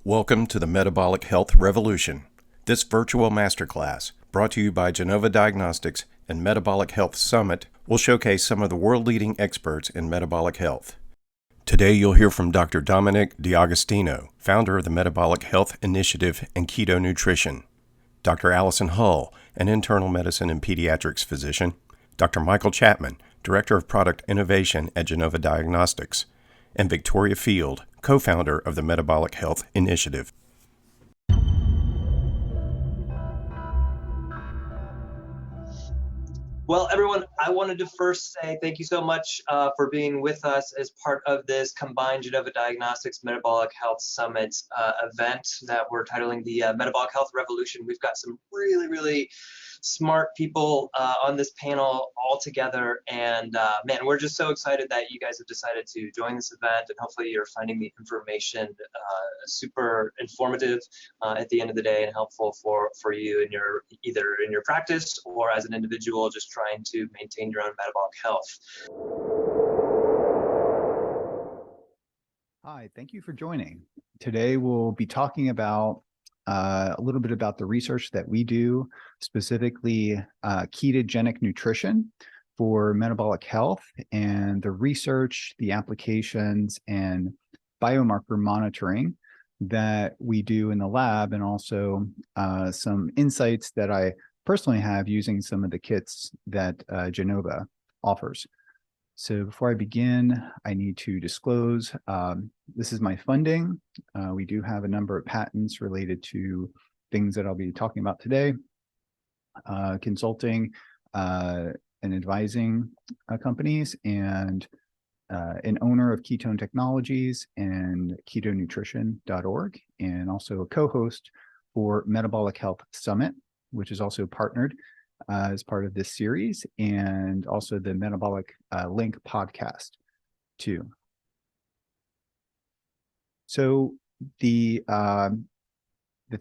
Welcome to the Metabolic Health Revolution. This virtual masterclass, brought to you by Genova Diagnostics and Metabolic Health Summit, will showcase some of the world-leading experts in metabolic health. Today you'll hear from Dr. Dominic D'Agostino, founder of the Metabolic Health Initiative and KetoNutrition, Dr. Allison Hull, an internal medicine and pediatrics physician, Dr. Michael Chapman, Director of Product Innovation at Genova Diagnostics, and Victoria Field, co-founder of the Metabolic Health Initiative. Well, everyone, I wanted to first say thank you so much for being with us as part of this combined Genova Diagnostics Metabolic Health Summit event that we're titling the Metabolic Health Revolution. We've got some really smart people on this panel all together, and man, we're just so excited that you guys have decided to join this event, and hopefully you're finding the information super informative at the end of the day and helpful for you in your either in your practice or as an individual just trying to maintain your own metabolic health. Hi, thank you for joining. Today we'll be talking about a little bit about the research that we do, specifically ketogenic nutrition for metabolic health, and the research, the applications, and biomarker monitoring that we do in the lab, and also some insights that I personally have using some of the kits that Genova offers. So before I begin, I need to disclose this is my funding. We do have a number of patents related to things that I'll be talking about today, consulting and advising companies, and an owner of Ketone Technologies and KetoNutrition.org, and also a co-host for Metabolic Health Summit, which is also partnered as part of this series, and also the Metabolic Link podcast too. So the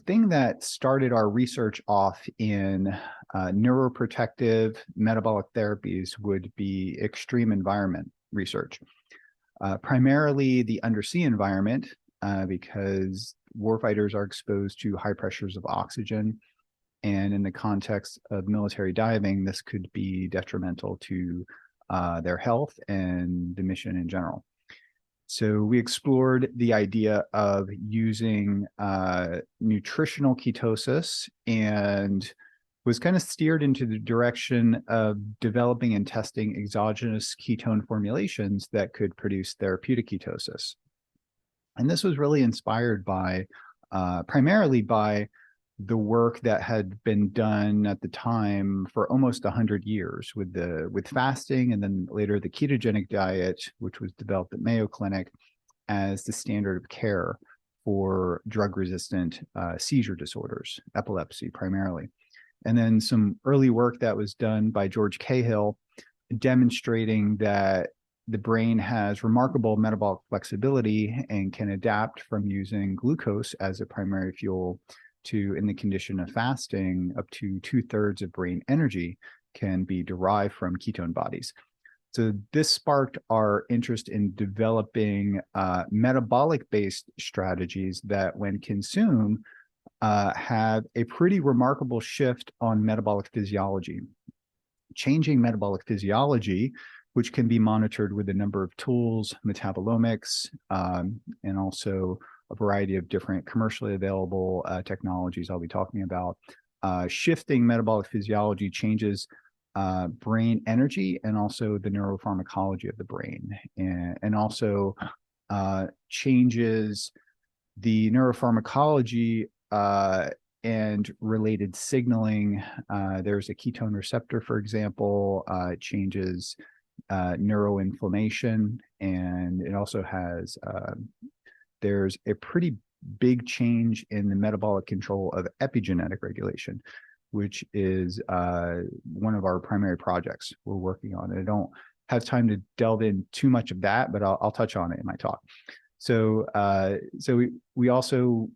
thing that started our research off in neuroprotective metabolic therapies would be extreme environment research, primarily the undersea environment, because warfighters are exposed to high pressures of oxygen. And in the context of military diving, this could be detrimental to their health and the mission in general. So we explored the idea of using nutritional ketosis, and was kind of steered into the direction of developing and testing exogenous ketone formulations that could produce therapeutic ketosis. And this was really inspired by, primarily by the work that had been done at the time for almost 100 years with fasting, and then later the ketogenic diet, which was developed at Mayo Clinic as the standard of care for drug-resistant seizure disorders, epilepsy primarily. And then some early work that was done by George Cahill demonstrating that the brain has remarkable metabolic flexibility and can adapt from using glucose as a primary fuel to, in the condition of fasting, up to 2/3 of brain energy can be derived from ketone bodies. So this sparked our interest in developing metabolic-based strategies that, when consumed, have a pretty remarkable shift on metabolic physiology. Changing metabolic physiology, which can be monitored with a number of tools, metabolomics, and also a variety of different commercially available technologies I'll be talking about. Shifting metabolic physiology changes brain energy and also the neuropharmacology of the brain, and also changes the neuropharmacology and related signaling. There's a ketone receptor, for example. It changes neuroinflammation, and it also has there's a pretty big change in the metabolic control of epigenetic regulation, which is one of our primary projects we're working on. And I don't have time to delve in too much of that, but I'll touch on it in my talk. So we also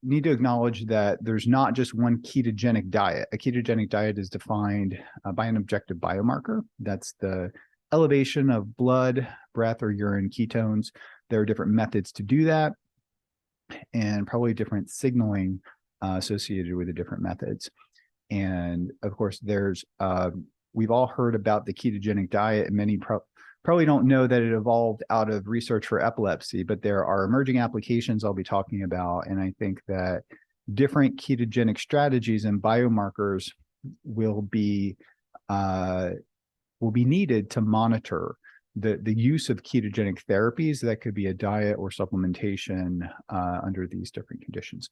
need to acknowledge that there's not just one ketogenic diet. A ketogenic diet is defined by an objective biomarker. That's the elevation of blood, breath, or urine ketones. There are different methods to do that. and probably different signaling associated with the different methods. And of course, we've all heard about the ketogenic diet, and many probably don't know that it evolved out of research for epilepsy, but there are emerging applications I'll be talking about. And I think that different ketogenic strategies and biomarkers will be needed to monitor the use of ketogenic therapies. That could be a diet or supplementation under these different conditions.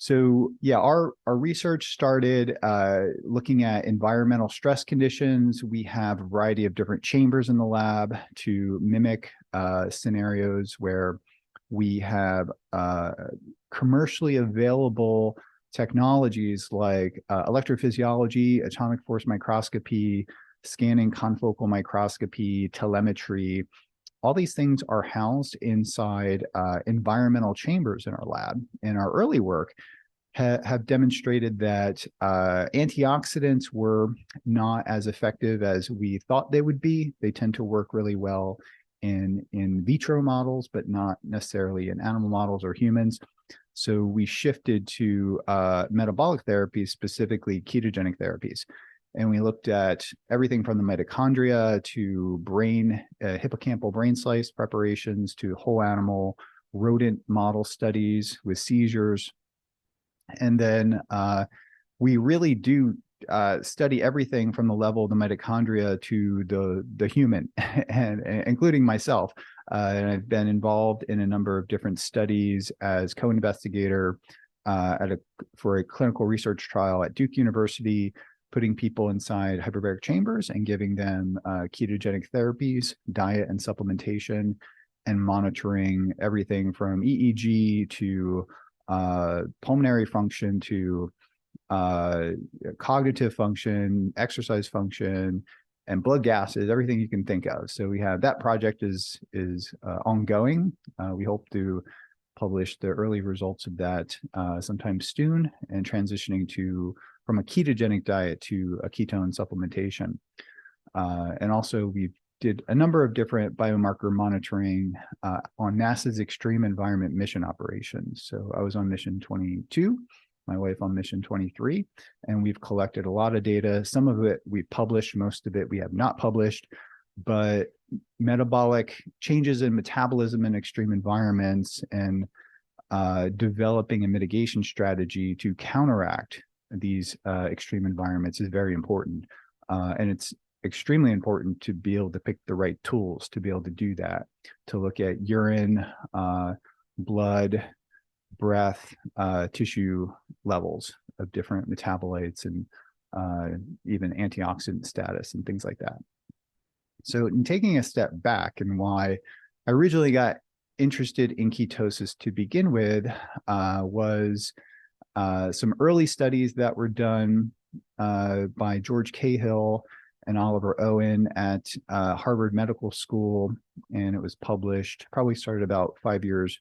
So yeah, our research started looking at environmental stress conditions. We have a variety of different chambers in the lab to mimic scenarios where we have commercially available technologies like electrophysiology, atomic force microscopy, scanning confocal microscopy, telemetry. All these things are housed inside environmental chambers in our lab. And our early work have demonstrated that antioxidants were not as effective as we thought they would be. They tend to work really well in vitro models, but not necessarily in animal models or humans. So we shifted to metabolic therapies, specifically ketogenic therapies. And we looked at everything from the mitochondria to brain, hippocampal brain slice preparations to whole animal rodent model studies with seizures. And then we really do study everything from the level of the mitochondria to the human, and including myself. And I've been involved in a number of different studies as co-investigator for a clinical research trial at Duke University, putting people inside hyperbaric chambers and giving them ketogenic therapies, diet and supplementation, and monitoring everything from EEG to pulmonary function to cognitive function, exercise function, and blood gases, everything you can think of. So we have that project is ongoing. We hope to publish the early results of that sometime soon, and transitioning from a ketogenic diet to a ketone supplementation. And also we did a number of different biomarker monitoring on NASA's Extreme Environment Mission operations. So I was on mission 22, my wife on mission 23, and we've collected a lot of data. Some of it we published, most of it we have not published, but metabolic changes in metabolism in extreme environments and developing a mitigation strategy to counteract these extreme environments is very important. And it's extremely important to be able to pick the right tools to be able to do that, to look at urine, blood, breath, tissue levels of different metabolites, and even antioxidant status and things like that. So in taking a step back, and why I originally got interested in ketosis to begin with was some early studies that were done by George Cahill and Oliver Owen at Harvard Medical School, and it was published, probably started about 5 years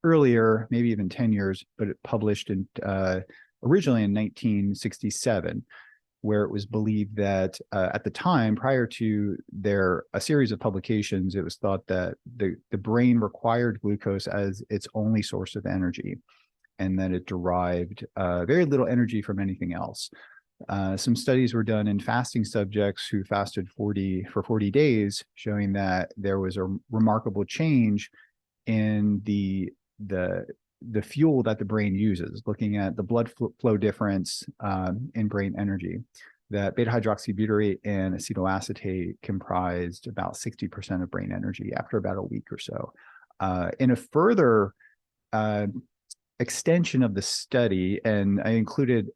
earlier, maybe even 10 years, but it published originally in 1967, where it was believed that at the time, prior to a series of publications, it was thought that the brain required glucose as its only source of energy, and that it derived very little energy from anything else. Some studies were done in fasting subjects who fasted for 40 days, showing that there was a remarkable change in the fuel that the brain uses, looking at the blood flow difference in brain energy. That beta-hydroxybutyrate and acetoacetate comprised about 60% of brain energy after about a week or so. In a further extension of the study, and I included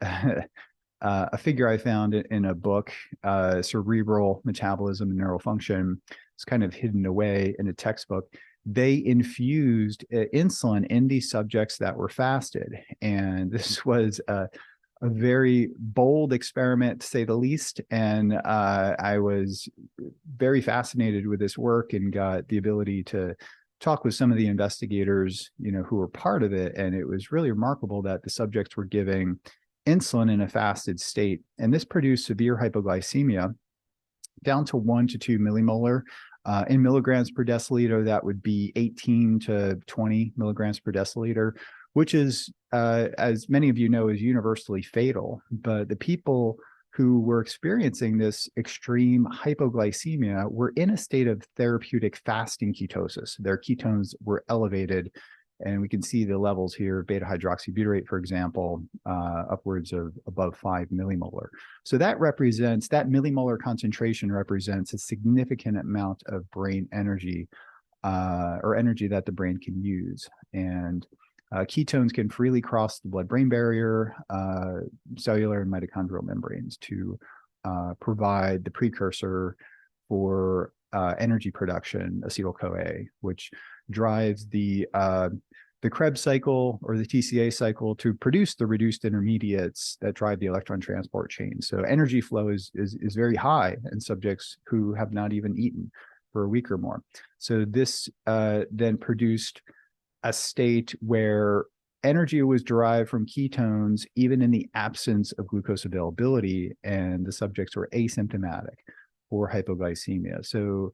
a figure I found in a book, Cerebral Metabolism and Neural Function. It's kind of hidden away in a textbook. They infused insulin in these subjects that were fasted. And this was a very bold experiment, to say the least. And I was very fascinated with this work and got the ability to talk with some of the investigators, who were part of it. And it was really remarkable that the subjects were giving insulin in a fasted state. And this produced severe hypoglycemia down to 1 to 2 millimolar In milligrams per deciliter, that would be 18 to 20 milligrams per deciliter, which is, as many of you know, is universally fatal. But the people who were experiencing this extreme hypoglycemia were in a state of therapeutic fasting ketosis. Their ketones were elevated, and we can see the levels here, beta hydroxybutyrate, for example, upwards of above 5 millimolar. So that represents, that millimolar concentration represents a significant amount of brain energy, or energy that the brain can use. And ketones can freely cross the blood-brain barrier, cellular and mitochondrial membranes to provide the precursor for energy production, acetyl-CoA, which drives the Krebs cycle or the TCA cycle to produce the reduced intermediates that drive the electron transport chain. So energy flow is very high in subjects who have not even eaten for a week or more. So this then produced a state where energy was derived from ketones even in the absence of glucose availability, and the subjects were asymptomatic for hypoglycemia. So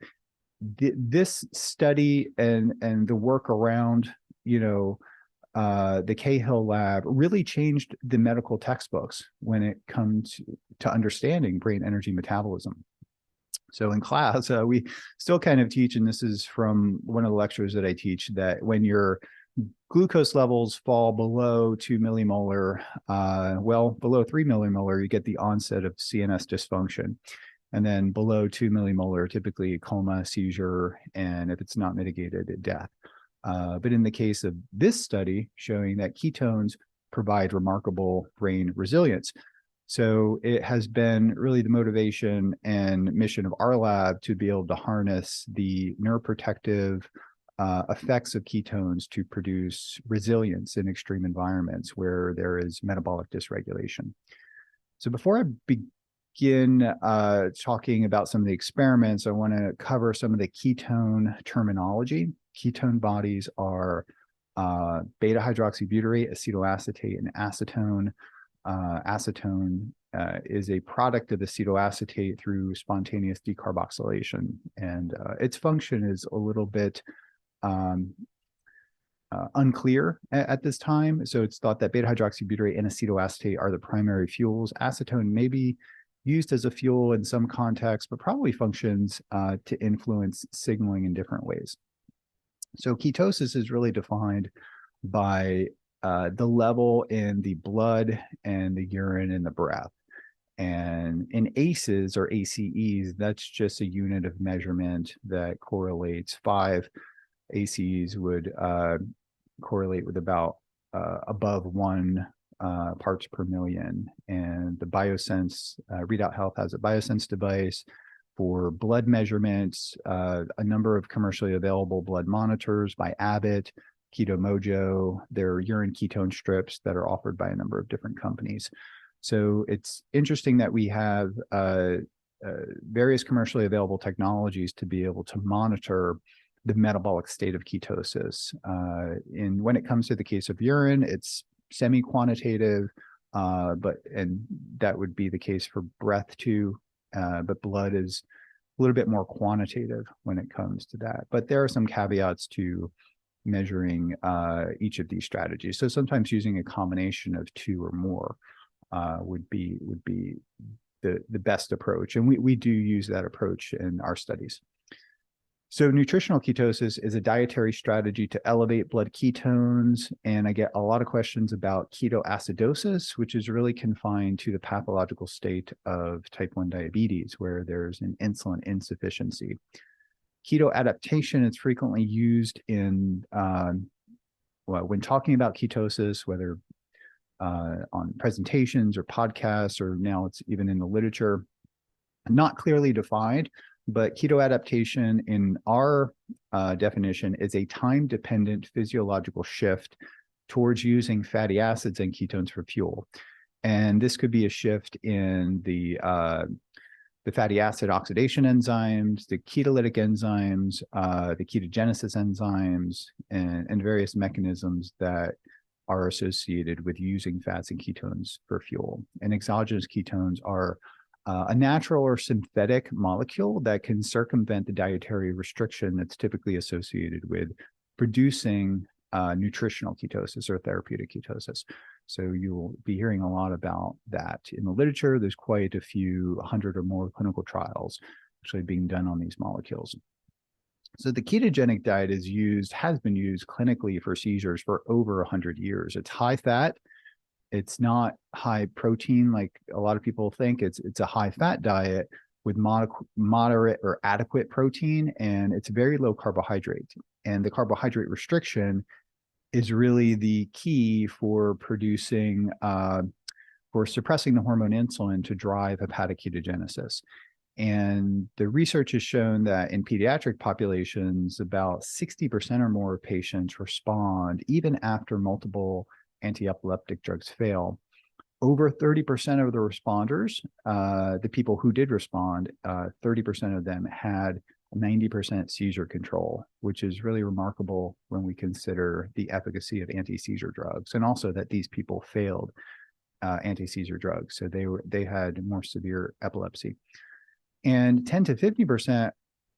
this study and the work around, the Cahill lab really changed the medical textbooks when it comes to understanding brain energy metabolism. So in class, we still kind of teach, and this is from one of the lectures that I teach, that when your glucose levels fall below 2 millimolar, below 3 millimolar, you get the onset of CNS dysfunction. And then below 2 millimolar, typically coma, seizure, and if it's not mitigated, death. But in the case of this study showing that ketones provide remarkable brain resilience. So it has been really the motivation and mission of our lab to be able to harness the neuroprotective effects of ketones to produce resilience in extreme environments where there is metabolic dysregulation. So before I begin talking about some of the experiments, I want to cover some of the ketone terminology. Ketone bodies are beta hydroxybutyrate, acetoacetate, and acetone. Acetone is a product of acetoacetate through spontaneous decarboxylation, and its function is a little bit unclear at this time. So it's thought that beta hydroxybutyrate and acetoacetate are the primary fuels. Acetone may be used as a fuel in some contexts, but probably functions to influence signaling in different ways. So ketosis is really defined by the level in the blood and the urine and the breath. And in ACEs or ACEs, that's just a unit of measurement that correlates. 5 ACEs would correlate with about above 1 parts per million. And the BioSense, Readout Health has a BioSense device for blood measurements, a number of commercially available blood monitors by Abbott, Keto Mojo, there are urine ketone strips that are offered by a number of different companies. So it's interesting that we have various commercially available technologies to be able to monitor the metabolic state of ketosis. And when it comes to the case of urine, it's semi-quantitative, and that would be the case for breath too. But blood is a little bit more quantitative when it comes to that. But there are some caveats to measuring each of these strategies. So sometimes using a combination of 2 or more would be the best approach. And we do use that approach in our studies. So nutritional ketosis is a dietary strategy to elevate blood ketones. And I get a lot of questions about ketoacidosis, which is really confined to the pathological state of type 1 diabetes, where there's an insulin insufficiency. Keto adaptation is frequently used in, when talking about ketosis, whether on presentations or podcasts, or now it's even in the literature, not clearly defined. But keto adaptation in our definition is a time-dependent physiological shift towards using fatty acids and ketones for fuel. And this could be a shift in the fatty acid oxidation enzymes, the ketolytic enzymes, the ketogenesis enzymes, and various mechanisms that are associated with using fats and ketones for fuel. And exogenous ketones are a natural or synthetic molecule that can circumvent the dietary restriction that's typically associated with producing nutritional ketosis or therapeutic ketosis. So you'll be hearing a lot about that in the literature. There's quite a few 100 or more clinical trials actually being done on these molecules. So the ketogenic diet has been used clinically for seizures for over 100 years. It's high fat. It's not high protein like a lot of people think. It's a high fat diet with moderate or adequate protein, and it's very low carbohydrate. And the carbohydrate restriction is really the key for suppressing the hormone insulin to drive hepatic ketogenesis. And the research has shown that in pediatric populations, about 60% or more of patients respond even after multiple anti-epileptic drugs fail. Over 30% of the responders, the people who did respond, 30% of them had 90% seizure control, which is really remarkable when we consider the efficacy of anti-seizure drugs, and also that these people failed anti-seizure drugs. So they had more severe epilepsy. And 10 to 50%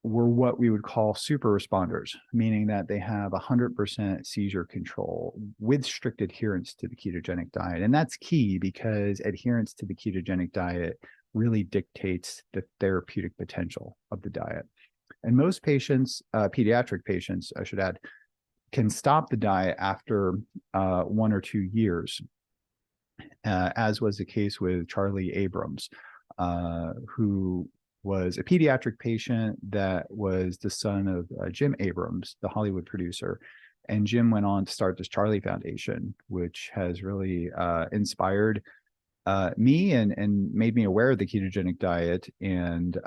were what we would call super responders, meaning that they have 100% seizure control with strict adherence to the ketogenic diet. And that's key because adherence to the ketogenic diet really dictates the therapeutic potential of the diet. And most patients, pediatric patients, I should add, can stop the diet after 1 or 2 years, as was the case with Charlie Abrams, who was a pediatric patient that was the son of Jim Abrams, the Hollywood producer. And Jim went on to start this Charlie Foundation, which has really inspired me and made me aware of the ketogenic diet and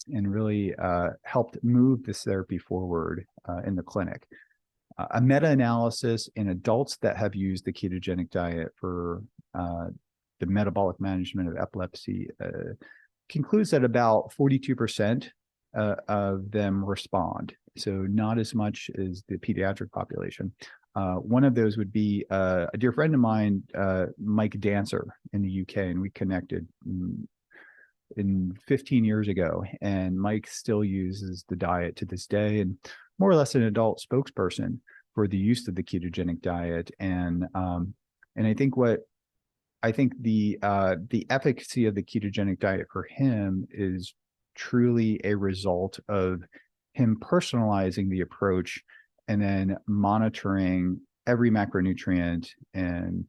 really helped move this therapy forward in the clinic. A meta-analysis in adults that have used the ketogenic diet for the metabolic management of epilepsy concludes that about 42% of them respond. So not as much as the pediatric population. One of those would be a dear friend of mine, Mike Dancer in the UK, and we connected in 15 years ago. And Mike still uses the diet to this day, and more or less an adult spokesperson for the use of the ketogenic diet. And I think the efficacy of the ketogenic diet for him is truly a result of him personalizing the approach and then monitoring every macronutrient and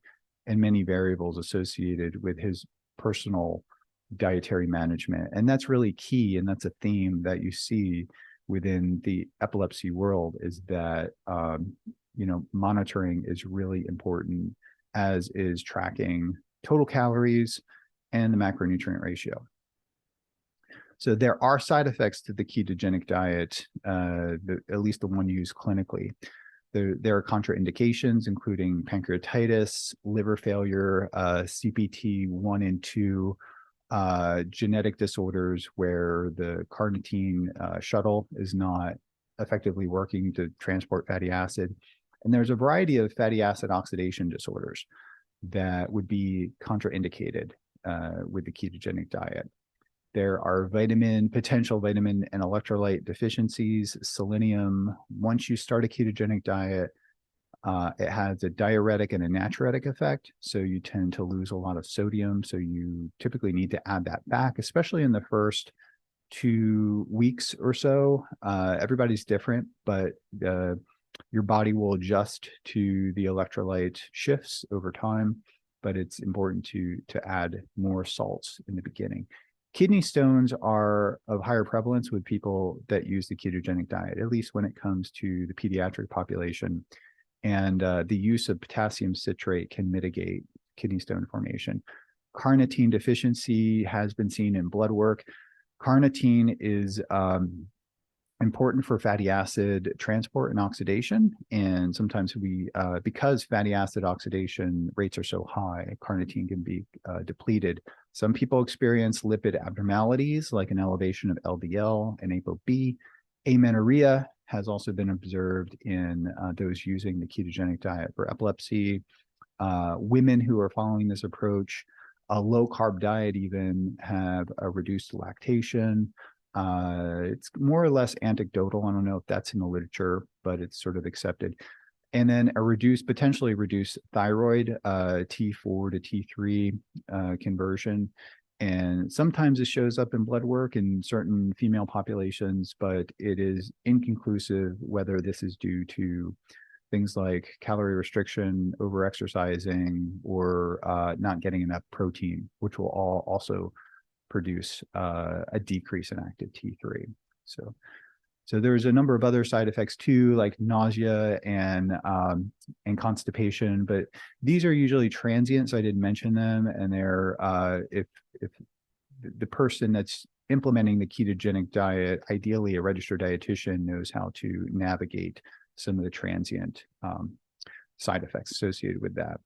many variables associated with his personal dietary management. And that's really key. And that's a theme that you see within the epilepsy world, is that, monitoring is really important, as is tracking total calories and the macronutrient ratio. So there are side effects to the ketogenic diet, at least the one used clinically. There are contraindications, including pancreatitis, liver failure, CPT 1 and 2, genetic disorders where the carnitine shuttle is not effectively working to transport fatty acid. And there's a variety of fatty acid oxidation disorders that would be contraindicated with the ketogenic diet. There are potential vitamin and electrolyte deficiencies. Selenium, once you start a ketogenic diet, it has a diuretic and a natriuretic effect. So you tend to lose a lot of sodium. So you typically need to add that back, especially in the first 2 weeks or so. Everybody's different, but your body will adjust to the electrolyte shifts over time, but it's important to add more salts in the beginning. Kidney stones are of higher prevalence with people that use the ketogenic diet, at least when it comes to the pediatric population. And the use of potassium citrate can mitigate kidney stone formation. Carnitine deficiency has been seen in blood work. Carnitine is important for fatty acid transport and oxidation. And sometimes because fatty acid oxidation rates are so high, carnitine can be depleted. Some people experience lipid abnormalities like an elevation of LDL and ApoB. Amenorrhea has also been observed in those using the ketogenic diet for epilepsy. Women who are following this approach a low carb diet even have a reduced lactation. It's more or less anecdotal. I don't know if that's in the literature, but it's sort of accepted. And then a potentially reduced thyroid, T4 to T3 conversion. And sometimes it shows up in blood work in certain female populations, but it is inconclusive whether this is due to things like calorie restriction, over-exercising, or not getting enough protein, which will all also produce a decrease in active T3. So there's a number of other side effects too, like nausea and constipation, but these are usually transient, so I didn't mention them. And they're if the person that's implementing the ketogenic diet, ideally a registered dietitian, knows how to navigate some of the transient side effects associated with that.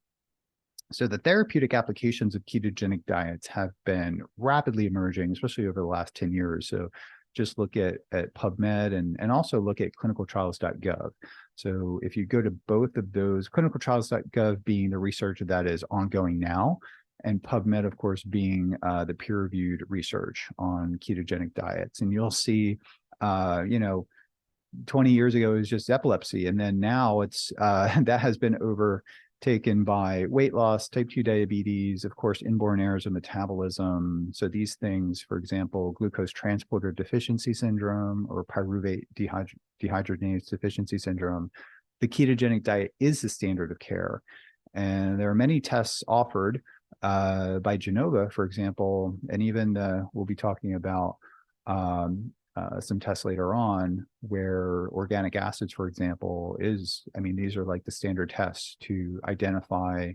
So the therapeutic applications of ketogenic diets have been rapidly emerging, especially over the last 10 years. So just look at PubMed and also look at clinicaltrials.gov. So if you go to both of those, clinicaltrials.gov being the research that is ongoing now, and PubMed, of course, being the peer-reviewed research on ketogenic diets. And you'll see, 20 years ago, it was just epilepsy. And then now it's that has been overtaken by weight loss, type 2 diabetes, of course, inborn errors of metabolism. So these things, for example, glucose transporter deficiency syndrome or pyruvate dehydrogenase deficiency syndrome, the ketogenic diet is the standard of care. And there are many tests offered by Genova, for example, and even we'll be talking about some tests later on where organic acids, for example, these are like the standard tests to identify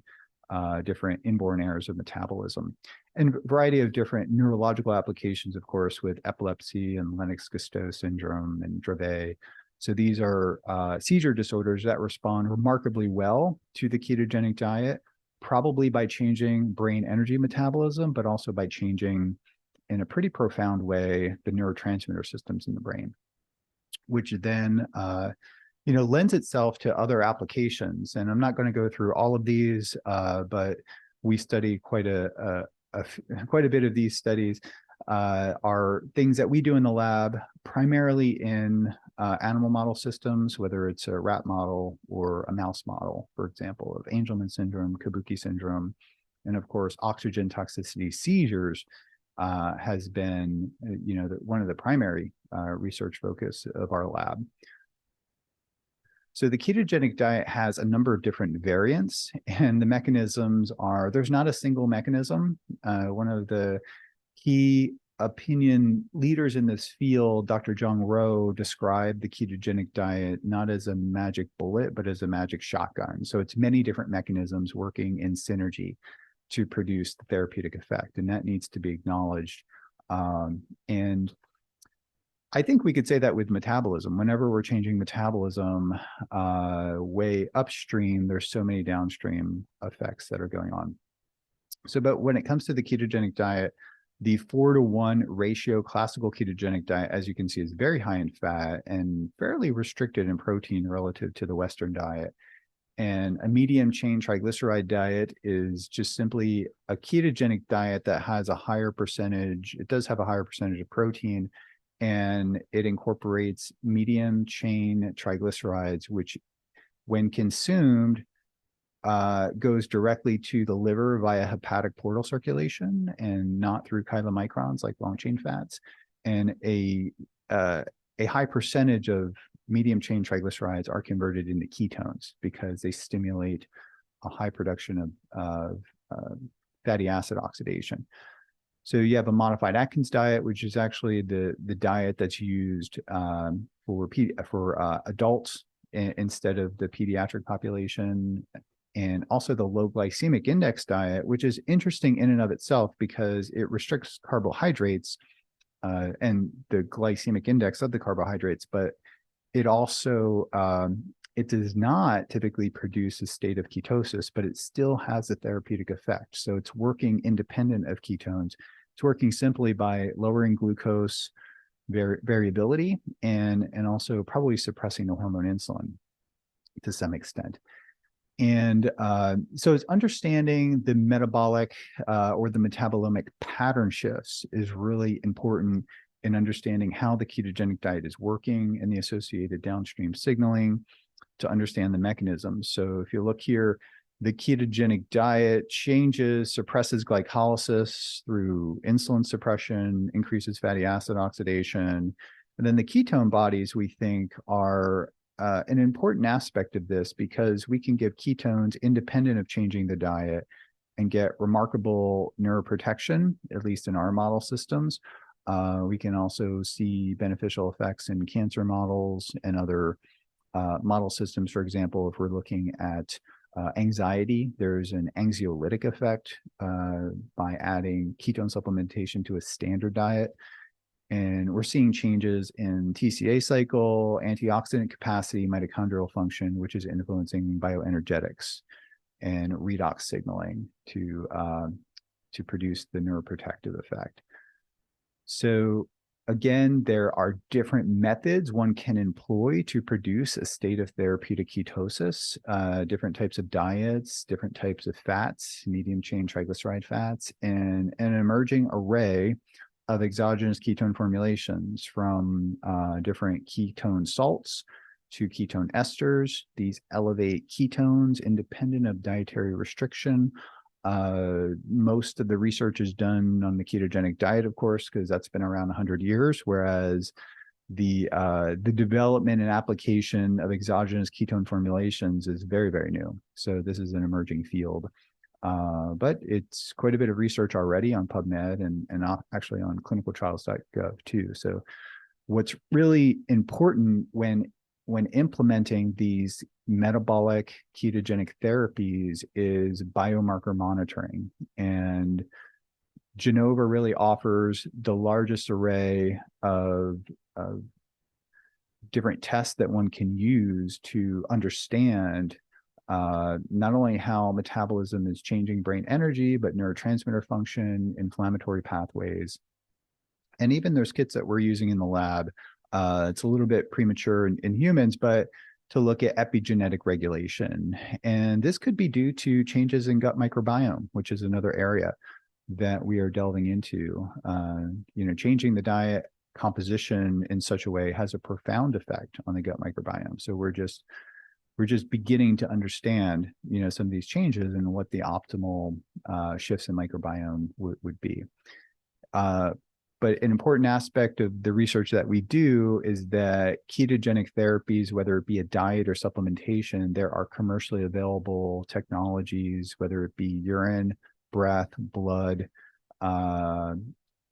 different inborn errors of metabolism, and a variety of different neurological applications, of course, with epilepsy and Lennox-Gastaut syndrome and Dravet. So these are seizure disorders that respond remarkably well to the ketogenic diet, probably by changing brain energy metabolism, but also by changing in a pretty profound way the neurotransmitter systems in the brain, which then lends itself to other applications. And I'm not going to go through all of these, but we study quite a bit of these studies. Are things that we do in the lab, primarily in animal model systems, whether it's a rat model or a mouse model, for example, of Angelman syndrome, Kabuki syndrome, and of course, oxygen toxicity seizures has been, one of the primary research focus of our lab. So the ketogenic diet has a number of different variants, and the mechanisms are, there's not a single mechanism. One of the key opinion leaders in this field, Dr. Jong Ro, described the ketogenic diet not as a magic bullet, but as a magic shotgun. So it's many different mechanisms working in synergy to produce the therapeutic effect, and that needs to be acknowledged. And I think we could say that with metabolism. Whenever we're changing metabolism way upstream, there's so many downstream effects that are going on. So, but when it comes to the ketogenic diet, the 4-to-1 ratio classical ketogenic diet, as you can see, is very high in fat and fairly restricted in protein relative to the Western diet. And a medium chain triglyceride diet is just simply a ketogenic diet that has a higher percentage. It does have a higher percentage of protein, and it incorporates medium chain triglycerides, which when consumed goes directly to the liver via hepatic portal circulation and not through chylomicrons like long chain fats. And a high percentage of medium chain triglycerides are converted into ketones because they stimulate a high production of fatty acid oxidation. So you have a modified Atkins diet, which is actually the diet that's used for adults instead of the pediatric population, and also the low glycemic index diet, which is interesting in and of itself because it restricts carbohydrates and the glycemic index of the carbohydrates, but it also, it does not typically produce a state of ketosis, but it still has a therapeutic effect. So it's working independent of ketones. It's working simply by lowering glucose variability and also probably suppressing the hormone insulin to some extent. And so it's understanding the metabolic or the metabolomic pattern shifts is really important in understanding how the ketogenic diet is working and the associated downstream signaling to understand the mechanisms. So if you look here, the ketogenic diet changes, suppresses glycolysis through insulin suppression, increases fatty acid oxidation. And then the ketone bodies, we think, are an important aspect of this because we can give ketones independent of changing the diet and get remarkable neuroprotection, at least in our model systems. We can also see beneficial effects in cancer models and other model systems. For example, if we're looking at anxiety, there's an anxiolytic effect by adding ketone supplementation to a standard diet. And we're seeing changes in TCA cycle, antioxidant capacity, mitochondrial function, which is influencing bioenergetics and redox signaling to produce the neuroprotective effect. So again, there are different methods one can employ to produce a state of therapeutic ketosis, different types of diets, different types of fats, medium chain triglyceride fats, and an emerging array of exogenous ketone formulations from different ketone salts to ketone esters. These elevate ketones independent of dietary restriction. Most of the research is done on the ketogenic diet, of course, because that's been around 100 years, whereas the development and application of exogenous ketone formulations is very, very new. So this is an emerging field. But it's quite a bit of research already on PubMed and actually on clinicaltrials.gov too. So what's really important when implementing these metabolic ketogenic therapies is biomarker monitoring. And Genova really offers the largest array of different tests that one can use to understand not only how metabolism is changing brain energy, but neurotransmitter function, inflammatory pathways. And even there's kits that we're using in the lab. It's a little bit premature in humans, but to look at epigenetic regulation. And this could be due to changes in gut microbiome, which is another area that we are delving into. Changing the diet composition in such a way has a profound effect on the gut microbiome. So we're just beginning to understand, some of these changes and what the optimal shifts in microbiome would be. But an important aspect of the research that we do is that ketogenic therapies, whether it be a diet or supplementation, there are commercially available technologies, whether it be urine, breath, blood,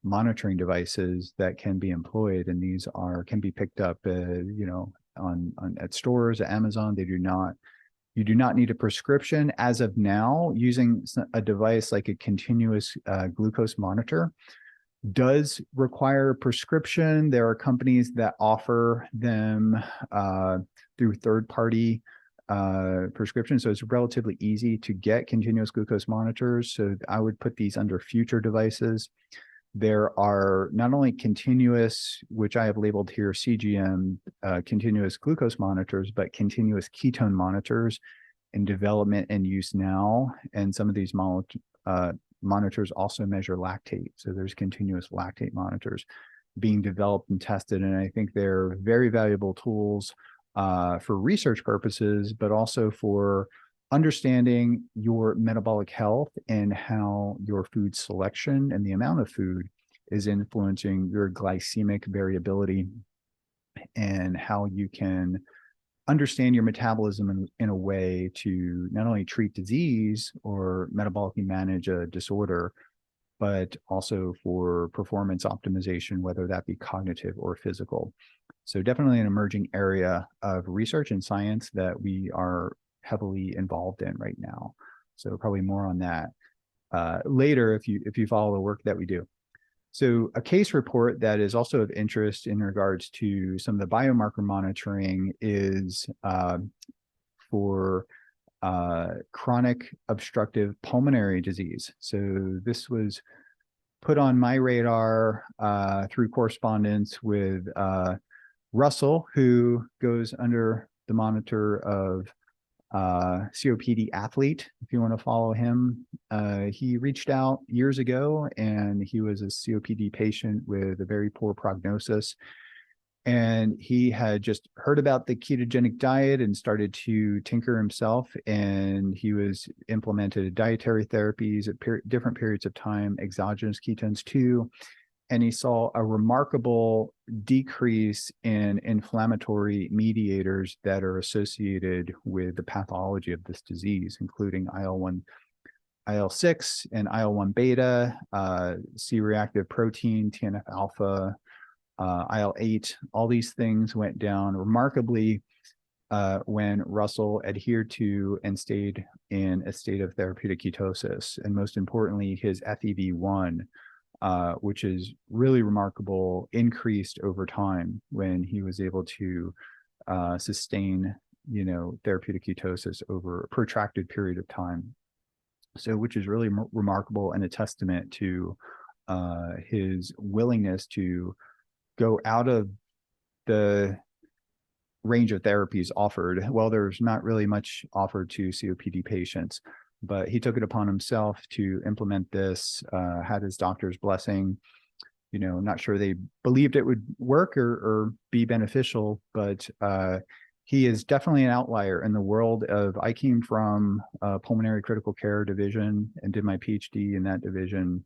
monitoring devices that can be employed, and these can be picked up, at stores, at Amazon. You do not need a prescription as of now. Using a device like a continuous glucose monitor does require a prescription. There are companies that offer them through third-party prescriptions, so it's relatively easy to get continuous glucose monitors. So I would put these under future devices. There are not only continuous, which I have labeled here CGM, continuous glucose monitors, but continuous ketone monitors in development and use now. And some of these monitors also measure lactate. So there's continuous lactate monitors being developed and tested. And I think they're very valuable tools for research purposes, but also for understanding your metabolic health and how your food selection and the amount of food is influencing your glycemic variability, and how you can understand your metabolism in a way to not only treat disease or metabolically manage a disorder, but also for performance optimization, whether that be cognitive or physical. So definitely an emerging area of research and science that we are heavily involved in right now. So probably more on that later if you follow the work that we do. So a case report that is also of interest in regards to some of the biomarker monitoring is for chronic obstructive pulmonary disease. So this was put on my radar through correspondence with Russell, who goes under the monitor of COPD athlete, if you want to follow him. He reached out years ago, and he was a COPD patient with a very poor prognosis. And he had just heard about the ketogenic diet and started to tinker himself. And he was implemented dietary therapies at different periods of time, exogenous ketones too. And he saw a remarkable decrease in inflammatory mediators that are associated with the pathology of this disease, including IL-1, IL-6, and IL-1 beta, C-reactive protein, TNF-alpha, IL-8. All these things went down remarkably when Russell adhered to and stayed in a state of therapeutic ketosis. And most importantly, his FEV1, which is really remarkable, increased over time when he was able to sustain, therapeutic ketosis over a protracted period of time. So, which is really remarkable and a testament to his willingness to go out of the range of therapies offered. Well, there's not really much offered to COPD patients, but he took it upon himself to implement this, had his doctor's blessing. Not sure they believed it would work or be beneficial, but he is definitely an outlier in the world of, I came from a pulmonary critical care division and did my PhD in that division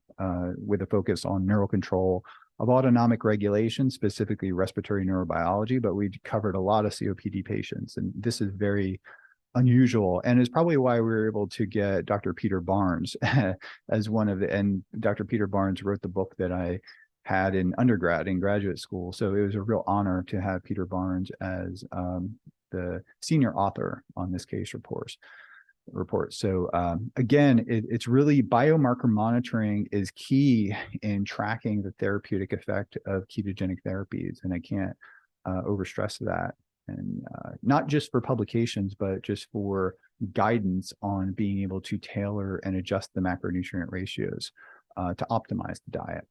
with a focus on neural control of autonomic regulation, specifically respiratory neurobiology, but we covered a lot of COPD patients. And this is very unusual, and is probably why we were able to get Dr. Peter Barnes as one of the, and Dr. Peter Barnes wrote the book that I had in undergrad and graduate school. So it was a real honor to have Peter Barnes as the senior author on this case report. So again, it's really biomarker monitoring is key in tracking the therapeutic effect of ketogenic therapies. And I can't overstress that. And not just for publications, but just for guidance on being able to tailor and adjust the macronutrient ratios to optimize the diet.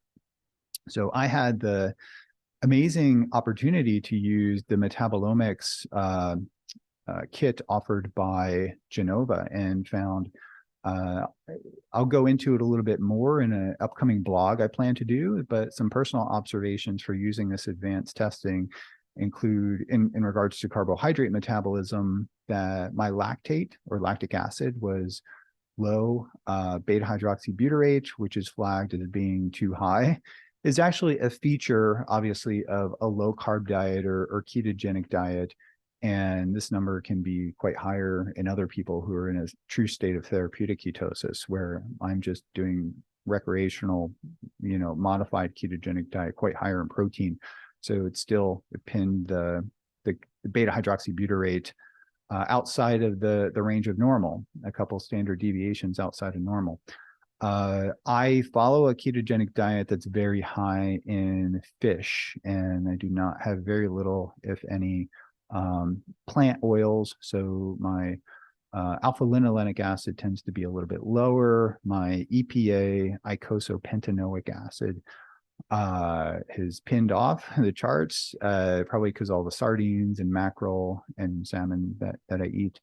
So I had the amazing opportunity to use the metabolomics kit offered by Genova and found, I'll go into it a little bit more in an upcoming blog I plan to do, but some personal observations for using this advanced testing include, in regards to carbohydrate metabolism, that my lactate or lactic acid was low. Beta hydroxybutyrate, which is flagged as being too high, is actually a feature, obviously, of a low carb diet or ketogenic diet. And this number can be quite higher in other people who are in a true state of therapeutic ketosis, where I'm just doing recreational, modified ketogenic diet, quite higher in protein. So it's still pinned the beta hydroxybutyrate outside of the range of normal, a couple standard deviations outside of normal. I follow a ketogenic diet that's very high in fish, and I do not have very little, if any, plant oils. So my alpha-linolenic acid tends to be a little bit lower. My EPA, eicosapentaenoic acid, has pinned off the charts, probably because all the sardines and mackerel and salmon that I eat.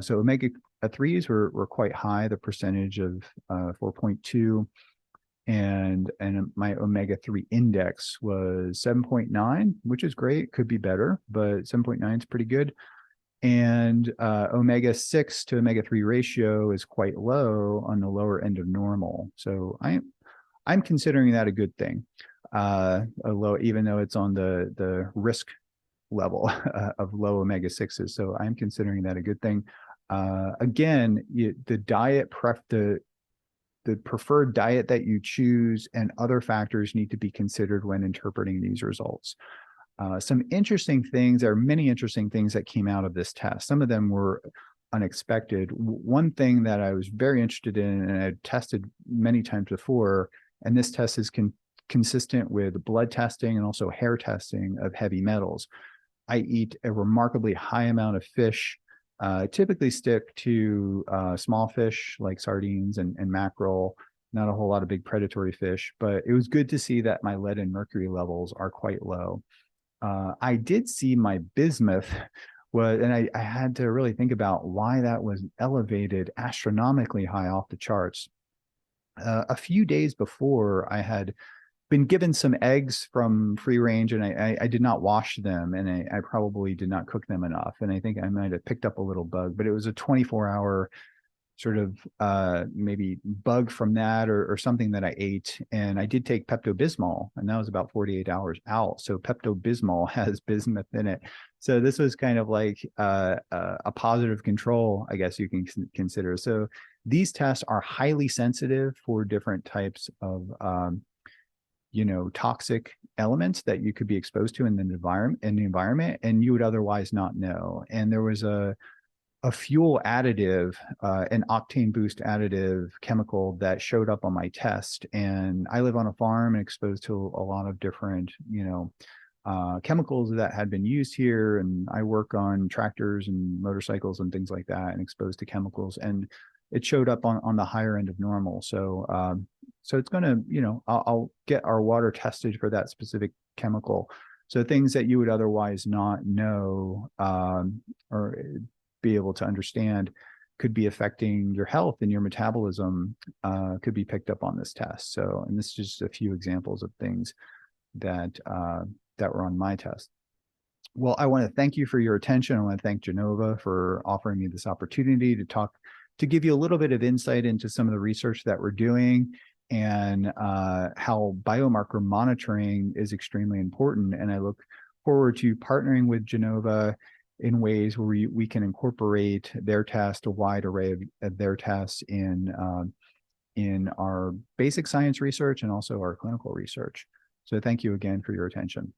So omega-3s were quite high, the percentage of 4.2, and my omega-3 index was 7.9, which is great. Could be better, but 7.9 is pretty good. And omega-6 to omega-3 ratio is quite low, on the lower end of normal. So I'm considering that a good thing, even though it's on the risk level of low omega-6s. So I'm considering that a good thing. Again, the diet the preferred diet that you choose and other factors need to be considered when interpreting these results. Some interesting things, there are many interesting things that came out of this test. Some of them were unexpected. One thing that I was very interested in, and I'd tested many times before, and this test is consistent with blood testing and also hair testing of heavy metals. I eat a remarkably high amount of fish. Typically stick to small fish like sardines and mackerel, not a whole lot of big predatory fish, but it was good to see that my lead and mercury levels are quite low. I did see my bismuth and I had to really think about why that was elevated astronomically high off the charts. A few days before, I had been given some eggs from free range, and I did not wash them, and I probably did not cook them enough. And I think I might have picked up a little bug, but it was a 24-hour sort of maybe bug from that or something that I ate. And I did take Pepto-Bismol, and that was about 48 hours out. So Pepto-Bismol has bismuth in it. So this was kind of like a positive control, I guess you can consider. So these tests are highly sensitive for different types of toxic elements that you could be exposed to in the environment, and you would otherwise not know. And there was a fuel additive, an octane boost additive chemical that showed up on my test. And I live on a farm and exposed to a lot of different, chemicals that had been used here. And I work on tractors and motorcycles and things like that, and exposed to chemicals. And it showed up on the higher end of normal. So, so it's going to, I'll get our water tested for that specific chemical. So things that you would otherwise not know, or be able to understand could be affecting your health and your metabolism, could be picked up on this test. So, and this is just a few examples of things that were on my test. Well, I want to thank you for your attention. I want to thank Genova for offering me this opportunity to give you a little bit of insight into some of the research that we're doing, and how biomarker monitoring is extremely important. And I look forward to partnering with Genova in ways where we can incorporate their test, a wide array of their tests in our basic science research and also our clinical research. So thank you again for your attention.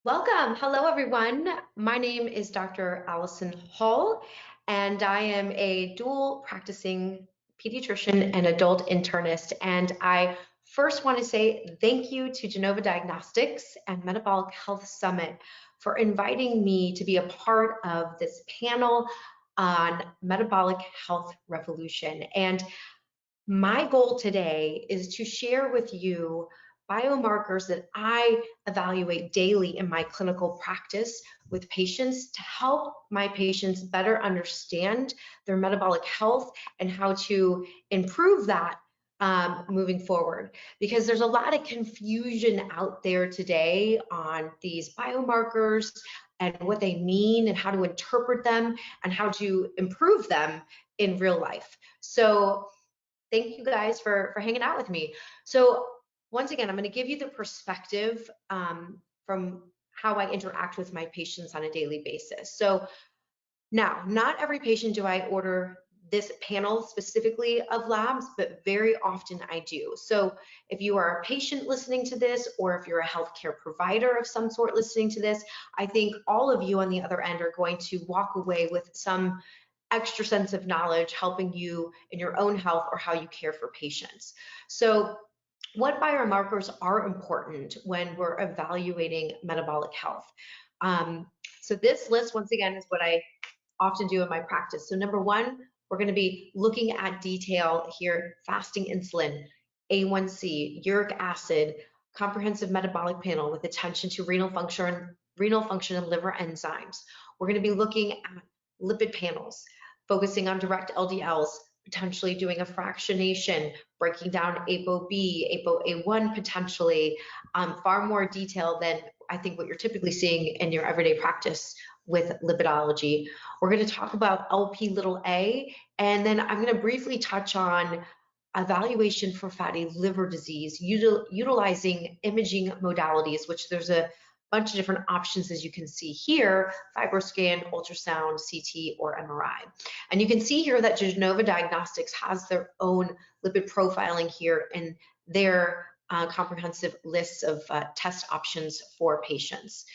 Welcome. Hello, everyone. My name is Dr. Allison Hull, and I am a dual practicing pediatrician and adult internist. And I first want to say thank you to Genova Diagnostics and Metabolic Health Summit for inviting me to be a part of this panel on Metabolic Health Revolution. And my goal today is to share with you biomarkers that I evaluate daily in my clinical practice with patients to help my patients better understand their metabolic health and how to improve that moving forward. Because there's a lot of confusion out there today on these biomarkers and what they mean and how to interpret them and how to improve them in real life. So thank you guys for hanging out with me. So once again, I'm going to give you the perspective from how I interact with my patients on a daily basis. So now, not every patient do I order this panel specifically of labs, but very often I do. So if you are a patient listening to this, or if you're a healthcare provider of some sort listening to this, I think all of you on the other end are going to walk away with some extra sense of knowledge helping you in your own health or how you care for patients. So what biomarkers are important when we're evaluating metabolic health? So this list, once again, is what I often do in my practice. So number one, we're going to be looking at detail here: fasting insulin, A1C, uric acid, comprehensive metabolic panel with attention to renal function and liver enzymes. We're going to be looking at lipid panels, focusing on direct LDLs, potentially doing a fractionation, breaking down ApoB, ApoA1 potentially, far more detail than I think what you're typically seeing in your everyday practice with lipidology. We're going to talk about Lp(a), and then I'm going to briefly touch on evaluation for fatty liver disease, utilizing imaging modalities, which there's a bunch of different options, as you can see here: FibroScan, ultrasound, CT, or MRI. And you can see here that Genova Diagnostics has their own lipid profiling here in their comprehensive lists of test options for patients.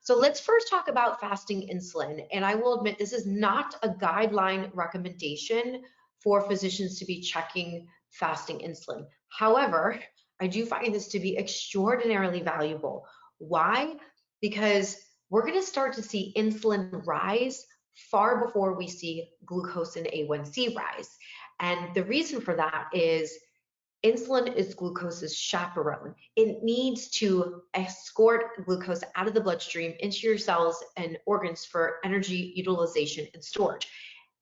So let's first talk about fasting insulin. And I will admit, this is not a guideline recommendation for physicians to be checking fasting insulin. However, I do find this to be extraordinarily valuable. Why? Because we're going to start to see insulin rise far before we see glucose and A1C rise. And the reason for that is Insulin is glucose's chaperone. It needs to escort glucose out of the bloodstream into your cells and organs for energy utilization and storage.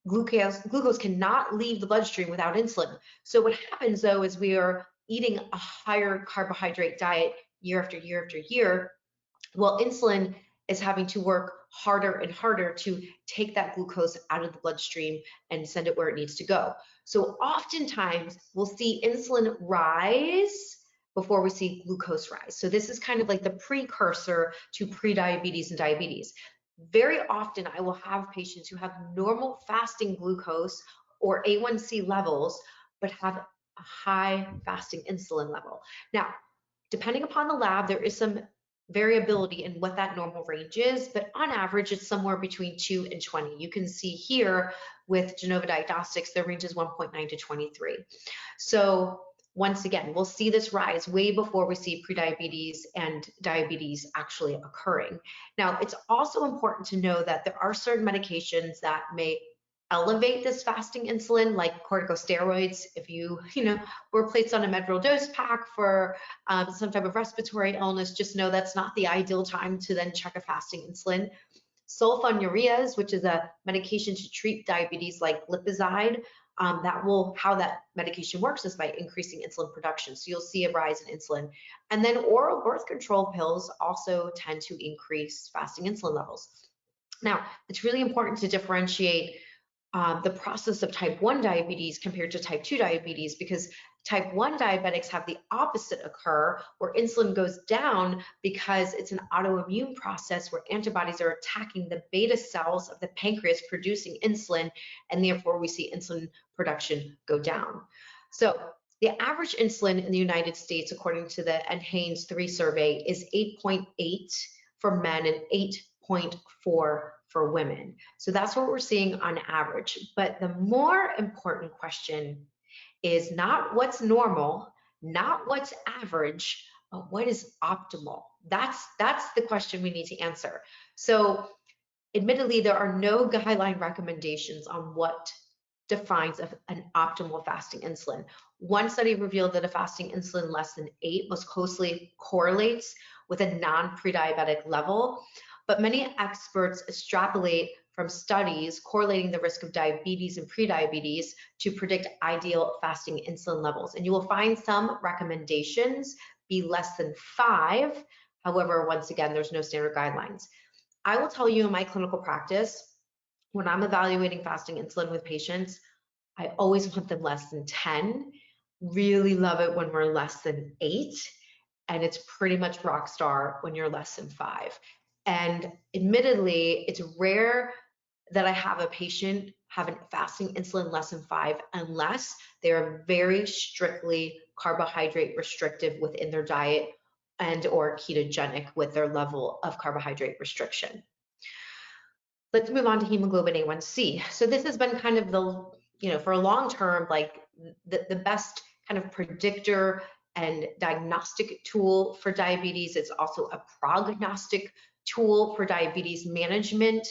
Glucose cannot leave the bloodstream without insulin. So what happens though is we are eating a higher carbohydrate diet year after year after year. Well, insulin is having to work harder and harder to take that glucose out of the bloodstream and send it where it needs to go. So oftentimes we'll see insulin rise before we see glucose rise. So this is kind of like the precursor to prediabetes and diabetes. Very often I will have patients who have normal fasting glucose or A1C levels, but have a high fasting insulin level. Now, depending upon the lab, there is some variability in what that normal range is, but on average, it's somewhere between 2 and 20. You can see here with Genova Diagnostics, their range is 1.9 to 23. So once again, we'll see this rise way before we see prediabetes and diabetes actually occurring. Now, it's also important to know that there are certain medications that may elevate this fasting insulin, like corticosteroids. If you were placed on a Medrol dose pack for some type of respiratory illness, just know that's not the ideal time to then check a fasting insulin. Sulfonylureas, which is a medication to treat diabetes like Lipizide, how that medication works is by increasing insulin production. So you'll see a rise in insulin. And then oral birth control pills also tend to increase fasting insulin levels. Now, it's really important to differentiate the process of type 1 diabetes compared to type 2 diabetes, because type 1 diabetics have the opposite occur, where insulin goes down because it's an autoimmune process where antibodies are attacking the beta cells of the pancreas producing insulin, and therefore we see insulin production go down. So the average insulin in the United States, according to the NHANES 3 survey, is 8.8 for men and 8.4 for women. So that's what we're seeing on average. But the more important question is not what's normal, not what's average, but what is optimal. That's the question we need to answer. So admittedly, there are no guideline recommendations on what defines an optimal fasting insulin. One study revealed that a fasting insulin less than 8 most closely correlates with a non-prediabetic level. But many experts extrapolate from studies correlating the risk of diabetes and prediabetes to predict ideal fasting insulin levels. And you will find some recommendations be less than 5. However, once again, there's no standard guidelines. I will tell you in my clinical practice, when I'm evaluating fasting insulin with patients, I always want them less than 10. Really love it when we're less than 8. And it's pretty much rock star when you're less than 5. And admittedly, it's rare that I have a patient have a fasting insulin less than 5 unless they're very strictly carbohydrate restrictive within their diet and or ketogenic with their level of carbohydrate restriction. Let's move on to hemoglobin A1C. So this has been kind of the, for a long term, like the best kind of predictor and diagnostic tool for diabetes. It's also a prognostic tool for diabetes management.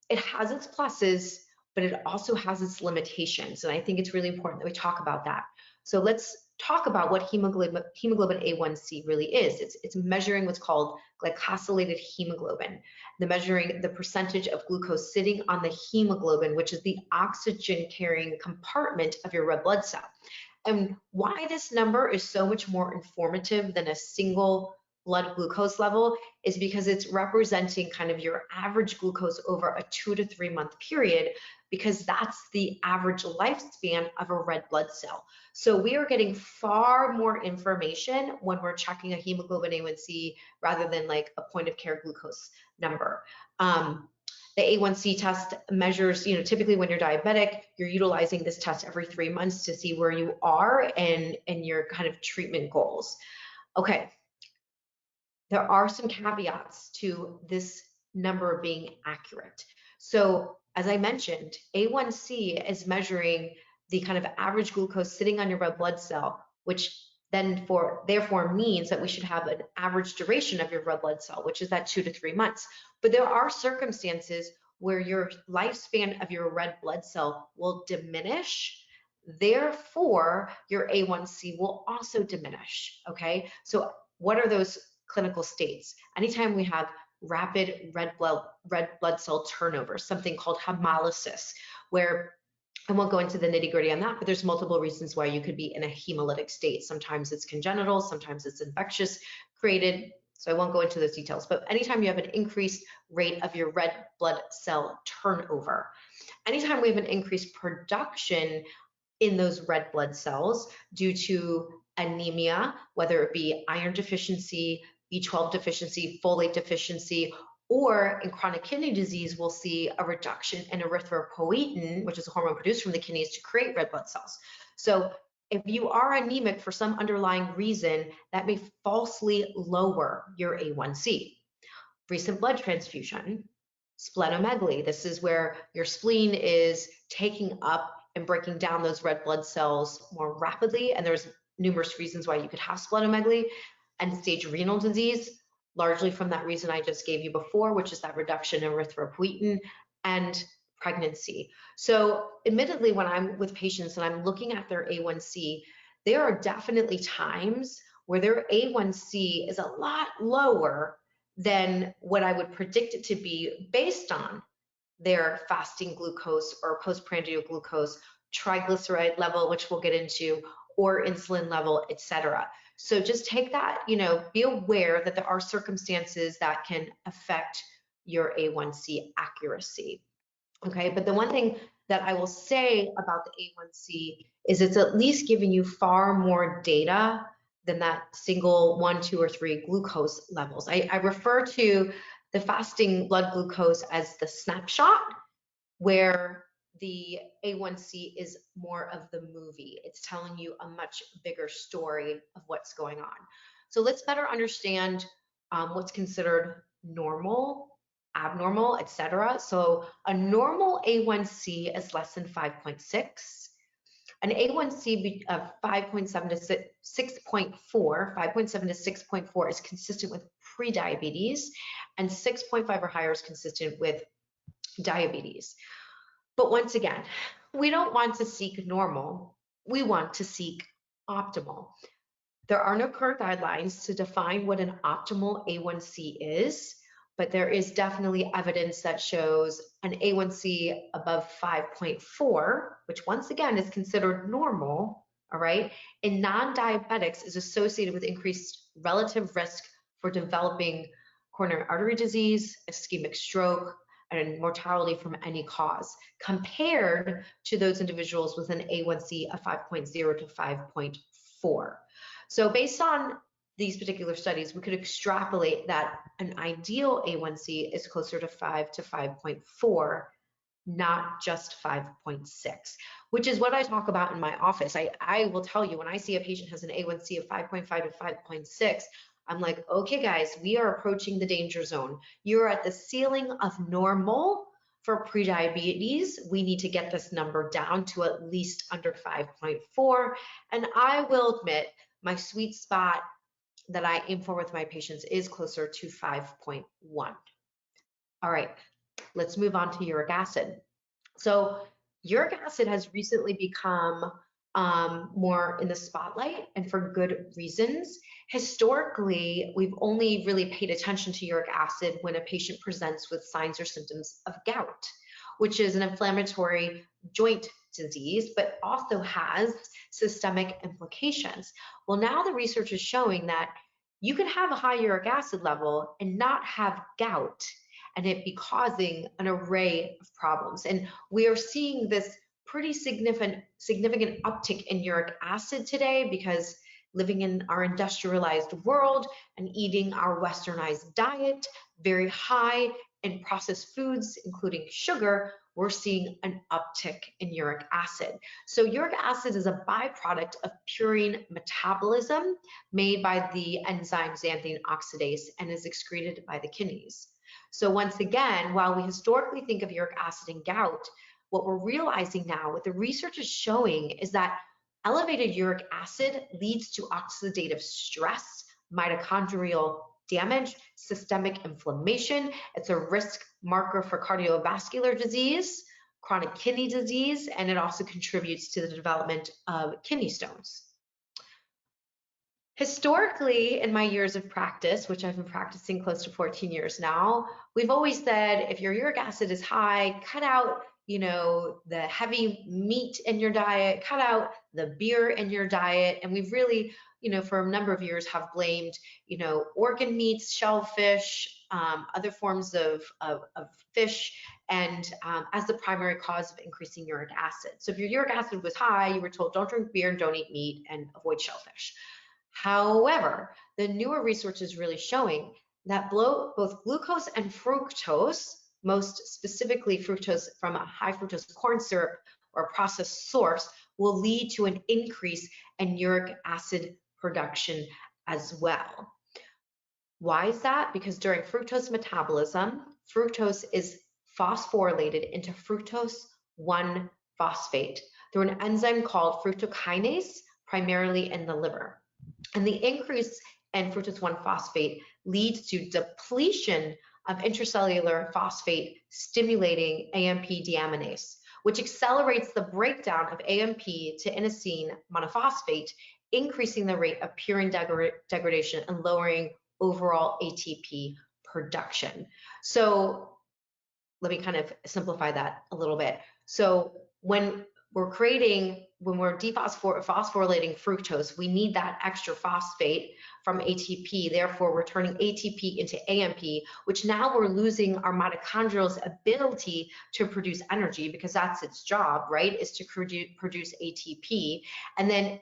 It has its pluses, but it also has its limitations. And I think it's really important that we talk about that. So let's talk about what hemoglobin A1C really is. It's measuring what's called glycosylated hemoglobin, measuring the percentage of glucose sitting on the hemoglobin, which is the oxygen carrying compartment of your red blood cell. And why this number is so much more informative than a single blood glucose level is because it's representing kind of your average glucose over a 2 to 3 month period, because that's the average lifespan of a red blood cell. So we are getting far more information when we're checking a hemoglobin A1C rather than like a point of care glucose number. The A1C test measures, typically when you're diabetic, you're utilizing this test every 3 months to see where you are and your kind of treatment goals. Okay. There are some caveats to this number being accurate. So as I mentioned, A1C is measuring the kind of average glucose sitting on your red blood cell, which then therefore means that we should have an average duration of your red blood cell, which is that 2 to 3 months. But there are circumstances where your lifespan of your red blood cell will diminish Therefore, your A1C will also diminish, okay? So what are those clinical states? Anytime we have rapid red blood cell turnover, something called hemolysis, where I won't go into the nitty-gritty on that, but there's multiple reasons why you could be in a hemolytic state. Sometimes it's congenital, sometimes it's infectious created, so I won't go into those details. But anytime you have an increased rate of your red blood cell turnover, anytime we have an increased production in those red blood cells due to anemia, whether it be iron deficiency, B12 deficiency, folate deficiency, or in chronic kidney disease, we'll see a reduction in erythropoietin, which is a hormone produced from the kidneys to create red blood cells. So if you are anemic for some underlying reason, that may falsely lower your A1C. Recent blood transfusion, splenomegaly. This is where your spleen is taking up and breaking down those red blood cells more rapidly. And there's numerous reasons why you could have splenomegaly. End-stage renal disease, largely from that reason I just gave you before, which is that reduction in erythropoietin, and pregnancy. So admittedly, when I'm with patients and I'm looking at their A1C, there are definitely times where their A1C is a lot lower than what I would predict it to be based on their fasting glucose or postprandial glucose, triglyceride level, which we'll get into, or insulin level, etc. So just take that, be aware that there are circumstances that can affect your A1C accuracy. Okay, but the one thing that I will say about the A1C is it's at least giving you far more data than that single 1, 2, or 3 glucose levels. I refer to the fasting blood glucose as the snapshot, where the A1C is more of the movie. It's telling you a much bigger story of what's going on. So let's better understand what's considered normal, abnormal, etc. So a normal A1C is less than 5.6. An A1C of 5.7 to 6.4, 5.7 to 6.4 is consistent with prediabetes, and 6.5 or higher is consistent with diabetes. But once again, we don't want to seek normal, we want to seek optimal. There are no current guidelines to define what an optimal A1C is, but there is definitely evidence that shows an A1C above 5.4, which once again is considered normal, all right, in non-diabetics is associated with increased relative risk for developing coronary artery disease, ischemic stroke, and mortality from any cause, compared to those individuals with an A1C of 5.0 to 5.4. So based on these particular studies, we could extrapolate that an ideal A1C is closer to 5 to 5.4, not just 5.6, which is what I talk about in my office. I will tell you, when I see a patient has an A1C of 5.5 to 5.6, I'm like, okay, guys, we are approaching the danger zone. You're at the ceiling of normal for prediabetes. We need to get this number down to at least under 5.4. And I will admit, my sweet spot that I aim for with my patients is closer to 5.1. All right, let's move on to uric acid. So uric acid has recently become more in the spotlight, and for good reasons. Historically, we've only really paid attention to uric acid when a patient presents with signs or symptoms of gout, which is an inflammatory joint disease, but also has systemic implications. Well, now the research is showing that you can have a high uric acid level and not have gout, and it be causing an array of problems. And we are seeing this pretty significant uptick in uric acid today, because living in our industrialized world and eating our westernized diet, very high in processed foods, including sugar, we're seeing an uptick in uric acid. So uric acid is a byproduct of purine metabolism made by the enzyme xanthine oxidase and is excreted by the kidneys. So once again, while we historically think of uric acid and gout, what we're realizing now, what the research is showing, is that elevated uric acid leads to oxidative stress, mitochondrial damage, systemic inflammation. It's a risk marker for cardiovascular disease, chronic kidney disease, and it also contributes to the development of kidney stones. Historically, in my years of practice, which I've been practicing close to 14 years now, we've always said if your uric acid is high, cut out, the heavy meat in your diet, cut out the beer in your diet. And we've really, for a number of years have blamed, organ meats, shellfish, other forms of fish, and as the primary cause of increasing uric acid. So if your uric acid was high, you were told don't drink beer, don't eat meat, and avoid shellfish. However, the newer research is really showing that both glucose and fructose, most specifically fructose from a high fructose corn syrup or a processed source, will lead to an increase in uric acid production as well. Why is that? Because during fructose metabolism, fructose is phosphorylated into fructose 1-phosphate through an enzyme called fructokinase, primarily in the liver. And the increase in fructose 1-phosphate leads to depletion of intracellular phosphate stimulating AMP deaminase, which accelerates the breakdown of AMP to inosine monophosphate, increasing the rate of purine degradation and lowering overall ATP production. So let me kind of simplify that a little bit. So when we're dephosphorylating fructose, we need that extra phosphate from ATP. Therefore, we're turning ATP into AMP, which now we're losing our mitochondrial's ability to produce energy, because that's its job, right, is to produce ATP. And then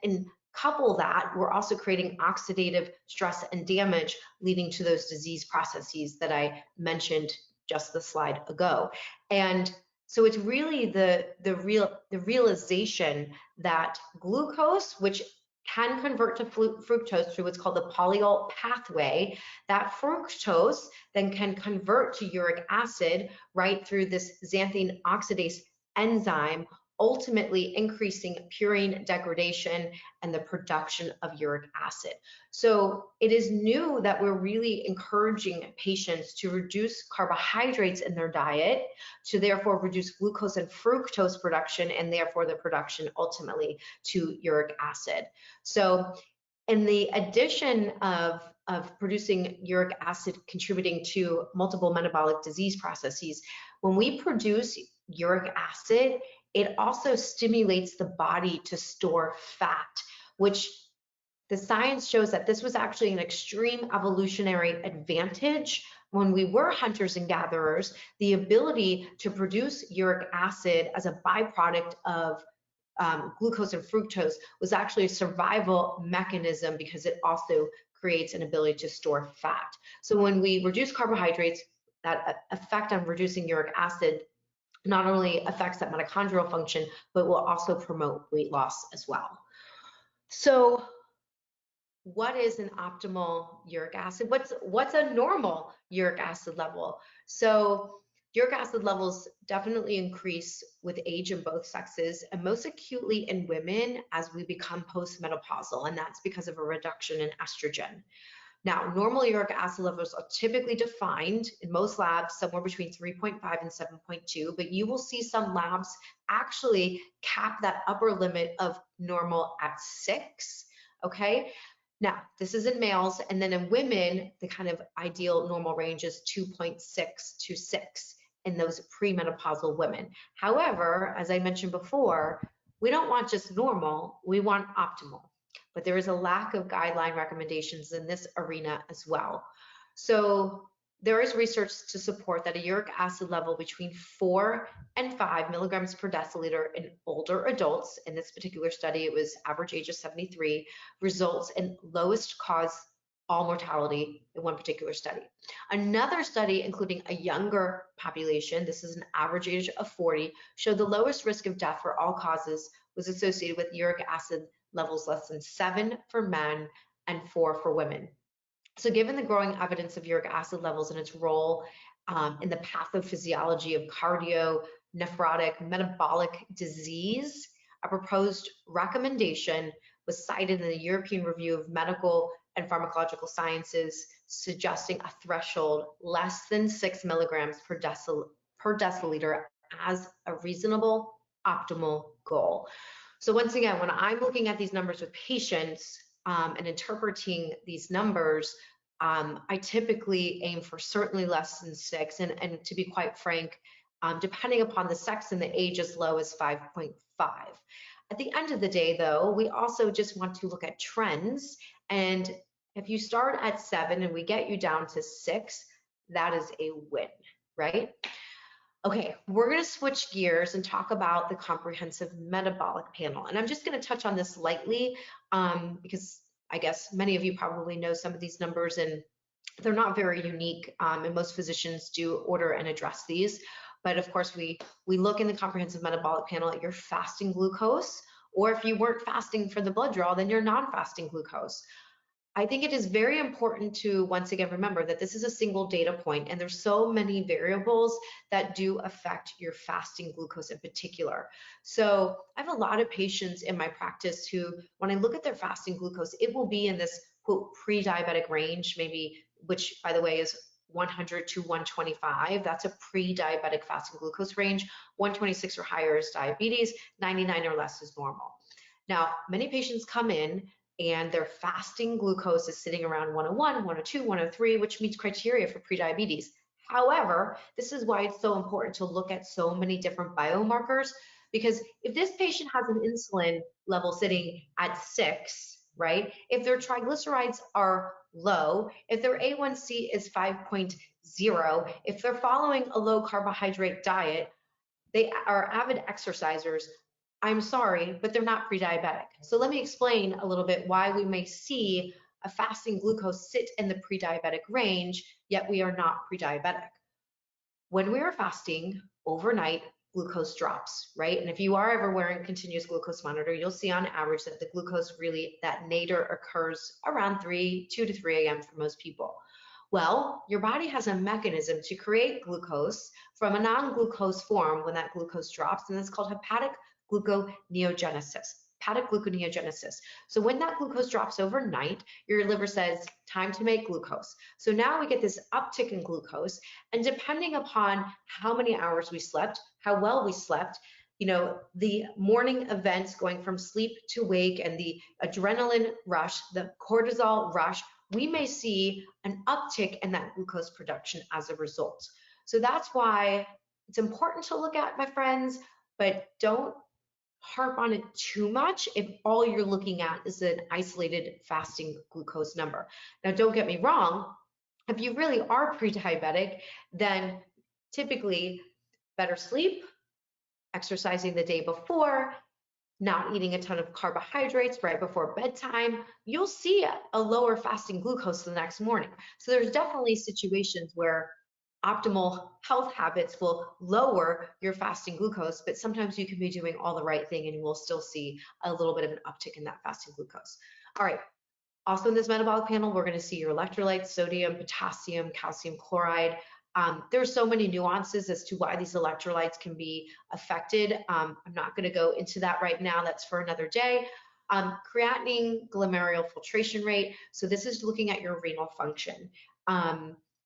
couple that, we're also creating oxidative stress and damage, leading to those disease processes that I mentioned just the slide ago. And so it's really the realization that glucose, which can convert to fructose through what's called the polyol pathway, that fructose then can convert to uric acid right through this xanthine oxidase enzyme, ultimately increasing purine degradation and the production of uric acid. So it is new that we're really encouraging patients to reduce carbohydrates in their diet, to therefore reduce glucose and fructose production, and therefore the production ultimately to uric acid. So in the addition of producing uric acid contributing to multiple metabolic disease processes, when we produce uric acid, it also stimulates the body to store fat, which the science shows that this was actually an extreme evolutionary advantage when we were hunters and gatherers. The ability to produce uric acid as a byproduct of glucose and fructose was actually a survival mechanism, because it also creates an ability to store fat. So when we reduce carbohydrates, that effect on reducing uric acid not only affects that mitochondrial function, but will also promote weight loss as well. So what is an optimal uric acid? What's a normal uric acid level? So uric acid levels definitely increase with age in both sexes, and most acutely in women as we become postmenopausal, and that's because of a reduction in estrogen. Now, normal uric acid levels are typically defined in most labs somewhere between 3.5 and 7.2, but you will see some labs actually cap that upper limit of normal at 6, okay? Now, this is in males, and then in women, the kind of ideal normal range is 2.6 to 6 in those premenopausal women. However, as I mentioned before, we don't want just normal, we want optimal. But there is a lack of guideline recommendations in this arena as well. So there is research to support that a uric acid level between 4 and 5 milligrams per deciliter in older adults, in this particular study it was average age of 73, results in lowest cause all mortality in one particular study. Another study, including a younger population, this is an average age of 40, showed the lowest risk of death for all causes was associated with uric acid levels less than 7 for men and 4 for women. So given the growing evidence of uric acid levels and its role in the pathophysiology of cardio, nephrotic, metabolic disease, a proposed recommendation was cited in the European Review of Medical and Pharmacological Sciences, suggesting a threshold less than 6 milligrams per deciliter as a reasonable, optimal goal. So once again, when I'm looking at these numbers with patients and interpreting these numbers, I typically aim for certainly less than 6, and to be quite frank, depending upon the sex and the age, as low as 5.5. At the end of the day, though, we also just want to look at trends, and if you start at 7 and we get you down to 6, that is a win, right? Okay, we're going to switch gears and talk about the comprehensive metabolic panel. And I'm just going to touch on this lightly because I guess many of you probably know some of these numbers and they're not very unique, and most physicians do order and address these. But of course, we look in the comprehensive metabolic panel at your fasting glucose, or if you weren't fasting for the blood draw, then your non-fasting glucose. I think it is very important to once again remember that this is a single data point and there's so many variables that do affect your fasting glucose in particular. So I have a lot of patients in my practice who, when I look at their fasting glucose, it will be in this quote pre-diabetic range, maybe, which by the way is 100 to 125. That's a pre-diabetic fasting glucose range. 126 or higher is diabetes, 99 or less is normal. Now, many patients come in and their fasting glucose is sitting around 101, 102, 103, which meets criteria for prediabetes. However, this is why it's so important to look at so many different biomarkers, because if this patient has an insulin level sitting at 6, right? If their triglycerides are low, if their A1C is 5.0, if they're following a low carbohydrate diet, they are avid exercisers, I'm sorry, but they're not pre-diabetic. So let me explain a little bit why we may see a fasting glucose sit in the pre-diabetic range, yet we are not pre-diabetic. When we are fasting overnight, glucose drops, right? And if you are ever wearing a continuous glucose monitor, you'll see on average that the glucose really, that nadir occurs around 2 to 3 a.m. for most people. Well, your body has a mechanism to create glucose from a non-glucose form when that glucose drops, and it's called hepatic gluconeogenesis. So when that glucose drops overnight, your liver says, time to make glucose. So now we get this uptick in glucose, and depending upon how many hours we slept, how well we slept, you know, the morning events going from sleep to wake and the adrenaline rush, the cortisol rush, we may see an uptick in that glucose production as a result. So that's why it's important to look at, my friends, but don't harp on it too much if all you're looking at is an isolated fasting glucose number. Now, don't get me wrong, if you really are pre-diabetic, then typically better sleep, exercising the day before, not eating a ton of carbohydrates right before bedtime, you'll see a lower fasting glucose the next morning. So there's definitely situations where optimal health habits will lower your fasting glucose, but sometimes you can be doing all the right thing and you will still see a little bit of an uptick in that fasting glucose. All right, also in this metabolic panel, we're going to see your electrolytes, sodium, potassium, calcium chloride. There's so many nuances as to why these electrolytes can be affected. I'm not going to go into that right now. That's for another day. Creatinine glomerular filtration rate. So this is looking at your renal function.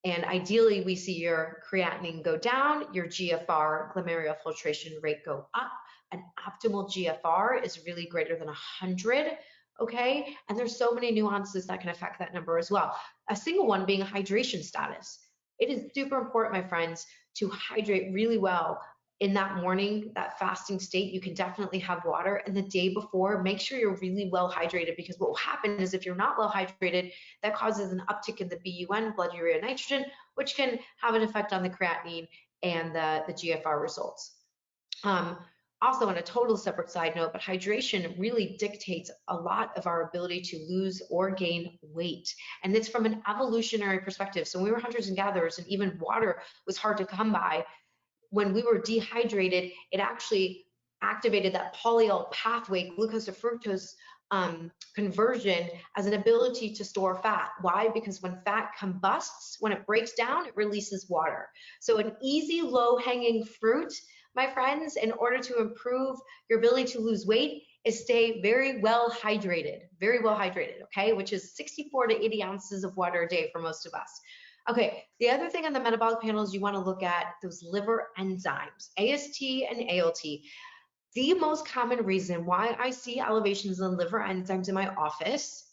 And ideally, we see your creatinine go down, your GFR, glomerular filtration rate, go up. An optimal GFR is really greater than 100, okay? And there's so many nuances that can affect that number as well. A single one being hydration status. It is super important, my friends, to hydrate really well in that morning, that fasting state. You can definitely have water, and the day before, make sure you're really well hydrated, because what will happen is if you're not well hydrated, that causes an uptick in the BUN, blood urea nitrogen, which can have an effect on the creatinine and the GFR results. Also, on a total separate side note, but hydration really dictates a lot of our ability to lose or gain weight. And it's from an evolutionary perspective. So when we were hunters and gatherers, and even water was hard to come by, when we were dehydrated, it actually activated that polyol pathway, glucose to fructose conversion, as an ability to store fat. Why? Because when fat combusts, when it breaks down, it releases water. So an easy, low-hanging fruit, my friends, in order to improve your ability to lose weight, is stay very well hydrated, okay, which is 64 to 80 ounces of water a day for most of us. Okay, the other thing on the metabolic panel is you want to look at those liver enzymes, AST and ALT. The most common reason why I see elevations in liver enzymes in my office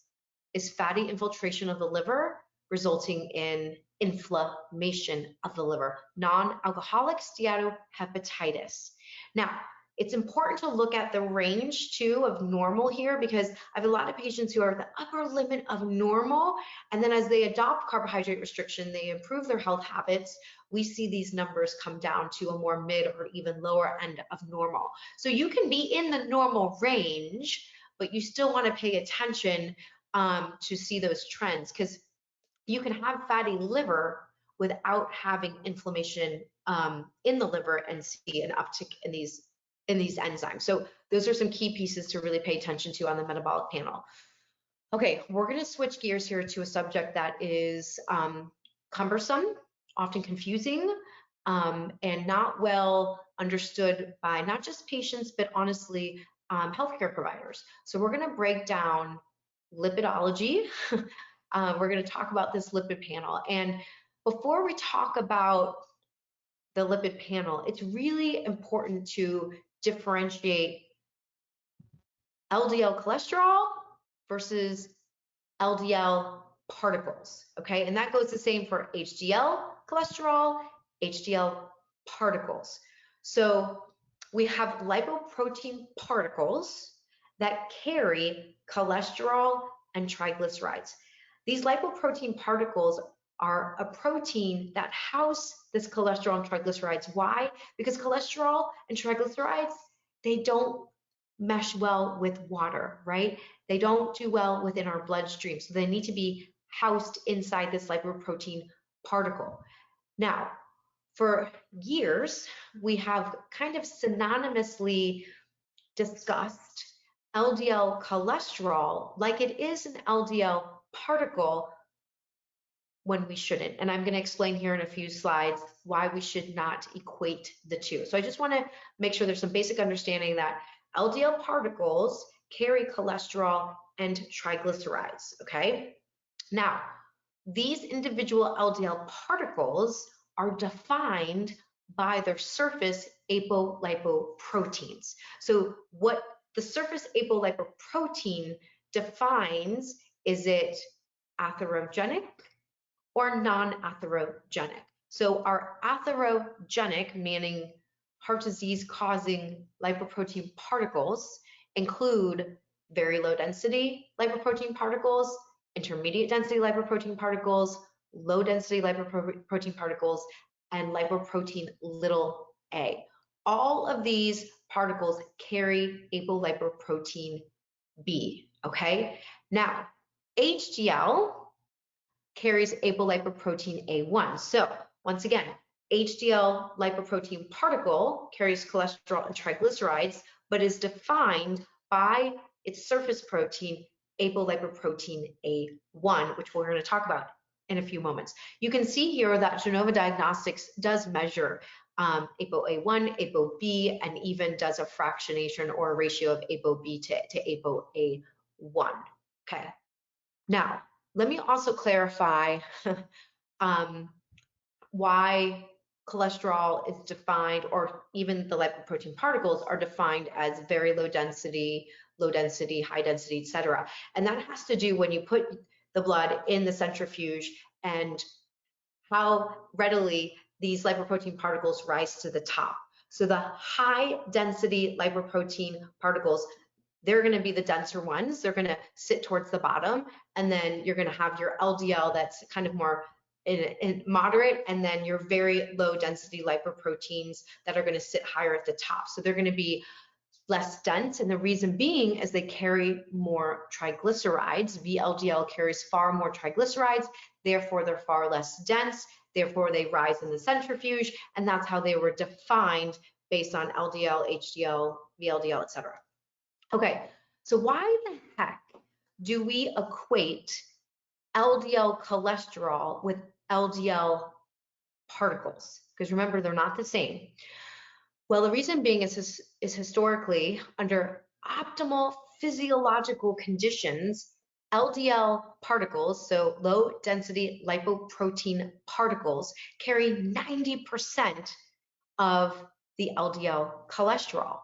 is fatty infiltration of the liver, resulting in inflammation of the liver, non-alcoholic steatohepatitis. Now, it's important to look at the range too of normal here, because I have a lot of patients who are at the upper limit of normal, and then as they adopt carbohydrate restriction, they improve their health habits, we see these numbers come down to a more mid or even lower end of normal. So you can be in the normal range, but you still want to pay attention to see those trends, because you can have fatty liver without having inflammation in the liver and see an uptick in these enzymes. So those are some key pieces to really pay attention to on the metabolic panel. Okay, we're going to switch gears here to a subject that is cumbersome, often confusing, and not well understood by not just patients, but honestly, healthcare providers. So we're going to break down lipidology. We're going to talk about this lipid panel. And before we talk about the lipid panel, it's really important to differentiate LDL cholesterol versus LDL particles, okay? And that goes the same for HDL cholesterol, HDL particles. So we have lipoprotein particles that carry cholesterol and triglycerides. These lipoprotein particles are a protein that house this cholesterol and triglycerides. Why? Because cholesterol and triglycerides, they don't mesh well with water, right? They don't do well within our bloodstream. So they need to be housed inside this lipoprotein particle. Now, for years, we have kind of synonymously discussed LDL cholesterol like it is an LDL particle when we shouldn't. And I'm going to explain here in a few slides why we should not equate the two. So I just want to make sure there's some basic understanding that LDL particles carry cholesterol and triglycerides, okay? Now, these individual LDL particles are defined by their surface apolipoproteins. So what the surface apolipoprotein defines, is it atherogenic or non-atherogenic? So our atherogenic, meaning heart disease causing lipoprotein particles, include very low density lipoprotein particles, intermediate density lipoprotein particles, low density lipoprotein particles, and lipoprotein little a. All of these particles carry apolipoprotein B, okay? Now, HDL carries apolipoprotein A1. So once again, HDL lipoprotein particle carries cholesterol and triglycerides, but is defined by its surface protein, apolipoprotein A1, which we're going to talk about in a few moments. You can see here that Genova Diagnostics does measure ApoA1, ApoB, and even does a fractionation or a ratio of ApoB to ApoA1. Okay. Now, let me also clarify why cholesterol is defined, or even the lipoprotein particles are defined as very low density, high density, etc. And that has to do when you put the blood in the centrifuge and how readily these lipoprotein particles rise to the top. So the high density lipoprotein particles, they're going to be the denser ones. They're going to sit towards the bottom, and then you're going to have your LDL that's kind of more in moderate, and then your very low density lipoproteins that are going to sit higher at the top. So they're going to be less dense, and the reason being is they carry more triglycerides. VLDL carries far more triglycerides, therefore they're far less dense, therefore they rise in the centrifuge, and that's how they were defined based on LDL, HDL, VLDL, etc. Okay, so why the heck do we equate LDL cholesterol with LDL particles? Because remember, they're not the same. Well, the reason being is historically, under optimal physiological conditions, LDL particles, so low density lipoprotein particles, carry 90% of the LDL cholesterol.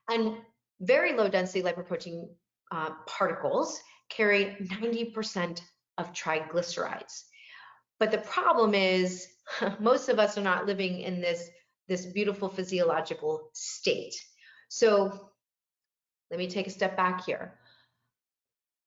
And very low density lipoprotein particles carry 90% of triglycerides. But the problem is most of us are not living in this beautiful physiological state. So let me take a step back here.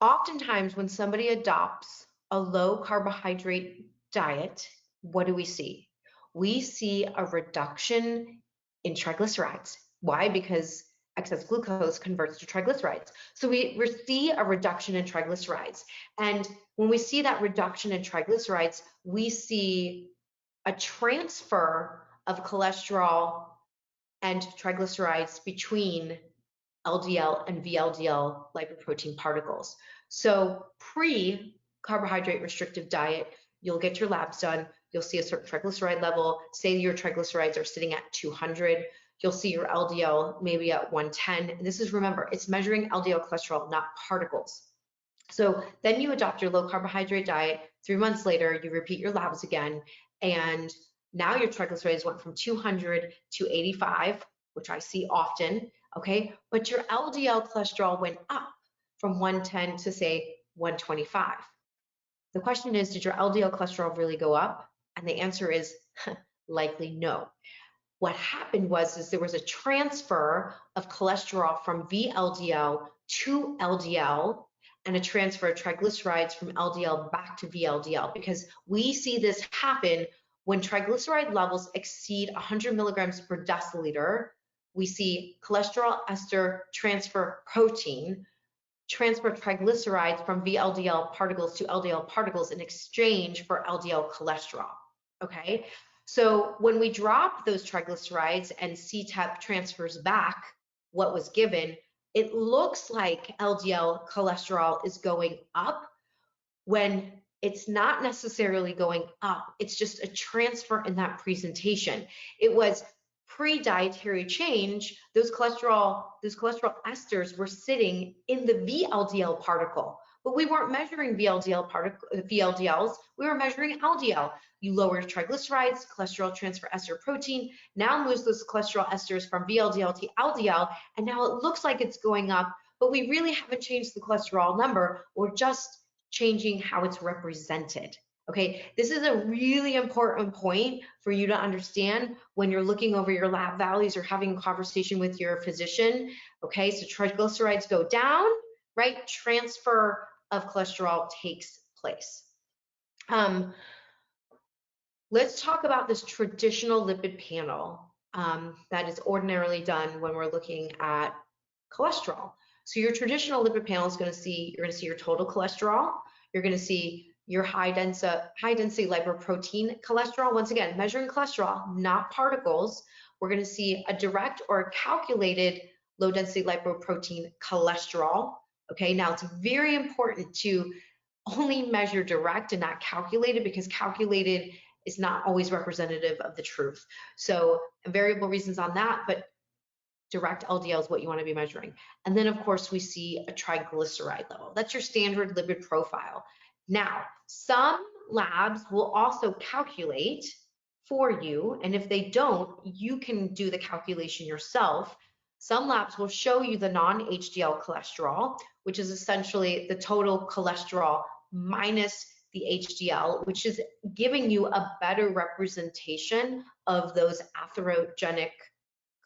Oftentimes when somebody adopts a low carbohydrate diet, what do we see? We see a reduction in triglycerides. Why? Because excess glucose converts to triglycerides. So we see a reduction in triglycerides. And when we see that reduction in triglycerides, we see a transfer of cholesterol and triglycerides between LDL and VLDL lipoprotein particles. So pre-carbohydrate restrictive diet, you'll get your labs done, you'll see a certain triglyceride level, say your triglycerides are sitting at 200, you'll see your LDL maybe at 110. And this is, remember, it's measuring LDL cholesterol, not particles. So then you adopt your low carbohydrate diet, 3 months later, you repeat your labs again, and now your triglycerides went from 200 to 85, which I see often, okay? But your LDL cholesterol went up from 110 to say 125. The question is, did your LDL cholesterol really go up? And the answer is likely no. What happened was there was a transfer of cholesterol from VLDL to LDL and a transfer of triglycerides from LDL back to VLDL, because we see this happen when triglyceride levels exceed 100 milligrams per deciliter. We see cholesterol ester transfer protein transfer triglycerides from VLDL particles to LDL particles in exchange for LDL cholesterol, okay? So when we drop those triglycerides and CTEP transfers back what was given, it looks like LDL cholesterol is going up when it's not necessarily going up. It's just a transfer in that presentation. It was pre-dietary change, those cholesterol esters were sitting in the VLDL particle, but we weren't measuring VLDLs, we were measuring LDL. You lower triglycerides, cholesterol transfer ester protein, now moves those cholesterol esters from VLDL to LDL, and now it looks like it's going up, but we really haven't changed the cholesterol number, we're just changing how it's represented. Okay, this is a really important point for you to understand when you're looking over your lab values or having a conversation with your physician. Okay, so triglycerides go down, right? Transfer of cholesterol takes place. Let's talk about this traditional lipid panel that is ordinarily done when we're looking at cholesterol. So your traditional lipid panel is going to see, you're going to see your total cholesterol, you're going to see your high density lipoprotein cholesterol. Once again, measuring cholesterol, not particles. We're going to see a direct or a calculated low density lipoprotein cholesterol. Okay, now it's very important to only measure direct and not calculated, because calculated is not always representative of the truth. So variable reasons on that, but direct LDL is what you want to be measuring. And then of course we see a triglyceride level. That's your standard lipid profile. Now, some labs will also calculate for you, and if they don't, you can do the calculation yourself. Some labs will show you the non-HDL cholesterol, which is essentially the total cholesterol minus the HDL, which is giving you a better representation of those atherogenic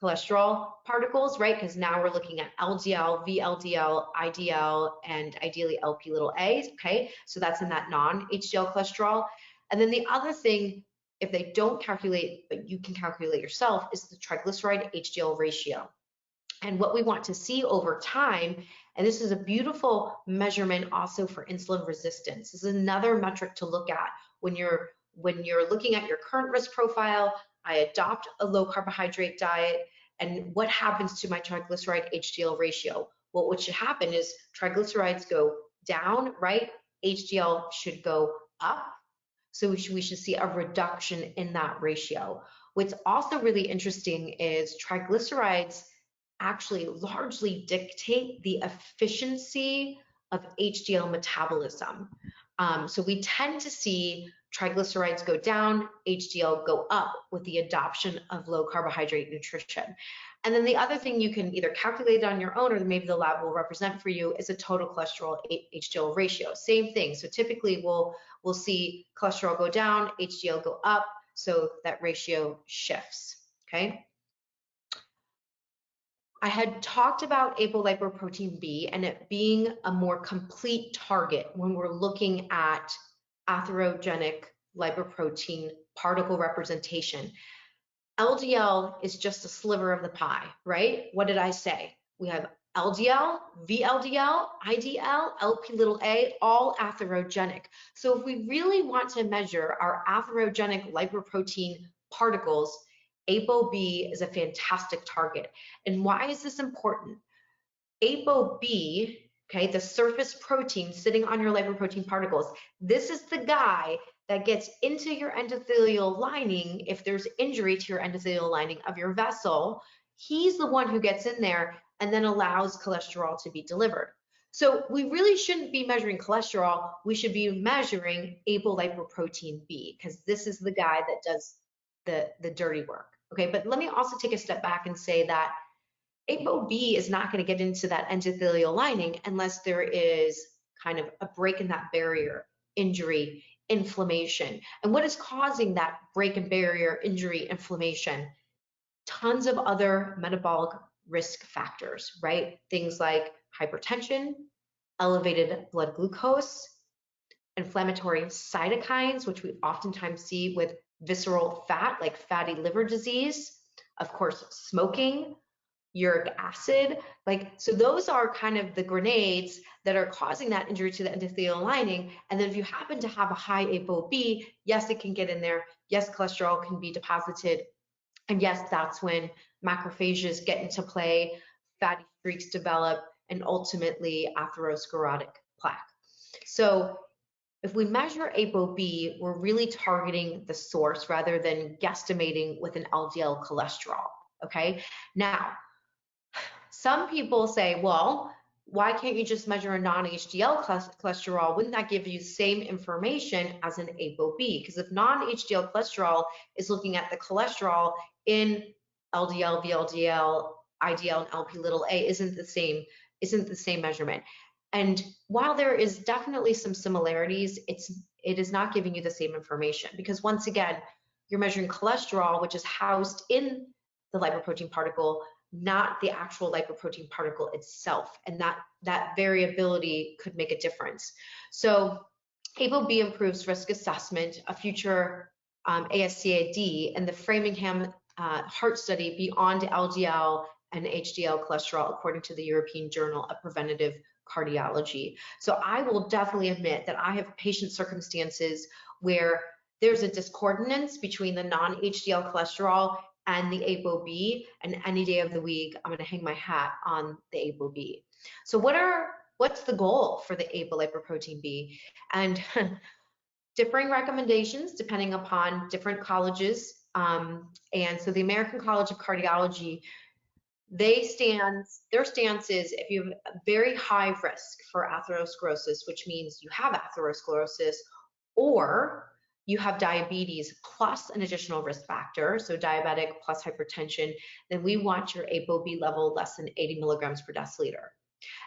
cholesterol particles, right? Because now we're looking at LDL, VLDL, IDL, and ideally Lp(a), okay? So that's in that non-HDL cholesterol. And then the other thing, if they don't calculate, but you can calculate yourself, is the triglyceride HDL ratio. And what we want to see over time, and this is a beautiful measurement also for insulin resistance. This is another metric to look at when you're looking at your current risk profile. I adopt a low carbohydrate diet, and what happens to my triglyceride HDL ratio? Well, what should happen is triglycerides go down, right? HDL should go up. So we should see a reduction in that ratio. What's also really interesting is triglycerides actually largely dictate the efficiency of HDL metabolism. So we tend to see triglycerides go down, HDL go up with the adoption of low carbohydrate nutrition. And then the other thing you can either calculate on your own or maybe the lab will represent for you is a total cholesterol HDL ratio. Same thing. So typically we'll see cholesterol go down, HDL go up, so that ratio shifts, okay? I had talked about apolipoprotein B and it being a more complete target when we're looking at atherogenic lipoprotein particle representation. LDL is just a sliver of the pie, right? What did I say? We have LDL, VLDL, IDL, Lp(a), all atherogenic. So if we really want to measure our atherogenic lipoprotein particles, ApoB is a fantastic target. And why is this important? ApoB, okay, the surface protein sitting on your lipoprotein particles, this is the guy that gets into your endothelial lining if there's injury to your endothelial lining of your vessel. He's the one who gets in there and then allows cholesterol to be delivered. So we really shouldn't be measuring cholesterol. We should be measuring apolipoprotein B because this is the guy that does the dirty work. Okay, but let me also take a step back and say that ApoB is not going to get into that endothelial lining unless there is kind of a break in that barrier, injury, inflammation. And what is causing that break in barrier, injury, inflammation? Tons of other metabolic risk factors, right? Things like hypertension, elevated blood glucose, inflammatory cytokines, which we oftentimes see with visceral fat, like fatty liver disease, of course, smoking, uric acid, so those are kind of the grenades that are causing that injury to the endothelial lining. And then if you happen to have a high ApoB, yes, it can get in there. Yes, cholesterol can be deposited. And yes, that's when macrophages get into play, fatty streaks develop, and ultimately atherosclerotic plaque. So if we measure ApoB, we're really targeting the source rather than guesstimating with an LDL cholesterol, okay? Now, some people say, well, why can't you just measure a non-HDL cholesterol? Wouldn't that give you the same information as an ApoB? Because if non-HDL cholesterol is looking at the cholesterol in LDL, VLDL, IDL, and Lp(a) isn't the same measurement. And while there is definitely some similarities, it is not giving you the same information because once again, you're measuring cholesterol, which is housed in the lipoprotein particle, not the actual lipoprotein particle itself. And that variability could make a difference. So ApoB improves risk assessment, a future ASCAD, and the Framingham heart study beyond LDL and HDL cholesterol, according to the European Journal of Preventive Cardiology. So I will definitely admit that I have patient circumstances where there's a discordance between the non-HDL cholesterol and the ApoB, and any day of the week, I'm gonna hang my hat on the ApoB. So what's the goal for the apolipoprotein B? And differing recommendations depending upon different colleges. And so the American College of Cardiology, their stance is if you have a very high risk for atherosclerosis, which means you have atherosclerosis, or you have diabetes plus an additional risk factor, so diabetic plus hypertension, then we want your ApoB level less than 80 milligrams per deciliter.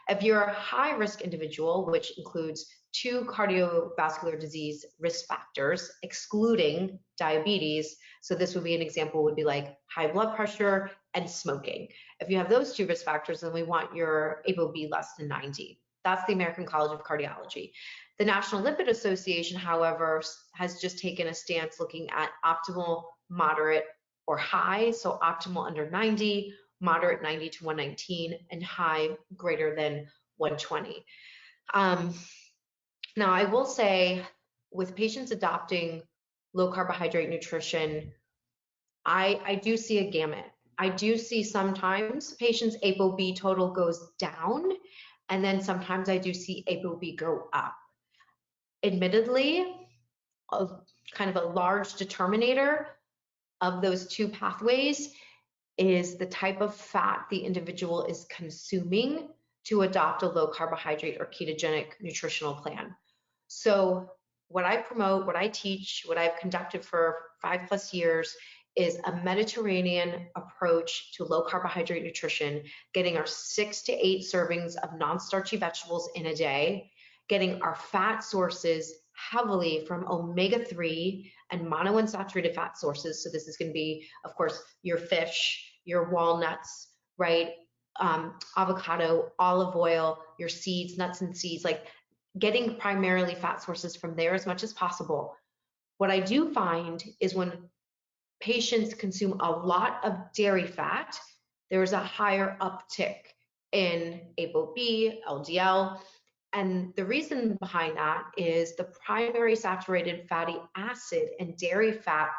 If you're a high risk individual, which includes 2 cardiovascular disease risk factors, excluding diabetes, so this would be an example would be like high blood pressure and smoking. If you have those 2 risk factors, then we want your ApoB less than 90. That's the American College of Cardiology. The National Lipid Association, however, has just taken a stance looking at optimal, moderate, or high, so optimal under 90, moderate 90 to 119, and high greater than 120. Now, I will say with patients adopting low carbohydrate nutrition, I do see a gamut. I do see sometimes patients' ApoB total goes down, and then sometimes I do see ApoB go up. Admittedly, kind of a large determinator of those 2 pathways is the type of fat the individual is consuming to adopt a low carbohydrate or ketogenic nutritional plan. So what I promote, what I teach, what I've conducted for 5+ years is a Mediterranean approach to low carbohydrate nutrition, getting our 6 to 8 servings of non-starchy vegetables in a day, getting our fat sources heavily from omega-3 and monounsaturated fat sources. So this is going to be, of course, your fish, your walnuts, right? Avocado, olive oil, your seeds, nuts and seeds, like getting primarily fat sources from there as much as possible. What I do find is when patients consume a lot of dairy fat, there's a higher uptick in ApoB, LDL. And the reason behind that is the primary saturated fatty acid in dairy fat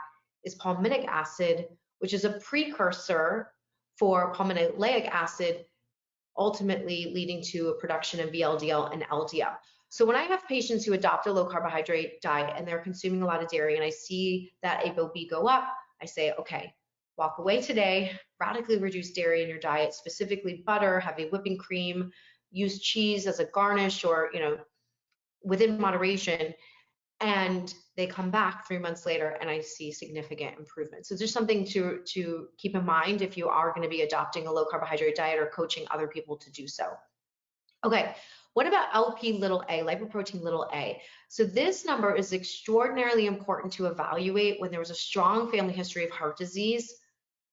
is palmitic acid, which is a precursor for palmitoleic acid, ultimately leading to a production of VLDL and LDL. So when I have patients who adopt a low carbohydrate diet and they're consuming a lot of dairy and I see that ApoB go up, I say, okay, walk away today, radically reduce dairy in your diet, specifically butter, heavy whipping cream, use cheese as a garnish or, within moderation. And they come back 3 months later and I see significant improvement. So just something to keep in mind if you are going to be adopting a low carbohydrate diet or coaching other people to do so. Okay, what about LP little a, lipoprotein little a? So this number is extraordinarily important to evaluate when there was a strong family history of heart disease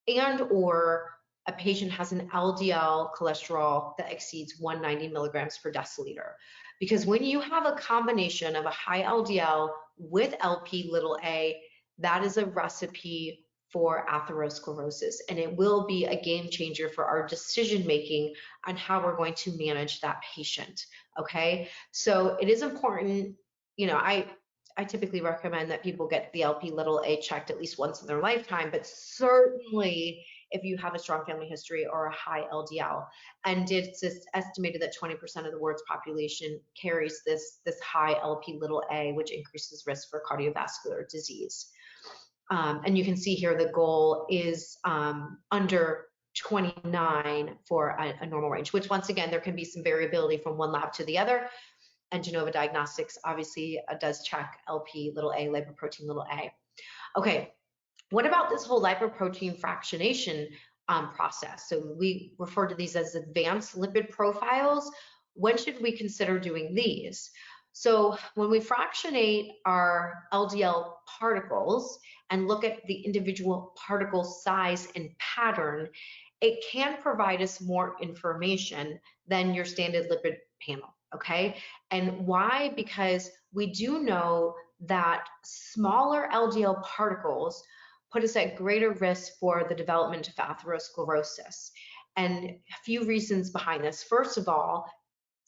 and or a patient has an LDL cholesterol that exceeds 190 milligrams per deciliter. Because when you have a combination of a high LDL with LP little a, that is a recipe for atherosclerosis, and it will be a game changer for our decision making on how we're going to manage that patient. Okay, so it is important, I typically recommend that people get the LP little a checked at least once in their lifetime, but certainly if you have a strong family history or a high LDL. And it's estimated that 20% of the world's population carries this high LP little a, which increases risk for cardiovascular disease. And you can see here the goal is under 29 for a normal range, which once again, there can be some variability from one lab to the other. And Genova Diagnostics obviously does check LP little a, lipoprotein little a. Okay, what about this whole lipoprotein fractionation process? So we refer to these as advanced lipid profiles. When should we consider doing these? So when we fractionate our LDL particles and look at the individual particle size and pattern, it can provide us more information than your standard lipid panel, okay? And why? Because we do know that smaller LDL particles put us at greater risk for the development of atherosclerosis. And a few reasons behind this. First of all,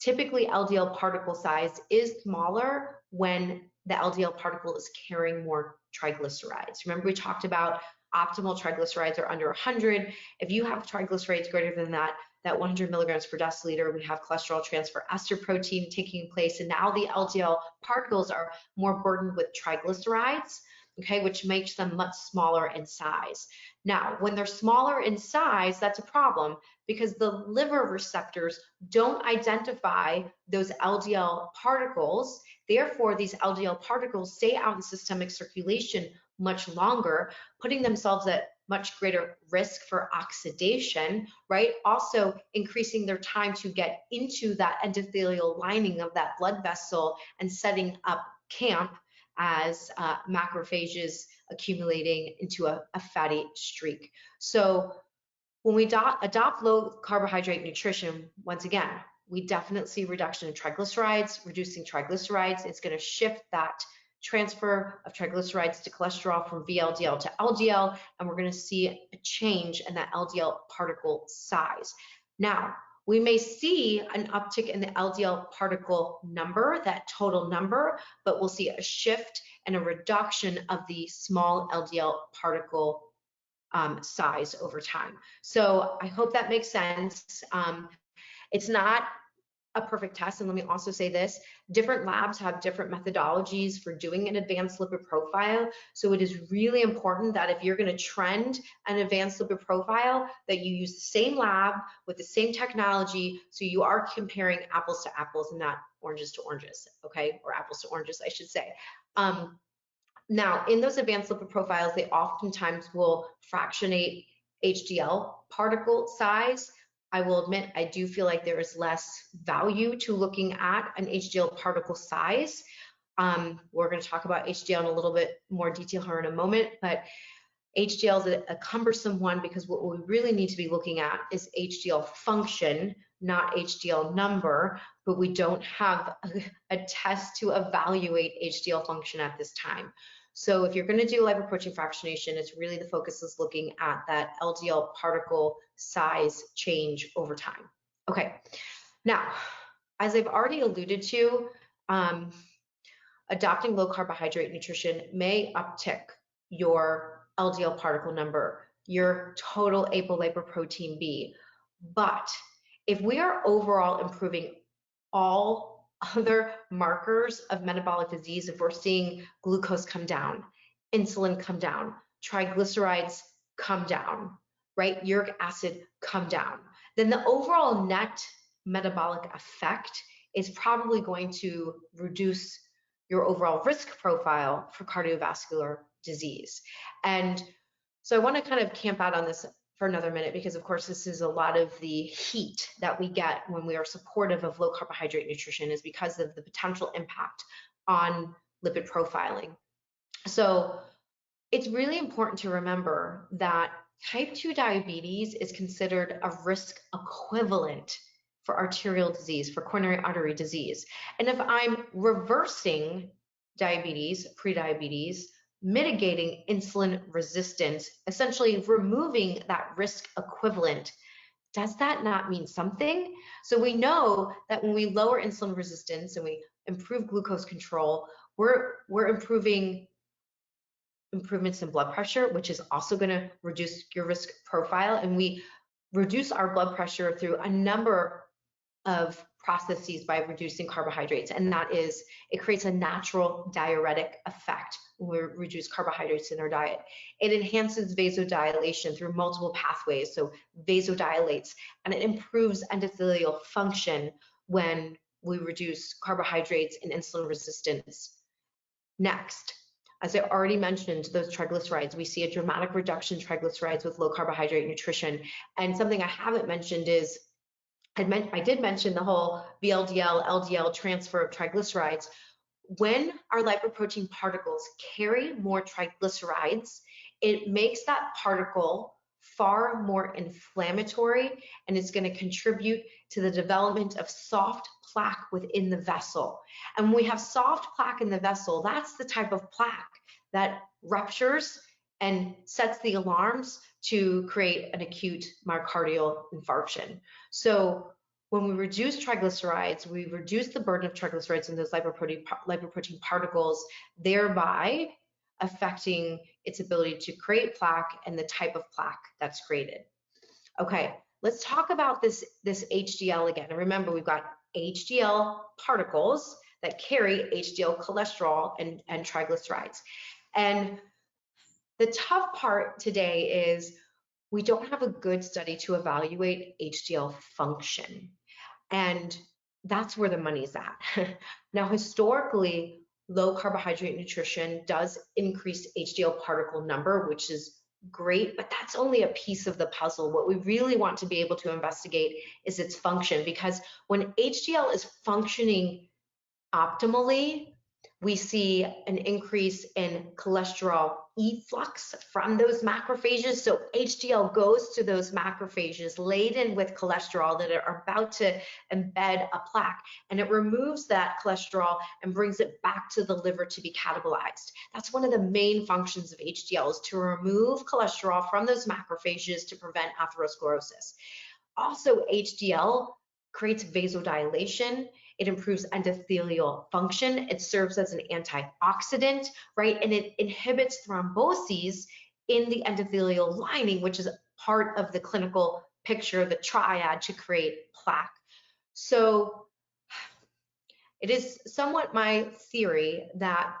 typically LDL particle size is smaller when the LDL particle is carrying more triglycerides. Remember we talked about optimal triglycerides are under 100. If you have triglycerides greater than that 100 milligrams per deciliter, we have cholesterol transfer ester protein taking place, and now the LDL particles are more burdened with triglycerides, okay, which makes them much smaller in size. Now, when they're smaller in size, that's a problem because the liver receptors don't identify those LDL particles. Therefore, these LDL particles stay out in systemic circulation much longer, putting themselves at much greater risk for oxidation, right? Also increasing their time to get into that endothelial lining of that blood vessel and setting up camp as macrophages accumulating into a fatty streak. So when we adopt low carbohydrate nutrition, once again, we definitely see reduction in triglycerides. Reducing triglycerides, it's going to shift that transfer of triglycerides to cholesterol from VLDL to LDL, and we're going to see a change in that LDL particle size. Now, we may see an uptick in the LDL particle number, that total number, but we'll see a shift and a reduction of the small LDL particle size over time. So I hope that makes sense. It's not a perfect test. And let me also say this, different labs have different methodologies for doing an advanced lipid profile. So it is really important that if you're going to trend an advanced lipid profile, that you use the same lab with the same technology. So you are comparing apples to apples and not oranges to oranges, okay? Or apples to oranges, I should say. Now, in those advanced lipid profiles, they oftentimes will fractionate HDL particle size. I will admit, I do feel like there is less value to looking at an HDL particle size. We're going to talk about HDL in a little bit more detail here in a moment, but HDL is a cumbersome one because what we really need to be looking at is HDL function, not HDL number, but we don't have a test to evaluate HDL function at this time. So if you're going to do lipoprotein fractionation, it's really the focus is looking at that LDL particle size change over time. Okay, now, as I've already alluded to, adopting low carbohydrate nutrition may uptick your LDL particle number, your total apolipoprotein B. But if we are overall improving all other markers of metabolic disease, if we're seeing glucose come down, insulin come down, triglycerides come down, right? Uric acid come down, then the overall net metabolic effect is probably going to reduce your overall risk profile for cardiovascular disease. And so I want to kind of camp out on this for another minute because, of course, this is a lot of the heat that we get when we are supportive of low carbohydrate nutrition is because of the potential impact on lipid profiling. So it's really important to remember that type 2 diabetes is considered a risk equivalent for arterial disease, for coronary artery disease. And if I'm reversing diabetes, prediabetes, mitigating insulin resistance, essentially removing that risk equivalent, does that not mean something? So we know that when we lower insulin resistance and we improve glucose control, we're improvements in blood pressure, which is also going to reduce your risk profile. And we reduce our blood pressure through a number of processes by reducing carbohydrates, and that is, it creates a natural diuretic effect when we reduce carbohydrates in our diet. It enhances vasodilation through multiple pathways, so vasodilates, and it improves endothelial function when we reduce carbohydrates and insulin resistance. Next, as I already mentioned, those triglycerides, we see a dramatic reduction in triglycerides with low carbohydrate nutrition. And something I haven't mentioned is, I did mention the whole VLDL, LDL transfer of triglycerides. When our lipoprotein particles carry more triglycerides, it makes that particle far more inflammatory, and it's going to contribute to the development of soft plaque within the vessel. And when we have soft plaque in the vessel, that's the type of plaque that ruptures and sets the alarms to create an acute myocardial infarction. So when we reduce triglycerides, we reduce the burden of triglycerides in those lipoprotein particles, thereby affecting its ability to create plaque and the type of plaque that's created. Okay, let's talk about this HDL again. And remember, we've got HDL particles that carry HDL cholesterol and triglycerides. And the tough part today is we don't have a good study to evaluate HDL function. And that's where the money's at. Now, historically, low carbohydrate nutrition does increase HDL particle number, which is great, but that's only a piece of the puzzle. What we really want to be able to investigate is its function, because when HDL is functioning optimally, we see an increase in cholesterol efflux from those macrophages. So HDL goes to those macrophages laden with cholesterol that are about to embed a plaque, and it removes that cholesterol and brings it back to the liver to be catabolized. That's one of the main functions of HDL, is to remove cholesterol from those macrophages to prevent atherosclerosis. Also, HDL creates vasodilation. It improves endothelial function. It serves as an antioxidant, right? And it inhibits thromboses in the endothelial lining, which is part of the clinical picture, the triad to create plaque. So It is somewhat my theory that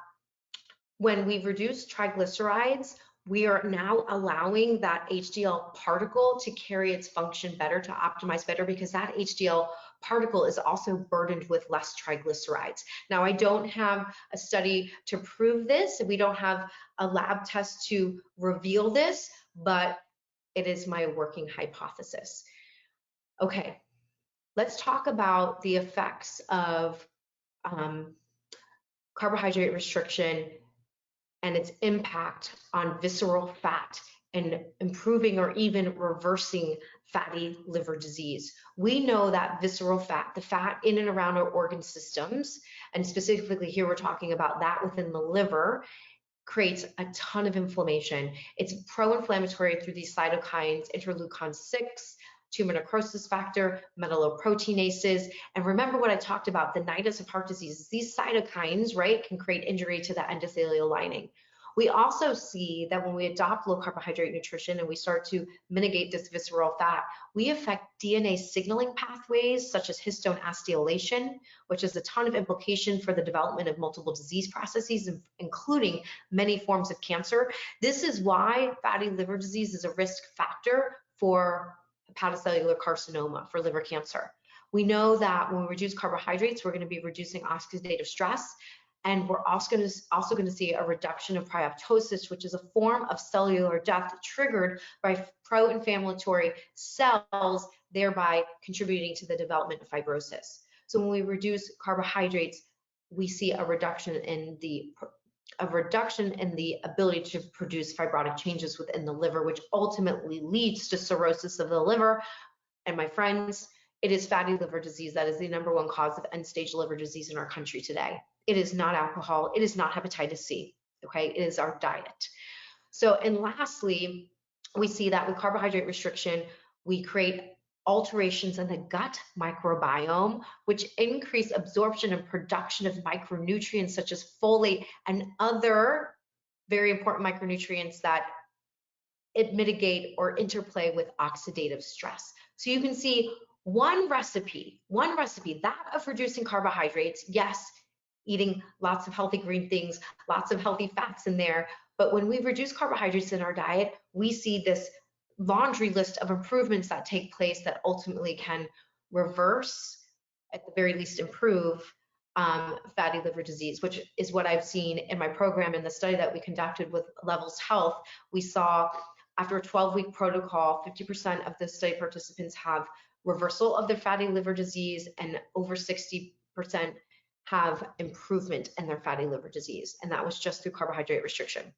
when we reduce triglycerides, we are now allowing that HDL particle to carry its function better, to optimize better, because that HDL particle is also burdened with less triglycerides. Now, I don't have a study to prove this. We don't have a lab test to reveal this, but it is my working hypothesis. Okay, let's talk about the effects of carbohydrate restriction and its impact on visceral fat and improving or even reversing fatty liver disease. We know that visceral fat, the fat in and around our organ systems, and specifically here we're talking about that within the liver, creates a ton of inflammation. It's pro-inflammatory through these cytokines, interleukin-6, tumor necrosis factor, metalloproteinases. And remember what I talked about, the nidus of heart disease. These cytokines, right, can create injury to the endothelial lining. We also see that when we adopt low carbohydrate nutrition and we start to mitigate this visceral fat, we affect DNA signaling pathways such as histone acetylation, which has a ton of implication for the development of multiple disease processes, including many forms of cancer. This is why fatty liver disease is a risk factor for hepatocellular carcinoma, for liver cancer. We know that when we reduce carbohydrates, we're going to be reducing oxidative stress, and we're also going to see a reduction of apoptosis, which is a form of cellular death triggered by pro-inflammatory cells, thereby contributing to the development of fibrosis. So when we reduce carbohydrates, we see a reduction in the ability to produce fibrotic changes within the liver, which ultimately leads to cirrhosis of the liver. And my friends, it is fatty liver disease that is the #1 cause of end-stage liver disease in our country today. It is not alcohol, it is not hepatitis C, okay? It is our diet. So, and lastly, we see that with carbohydrate restriction, we create alterations in the gut microbiome, which increase absorption and production of micronutrients such as folate and other very important micronutrients that it mitigate or interplay with oxidative stress. So you can see one recipe, that of reducing carbohydrates, yes, eating lots of healthy green things, lots of healthy fats in there, but when we reduce carbohydrates in our diet, we see this laundry list of improvements that take place that ultimately can reverse, at the very least improve, fatty liver disease, which is what I've seen in my program. In the study that we conducted with Levels Health, we saw after a 12-week protocol, 50% of the study participants have reversal of their fatty liver disease, and over 60% have improvement in their fatty liver disease, and that was just through carbohydrate restriction.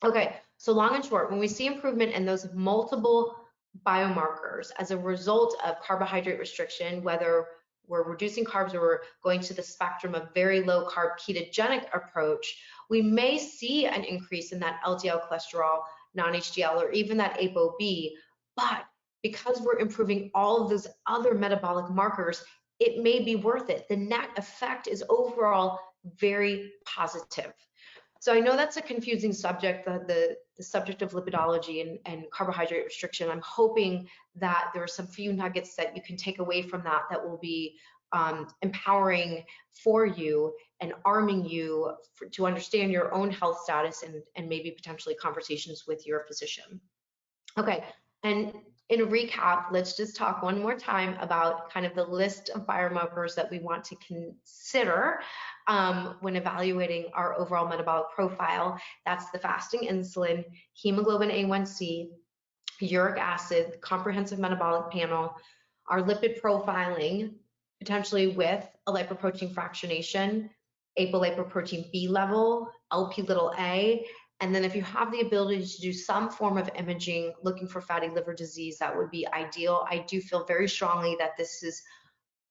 Okay, so long and short, when we see improvement in those multiple biomarkers as a result of carbohydrate restriction, whether we're reducing carbs or we're going to the spectrum of very low carb ketogenic approach, we may see an increase in that LDL cholesterol, non-HDL, or even that ApoB, but because we're improving all of those other metabolic markers, it may be worth it. The net effect is overall very positive. So I know that's a confusing subject, the subject of lipidology and carbohydrate restriction. I'm hoping that there are some few nuggets that you can take away from that will be empowering for you and arming you to understand your own health status and maybe potentially conversations with your physician. Okay, and in a recap, let's just talk one more time about kind of the list of biomarkers that we want to consider when evaluating our overall metabolic profile. That's the fasting insulin, hemoglobin A1C, uric acid, comprehensive metabolic panel, our lipid profiling, potentially with a lipoprotein fractionation, apolipoprotein B level, Lp(a), and then if you have the ability to do some form of imaging looking for fatty liver disease, that would be ideal. I do feel very strongly that this is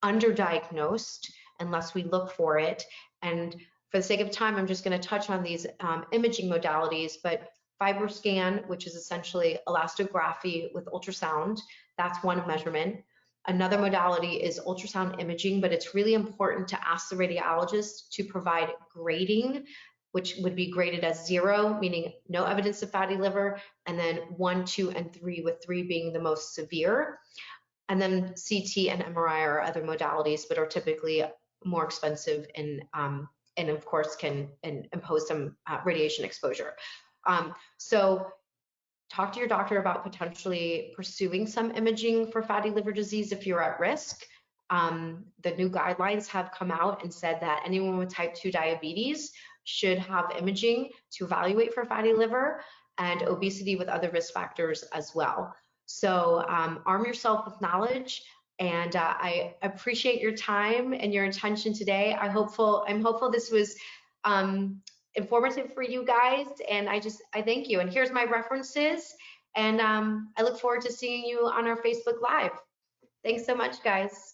underdiagnosed unless we look for it. And for the sake of time, I'm just going to touch on these imaging modalities, but FibroScan, which is essentially elastography with ultrasound, that's one measurement. Another modality is ultrasound imaging, but it's really important to ask the radiologist to provide grading, which would be graded as 0, meaning no evidence of fatty liver, and then 1, 2, and 3, with 3 being the most severe. And then CT and MRI are other modalities, but are typically more expensive and of course can impose some radiation exposure. So talk to your doctor about potentially pursuing some imaging for fatty liver disease if you're at risk. The new guidelines have come out and said that anyone with type 2 diabetes should have imaging to evaluate for fatty liver, and obesity with other risk factors as well. So arm yourself with knowledge, and I appreciate your time and your attention today. I'm hopeful this was informative for you guys, and I thank you. And here's my references, and I look forward to seeing you on our Facebook Live. Thanks so much, guys.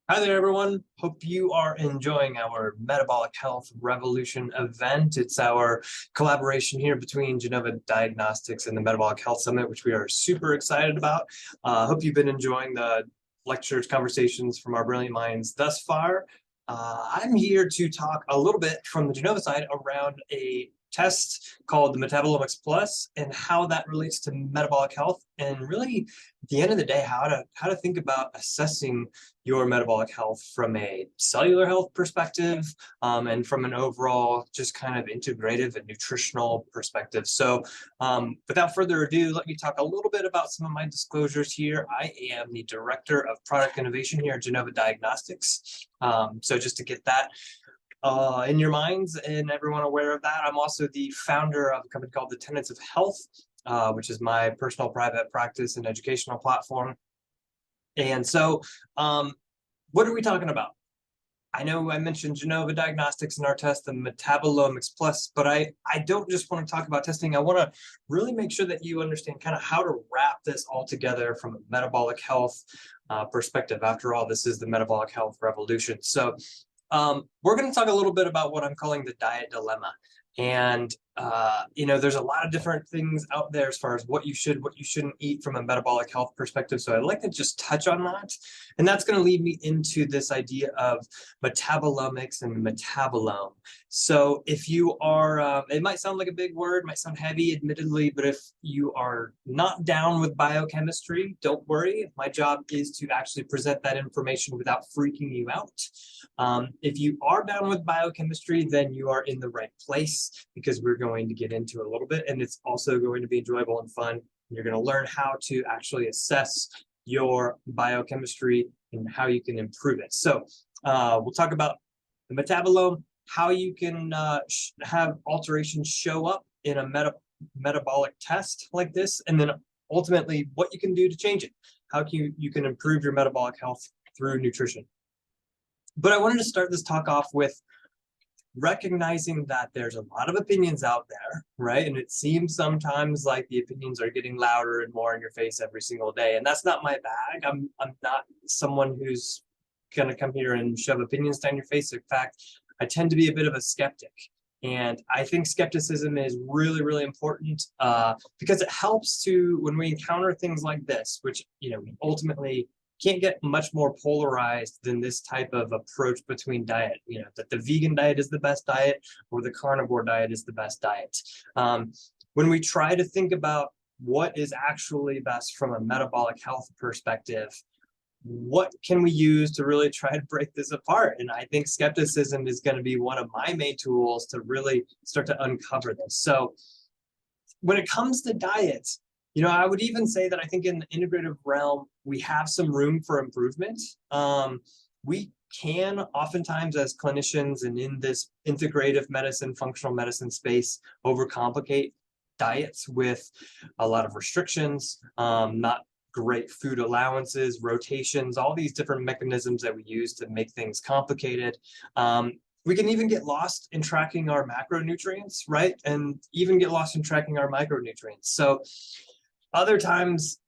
Hi there, everyone. Hope you are enjoying our Metabolic Health Revolution event. It's our collaboration here between Genova Diagnostics and the Metabolic Health Summit, which we are super excited about. Hope you've been enjoying the lectures, conversations from our brilliant minds thus far. I'm here to talk a little bit from the Genova side around a test called the Metabolomics Plus and how that relates to metabolic health, and really at the end of the day how to think about assessing your metabolic health from a cellular health perspective, and from an overall just kind of integrative and nutritional perspective. So without further ado, let me talk a little bit about some of my disclosures here. I am the Director of Product Innovation here at Genova Diagnostics. So just to get that in your minds and everyone aware of that, I'm also the founder of a company called the Tenets of Health, which is my personal private practice and educational platform. And so what are we talking about? I know I mentioned Genova Diagnostics in our test, the Metabolomics Plus, but I don't just want to talk about testing. I want to really make sure that you understand kind of how to wrap this all together from a metabolic health perspective. After all, this is the Metabolic Health Revolution. So we're going to talk a little bit about what I'm calling the diet dilemma. And, there's a lot of different things out there as far as what you shouldn't eat from a metabolic health perspective. So I'd like to just touch on that. And that's going to lead me into this idea of metabolomics and metabolome. So if you are, it might sound like a big word, might sound heavy, admittedly, but if you are not down with biochemistry, don't worry. My job is to actually present that information without freaking you out. If you are down with biochemistry, then you are in the right place, because we're going to get into it a little bit, and it's also going to be enjoyable and fun. You're going to learn how to actually assess your biochemistry and how you can improve it. So we'll talk about the metabolome, how you can have alterations show up in a metabolic test like this, and then ultimately what you can do to change it, how you can improve your metabolic health through nutrition. But I wanted to start this talk off with recognizing that there's a lot of opinions out there, right? And it seems sometimes like the opinions are getting louder and more in your face every single day. And that's not my bag. I'm not someone who's going to come here and shove opinions down your face. In fact, I tend to be a bit of a skeptic. And I think skepticism is really, really important because it helps to, when we encounter things like this, which, we ultimately can't get much more polarized than this type of approach between diet, that the vegan diet is the best diet or the carnivore diet is the best diet. When we try to think about what is actually best from a metabolic health perspective, what can we use to really try to break this apart? And I think skepticism is going to be one of my main tools to really start to uncover this. So when it comes to diets, I would even say that I think in the integrative realm, we have some room for improvement. We can oftentimes as clinicians and in this integrative medicine, functional medicine space, overcomplicate diets with a lot of restrictions, not great food allowances, rotations, all these different mechanisms that we use to make things complicated. We can even get lost in tracking our macronutrients, right? And even get lost in tracking our micronutrients. So other times,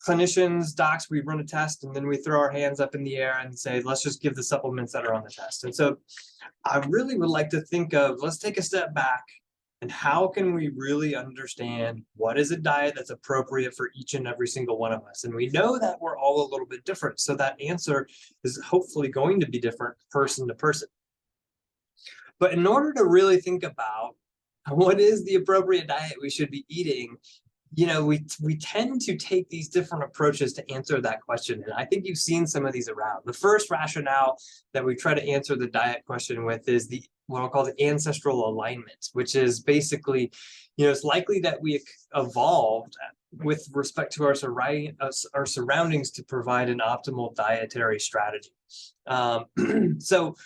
clinicians, docs, we run a test and then we throw our hands up in the air and say, let's just give the supplements that are on the test. And so I really would like to think of, let's take a step back and how can we really understand what is a diet that's appropriate for each and every single one of us? And we know that we're all a little bit different. So that answer is hopefully going to be different person to person. But in order to really think about what is the appropriate diet we should be eating, we tend to take these different approaches to answer that question. And I think you've seen some of these around. The first rationale that we try to answer the diet question with is what I'll call the ancestral alignment, which is basically, it's likely that we evolved with respect to our surroundings to provide an optimal dietary strategy. So,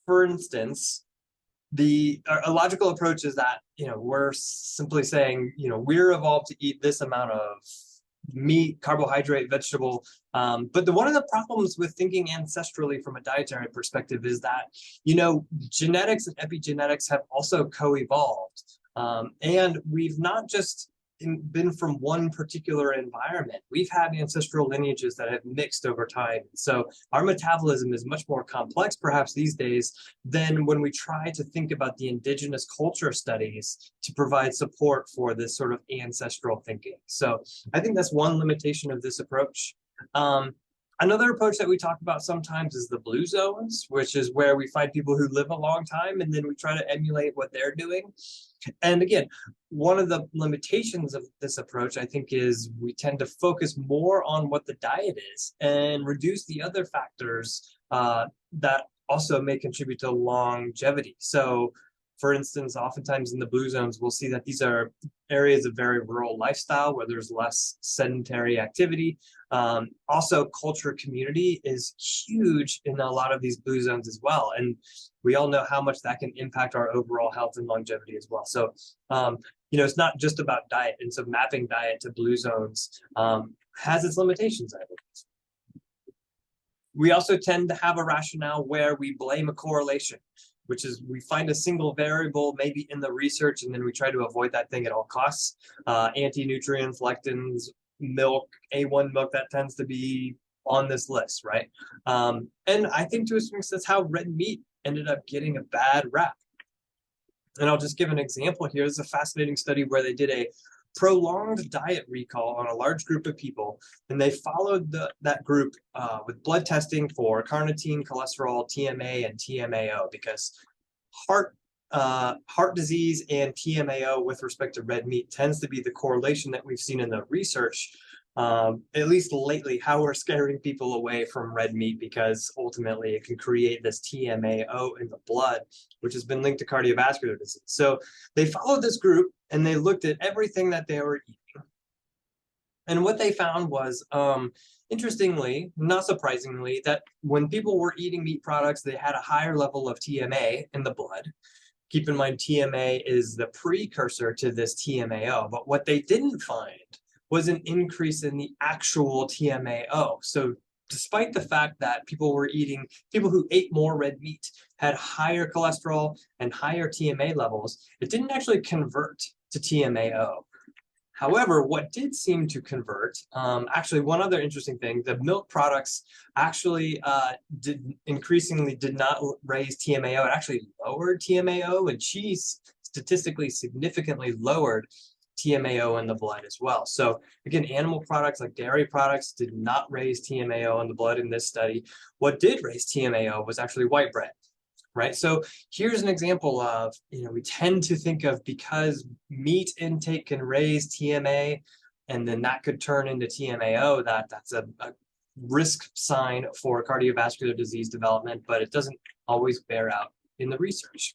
for instance, a logical approach is that we're simply saying we're evolved to eat this amount of meat, carbohydrate, vegetable, but one of the problems with thinking ancestrally from a dietary perspective is that genetics and epigenetics have also co-evolved, and we've not just been from one particular environment. We've had ancestral lineages that have mixed over time. So our metabolism is much more complex, perhaps these days, than when we try to think about the indigenous culture studies to provide support for this sort of ancestral thinking. So I think that's one limitation of this approach. Another approach that we talk about sometimes is the blue zones, which is where we find people who live a long time and then we try to emulate what they're doing. And again, one of the limitations of this approach, I think, is we tend to focus more on what the diet is and reduce the other factors that also may contribute to longevity. So, for instance, oftentimes in the blue zones, we'll see that these are areas of very rural lifestyle where there's less sedentary activity. Also, culture community is huge in a lot of these blue zones as well. And we all know how much that can impact our overall health and longevity as well. So, it's not just about diet. And so mapping diet to blue zones has its limitations, I think. We also tend to have a rationale where we blame a correlation, which is we find a single variable maybe in the research and then we try to avoid that thing at all costs. Anti-nutrients, lectins, milk, A1 milk, that tends to be on this list, right? And I think to a certain extent that's how red meat ended up getting a bad rap. And I'll just give an example here. There's a fascinating study where they did a prolonged diet recall on a large group of people, and they followed that group with blood testing for carnitine, cholesterol, TMA, and TMAO, because heart disease and TMAO with respect to red meat tends to be the correlation that we've seen in the research, at least lately, how we're scaring people away from red meat because ultimately it can create this TMAO in the blood, which has been linked to cardiovascular disease. So they followed this group and they looked at everything that they were eating. And what they found was, interestingly, not surprisingly, that when people were eating meat products, they had a higher level of TMA in the blood. Keep in mind, TMA is the precursor to this TMAO, but what they didn't find was an increase in the actual TMAO. So despite the fact that people who ate more red meat had higher cholesterol and higher TMA levels, it didn't actually convert to TMAO. However, what did seem to convert, actually one other interesting thing, the milk products actually increasingly did not raise TMAO. It actually lowered TMAO, and cheese statistically significantly lowered TMAO in the blood as well. So again, animal products like dairy products did not raise TMAO in the blood in this study. What did raise TMAO was actually white bread, right? So here's an example of, we tend to think of, because meat intake can raise TMA and then that could turn into TMAO, that's a risk sign for cardiovascular disease development, but it doesn't always bear out in the research.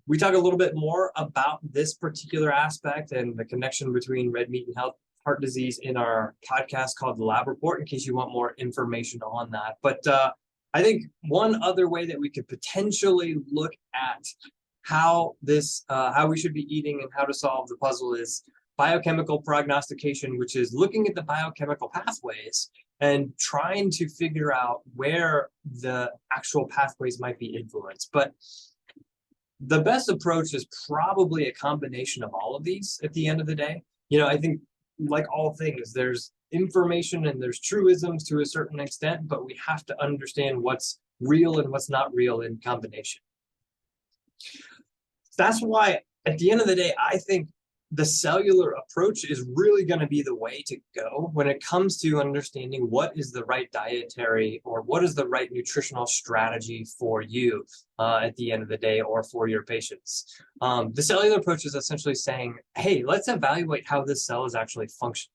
We talk a little bit more about this particular aspect and the connection between red meat and heart disease in our podcast called The Lab Report, in case you want more information on that. But I think one other way that we could potentially look at how we should be eating and how to solve the puzzle is biochemical prognostication, which is looking at the biochemical pathways and trying to figure out where the actual pathways might be influenced. But the best approach is probably a combination of all of these at the end of the day. I think, like all things, there's information and there's truisms to a certain extent, but we have to understand what's real and what's not real in combination. That's why, at the end of the day, I think the cellular approach is really going to be the way to go when it comes to understanding what is the right dietary or what is the right nutritional strategy for you at the end of the day or for your patients. The cellular approach is essentially saying, hey, let's evaluate how this cell is actually functioning.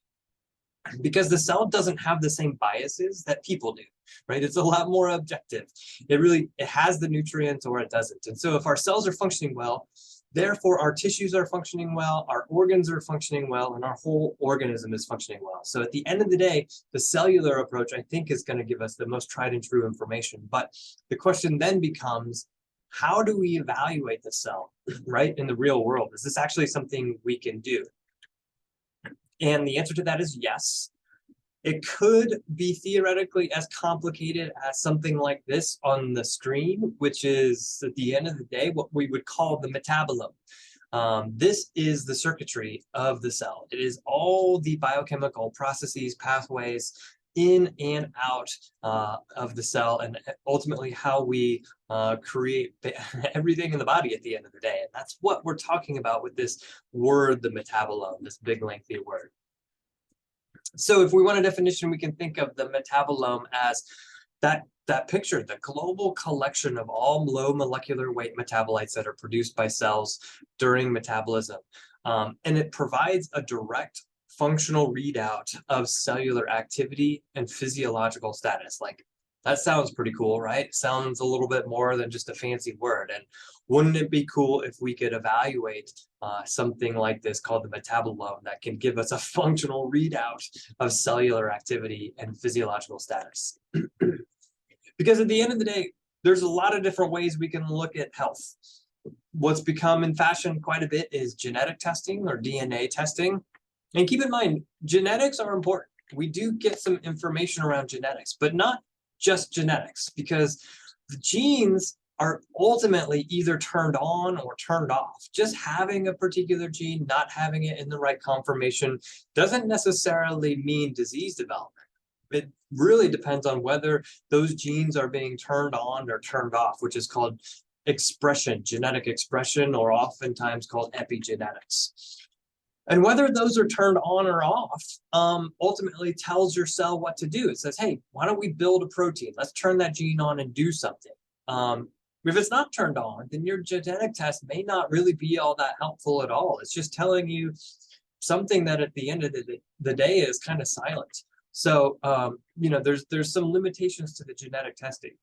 Because the cell doesn't have the same biases that people do, right? It's a lot more objective. It has the nutrients or it doesn't. And so if our cells are functioning well, therefore our tissues are functioning well, our organs are functioning well, and our whole organism is functioning well. So at the end of the day, the cellular approach, I think, is going to give us the most tried and true information. But the question then becomes, how do we evaluate the cell, right, in the real world? Is this actually something we can do? And the answer to that is yes. It could be theoretically as complicated as something like this on the screen, which is, at the end of the day, what we would call the metabolome. This is the circuitry of the cell. It is all the biochemical processes, pathways in and out of the cell, and ultimately how we create everything in the body at the end of the day. And that's what we're talking about with this word, the metabolome, this big lengthy word. So if we want a definition, we can think of the metabolome as that picture, the global collection of all low molecular weight metabolites that are produced by cells during metabolism. And it provides a direct functional readout of cellular activity and physiological status. Like, that sounds pretty cool, right? Sounds a little bit more than just a fancy word. And wouldn't it be cool if we could evaluate something like this called the metabolome that can give us a functional readout of cellular activity and physiological status? Because at the end of the day, there's a lot of different ways we can look at health. What's become in fashion quite a bit is genetic testing or DNA testing. And keep in mind, genetics are important. We do get some information around genetics, but not just genetics, because the genes are ultimately either turned on or turned off. Just having a particular gene, not having it in the right conformation, doesn't necessarily mean disease development. It really depends on whether those genes are being turned on or turned off, which is called expression, genetic expression, or oftentimes called epigenetics. And whether those are turned on or off ultimately tells your cell what to do. It says, hey, why don't we build a protein? Let's turn that gene on and do something. If it's not turned on, then your genetic test may not really be all that helpful at all. It's just telling you something that at the end of the day is kind of silent. So, there's some limitations to the genetic testing.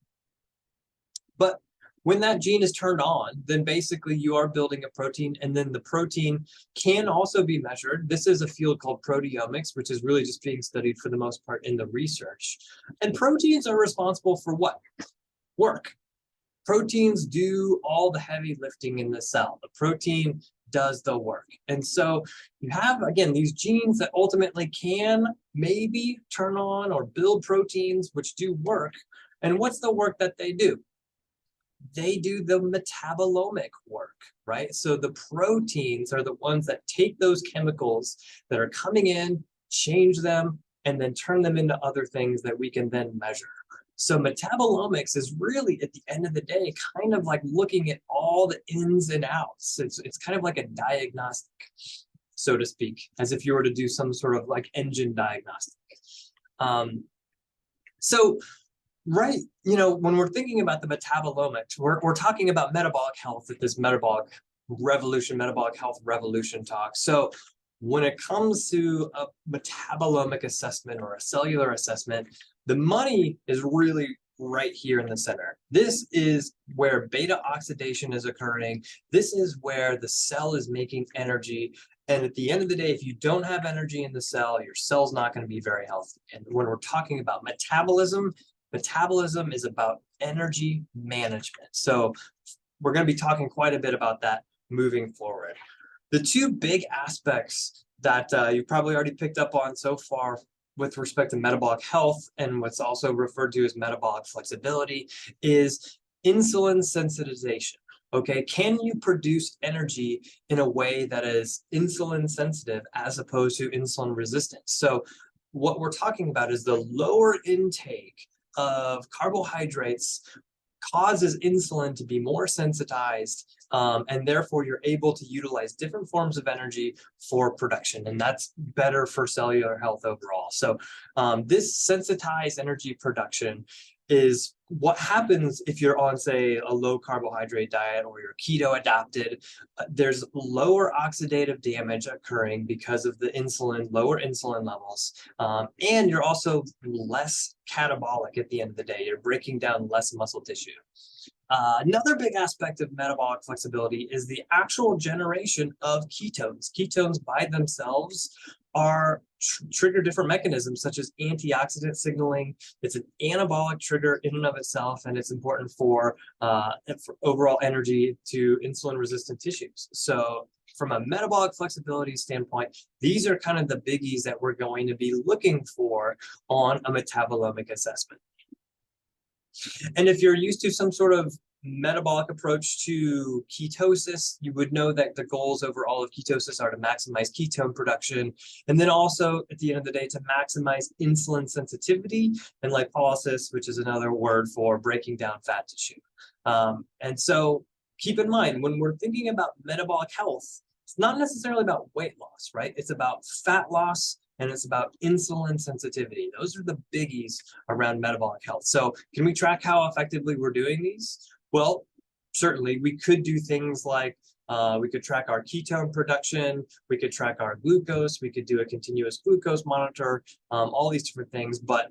But when that gene is turned on, then basically you are building a protein, and then the protein can also be measured. This is a field called proteomics, which is really just being studied for the most part in the research. And proteins are responsible for what? Work. Proteins do all the heavy lifting in the cell. The protein does the work. And so you have, again, these genes that ultimately can maybe turn on or build proteins which do work. And what's the work that they do? They do the metabolomic work, right? So the proteins are the ones that take those chemicals that are coming in, change them, and then turn them into other things that we can then measure. So metabolomics is really, at the end of the day, kind of like looking at all the ins and outs. It's kind of like a diagnostic, so to speak, as if you were to do some sort of like engine diagnostic. Right, when we're thinking about the metabolomics, we're talking about metabolic health at this Metabolic Health Revolution talk. So when it comes to a metabolomic assessment or a cellular assessment, the money is really right here in the center. This is where beta oxidation is occurring. This is where the cell is making energy. And at the end of the day, if you don't have energy in the cell, your cell's not going to be very healthy. And when we're talking about metabolism is about energy management. So we're going to be talking quite a bit about that moving forward. The two big aspects that you've probably already picked up on so far with respect to metabolic health, and what's also referred to as metabolic flexibility, is insulin sensitization. Okay, can you produce energy in a way that is insulin sensitive as opposed to insulin resistant? So what we're talking about is the lower intake of carbohydrates, causes insulin to be more sensitized, and therefore you're able to utilize different forms of energy for production, and that's better for cellular health overall. So this sensitized energy production is what happens if you're on, say, a low carbohydrate diet or you're keto adapted. There's lower oxidative damage occurring because of the lower insulin levels, and you're also less catabolic at the end of the day. You're breaking down less muscle tissue. Another big aspect of metabolic flexibility is the actual generation of ketones. Ketones by themselves trigger different mechanisms such as antioxidant signaling. It's an anabolic trigger in and of itself, and it's important for overall energy to insulin-resistant tissues. So from a metabolic flexibility standpoint, these are kind of the biggies that we're going to be looking for on a metabolomic assessment. And if you're used to some sort of metabolic approach to ketosis, you would know that the goals overall of ketosis are to maximize ketone production, and then also at the end of the day to maximize insulin sensitivity and lipolysis, which is another word for breaking down fat tissue. And so keep in mind, when we're thinking about metabolic health, it's not necessarily about weight loss, right? It's about fat loss, and it's about insulin sensitivity. Those are the biggies around metabolic health. So can we track how effectively we're doing these? Well, certainly we could do things like we could track our ketone production, we could track our glucose, we could do a continuous glucose monitor, all these different things. But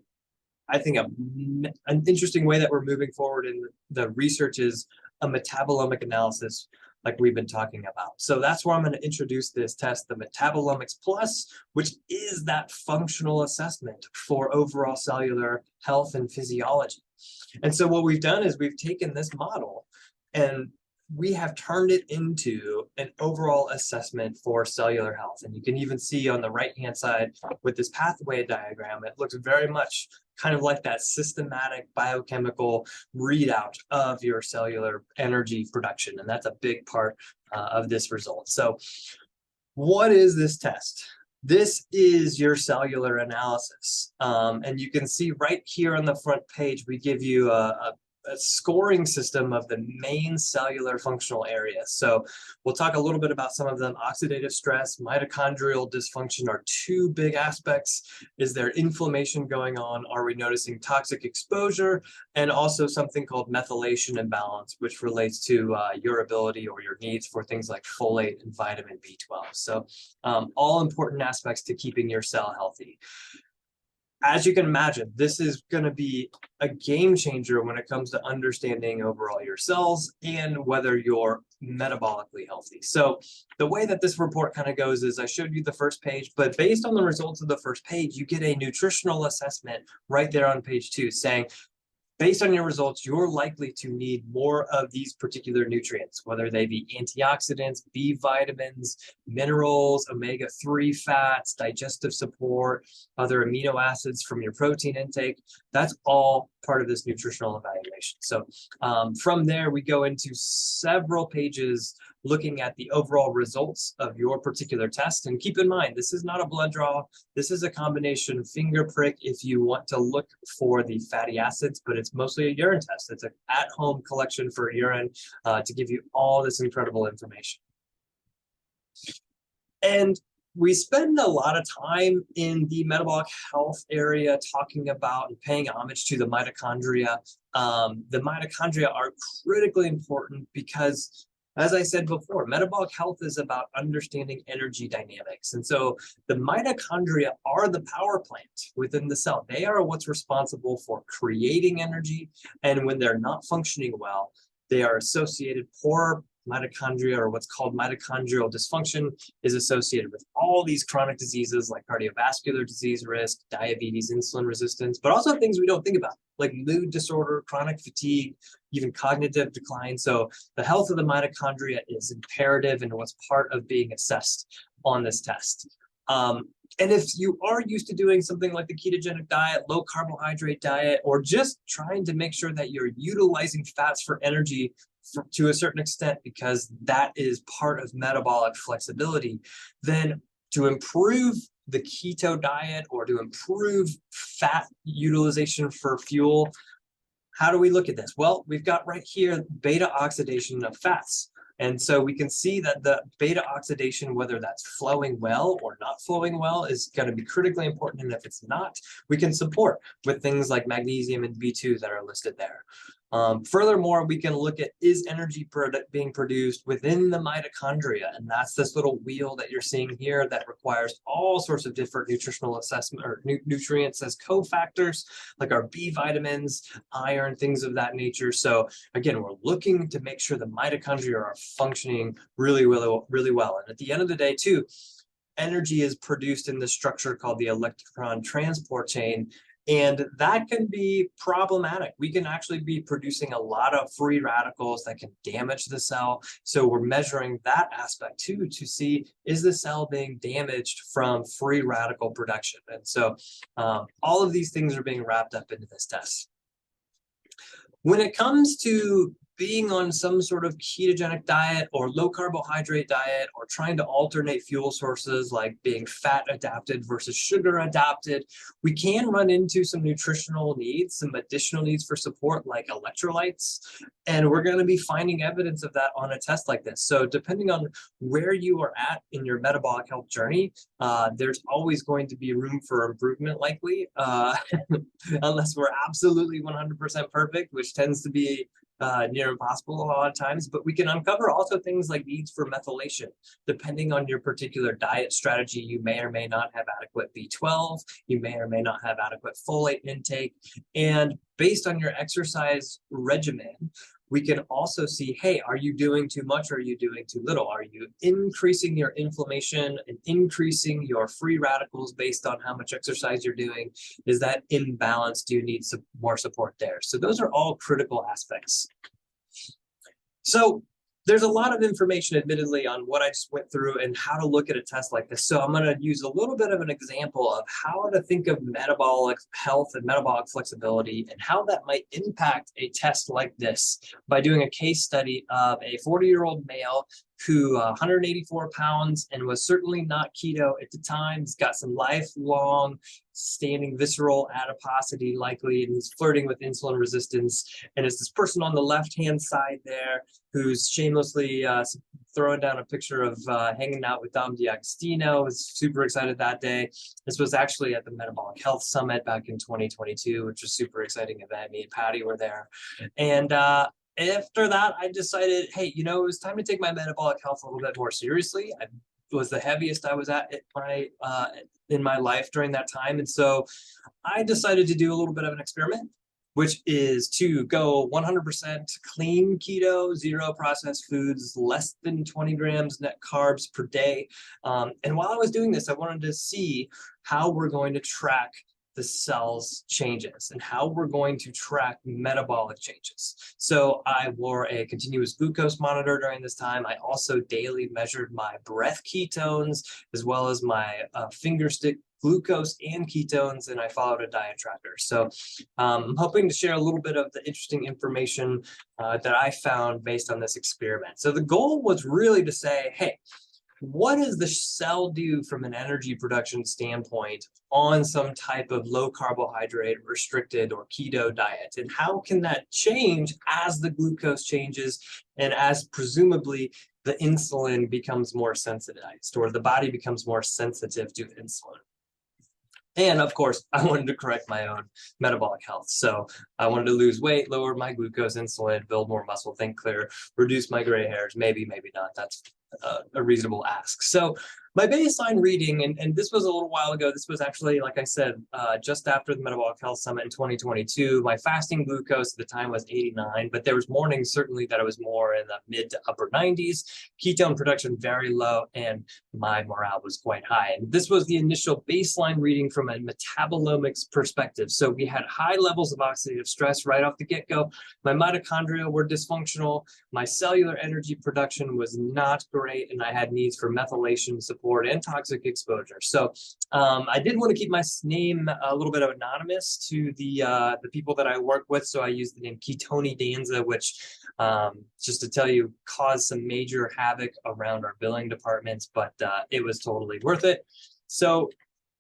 I think an interesting way that we're moving forward in the research is a metabolomic analysis, like we've been talking about. So that's where I'm going to introduce this test, the Metabolomics Plus, which is that functional assessment for overall cellular health and physiology. And so what we've done is we've taken this model and we have turned it into an overall assessment for cellular health. And you can even see on the right-hand side with this pathway diagram, it looks very much kind of like that systematic biochemical readout of your cellular energy production. And that's a big part of this result. So what is this test? This is your cellular analysis. And you can see right here on the front page, we give you a scoring system of the main cellular functional areas. So we'll talk a little bit about some of them. Oxidative stress, mitochondrial dysfunction are two big aspects. Is there inflammation going on? Are we noticing toxic exposure? And also something called methylation imbalance, which relates to your ability or your needs for things like folate and vitamin B12. So all important aspects to keeping your cell healthy. As you can imagine, this is going to be a game changer when it comes to understanding overall your cells and whether you're metabolically healthy. So the way that this report kind of goes is I showed you the first page, but based on the results of the first page, you get a nutritional assessment right there on page 2 saying, based on your results, you're likely to need more of these particular nutrients, whether they be antioxidants, B vitamins, minerals, omega-3 fats, digestive support, other amino acids from your protein intake. That's all part of this nutritional evaluation. So from there, we go into several pages looking at the overall results of your particular test. And keep in mind, this is not a blood draw. This is a combination finger prick if you want to look for the fatty acids, but it's mostly a urine test. It's an at-home collection for urine to give you all this incredible information. And we spend a lot of time in the metabolic health area talking about and paying homage to the mitochondria. The mitochondria are critically important because, as I said before, metabolic health is about understanding energy dynamics. And so the mitochondria are the power plant within the cell. They are what's responsible for creating energy. And when they're not functioning well, they are associated, poor mitochondria, or what's called mitochondrial dysfunction, is associated with all these chronic diseases like cardiovascular disease risk, diabetes, insulin resistance, but also things we don't think about, like mood disorder, chronic fatigue, even cognitive decline. So the health of the mitochondria is imperative and what's part of being assessed on this test. And if you are used to doing something like the ketogenic diet, low carbohydrate diet, or just trying to make sure that you're utilizing fats for energy to a certain extent, because that is part of metabolic flexibility, then to improve the keto diet or to improve fat utilization for fuel, how do we look at this? Well, we've got right here beta oxidation of fats. And so we can see that the beta oxidation, whether that's flowing well or not flowing well, is going to be critically important. And if it's not, we can support with things like magnesium and B2 that are listed there. Furthermore, we can look at, is energy being produced within the mitochondria? And that's this little wheel that you're seeing here that requires all sorts of different nutritional assessment or nutrients as cofactors, like our B vitamins, iron, things of that nature. So again, we're looking to make sure the mitochondria are functioning really well. And at the end of the day too, energy is produced in this structure called the electron transport chain. And that can be problematic. We can actually be producing a lot of free radicals that can damage the cell. So we're measuring that aspect too, to see, is the cell being damaged from free radical production? And so all of these things are being wrapped up into this test. When it comes to being on some sort of ketogenic diet or low carbohydrate diet, or trying to alternate fuel sources like being fat adapted versus sugar adapted, we can run into some nutritional needs, some additional needs for support like electrolytes. And we're going to be finding evidence of that on a test like this. So depending on where you are at in your metabolic health journey, there's always going to be room for improvement likely, unless we're absolutely 100% perfect, which tends to be near impossible a lot of times. But we can uncover also things like needs for methylation. Depending on your particular diet strategy, you may or may not have adequate B12, you may or may not have adequate folate intake. And based on your exercise regimen, we can also see, hey, are you doing too much or are you doing too little? Are you increasing your inflammation and increasing your free radicals based on how much exercise you're doing? Is that imbalance? Do you need some more support there? So those are all critical aspects. So there's a lot of information, admittedly, on what I just went through and how to look at a test like this. So I'm going to use a little bit of an example of how to think of metabolic health and metabolic flexibility and how that might impact a test like this by doing a case study of a 40-year-old male who 184 pounds and was certainly not keto at the time. He's got some lifelong standing visceral adiposity likely, and he's flirting with insulin resistance. And it's this person on the left-hand side there who's shamelessly throwing down a picture of hanging out with Dominic D'Agostino. Was super excited that day. This was actually at the Metabolic Health Summit back in 2022, which was a super exciting event. Me and Patty were there. And after that, I decided, hey, you know, it was time to take my metabolic health a little bit more seriously. I was the heaviest I was at in my life during that time. And so I decided to do a little bit of an experiment, which is to go 100% clean keto, zero processed foods, less than 20 grams net carbs per day. And while I was doing this, I wanted to see how we're going to track the cell's changes and how we're going to track metabolic changes. So I wore a continuous glucose monitor during this time. I also daily measured my breath ketones as well as my finger stick glucose and ketones, and I followed a diet tracker. So I'm hoping to share a little bit of the interesting information that I found based on this experiment. So the goal was really to say, hey, what does the cell do from an energy production standpoint on some type of low carbohydrate restricted or keto diet? And how can that change as the glucose changes and as presumably the insulin becomes more sensitized or the body becomes more sensitive to insulin? And of course, I wanted to correct my own metabolic health. So I wanted to lose weight, lower my glucose, insulin, build more muscle, think clear, reduce my gray hairs. Maybe, maybe not. That's a reasonable ask. So my baseline reading, and this was a little while ago, this was actually, like I said, just after the Metabolic Health Summit in 2022, my fasting glucose at the time was 89, but there was mornings certainly that it was more in the mid to upper 90s, ketone production very low, and my morale was quite high. And this was the initial baseline reading from a metabolomics perspective. So we had high levels of oxidative stress right off the get-go. My mitochondria were dysfunctional. My cellular energy production was not great, and I had needs for methylation support and toxic exposure. So I did want to keep my name a little bit anonymous to the people that I work with. So I used the name Ketoni Danza, which just to tell you, caused some major havoc around our billing departments, but it was totally worth it. So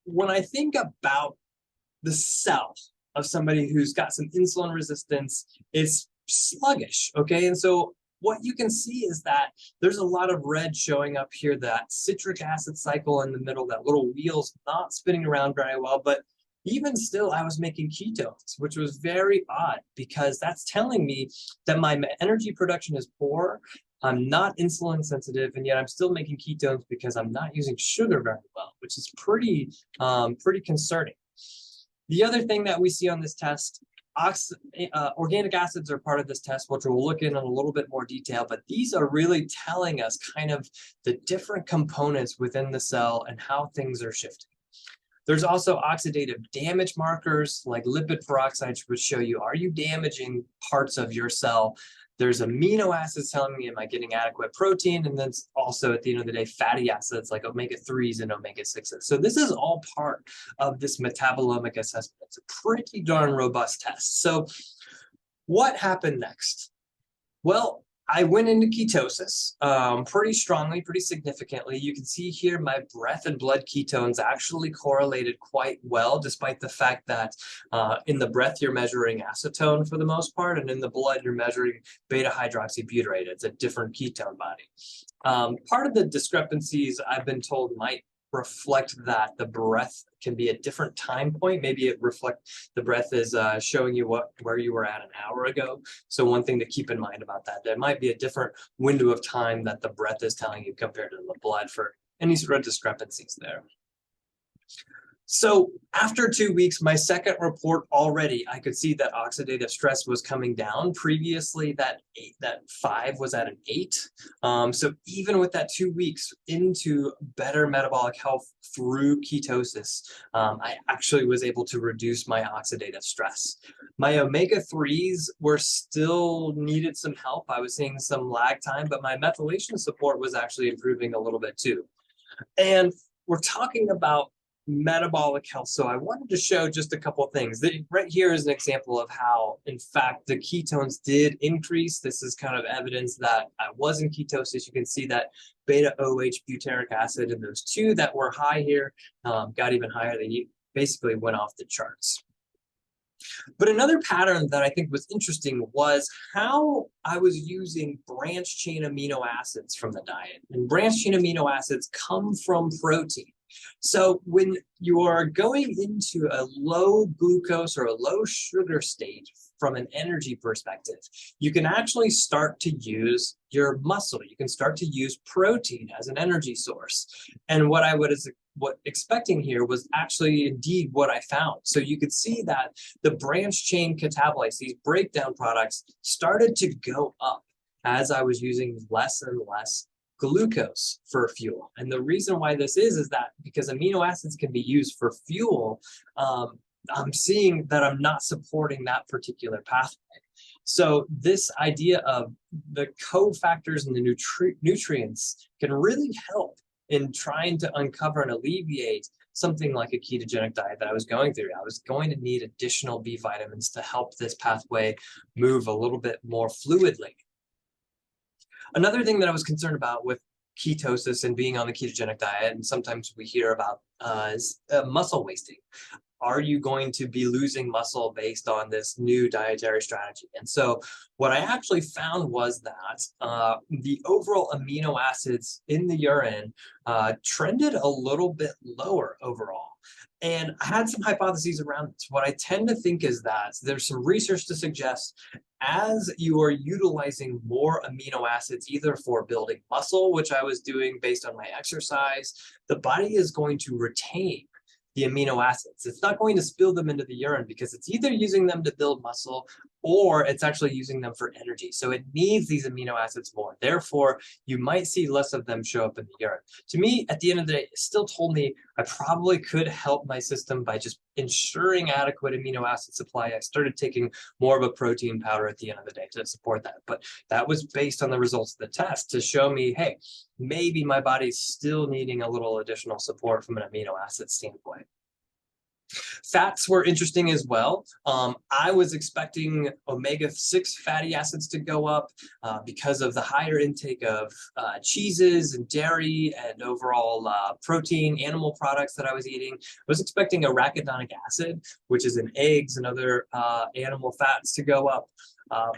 when I think about the cell, of somebody who's got some insulin resistance is sluggish, okay? And so what you can see is that there's a lot of red showing up here, that citric acid cycle in the middle, that little wheel's not spinning around very well, but even still, I was making ketones, which was very odd because that's telling me that my energy production is poor. I'm not insulin sensitive, and yet I'm still making ketones because I'm not using sugar very well, which is pretty concerning. The other thing that we see on this test, organic acids are part of this test, which we'll look in a little bit more detail, but these are really telling us kind of the different components within the cell and how things are shifting. There's also oxidative damage markers like lipid peroxides, which show you, are you damaging parts of your cell? There's amino acids telling me, am I getting adequate protein? And then also at the end of the day, fatty acids like omega-3s and omega-6s. So this is all part of this metabolomic assessment. It's a pretty darn robust test. So what happened next? Well, I went into ketosis pretty strongly, pretty significantly. You can see here my breath and blood ketones actually correlated quite well, despite the fact that in the breath you're measuring acetone for the most part, and in the blood you're measuring beta-hydroxybutyrate. It's a different ketone body. Part of the discrepancies I've been told might reflect that the breath can be a different time point. Maybe it the breath is showing you where you were at an hour ago. So one thing to keep in mind about that, there might be a different window of time that the breath is telling you compared to the blood for any sort of discrepancies there. So after 2 weeks, my second report already, I could see that oxidative stress was coming down. Previously, that 5 was at an 8. So even with that 2 weeks into better metabolic health through ketosis, I actually was able to reduce my oxidative stress. My omega-3s were still needed some help. I was seeing some lag time, but my methylation support was actually improving a little bit too. And we're talking about metabolic health. So I wanted to show just a couple of things. Right here is an example of how, in fact, the ketones did increase. This is kind of evidence that I was in ketosis. You can see that beta-OH butyric acid and those two that were high here got even higher. They basically went off the charts. But another pattern that I think was interesting was how I was using branched chain amino acids from the diet. And branched chain amino acids come from protein. So when you are going into a low glucose or a low sugar state from an energy perspective, you can actually start to use your muscle. You can start to use protein as an energy source. And what I was expecting here was actually indeed what I found. So you could see that the branched chain catabolites, these breakdown products, started to go up as I was using less and less glucose for fuel. And the reason why this is that because amino acids can be used for fuel, I'm seeing that I'm not supporting that particular pathway. So this idea of the cofactors and the nutrients can really help in trying to uncover and alleviate something like a ketogenic diet that I was going through. I was going to need additional B vitamins to help this pathway move a little bit more fluidly. Another thing that I was concerned about with ketosis and being on the ketogenic diet, and sometimes we hear about, is muscle wasting. Are you going to be losing muscle based on this new dietary strategy? And so what I actually found was that the overall amino acids in the urine trended a little bit lower overall. And I had some hypotheses around this. What I tend to think is that there's some research to suggest as you are utilizing more amino acids, either for building muscle, which I was doing based on my exercise, the body is going to retain the amino acids. It's not going to spill them into the urine because it's either using them to build muscle or it's actually using them for energy. So it needs these amino acids more. Therefore, you might see less of them show up in the urine. To me, at the end of the day, it still told me I probably could help my system by just ensuring adequate amino acid supply. I started taking more of a protein powder at the end of the day to support that. But that was based on the results of the test to show me, hey, maybe my body's still needing a little additional support from an amino acid standpoint. Fats were interesting as well. I was expecting omega-6 fatty acids to go up because of the higher intake of cheeses and dairy and overall protein, animal products that I was eating. I was expecting arachidonic acid, which is in eggs and other animal fats, to go up.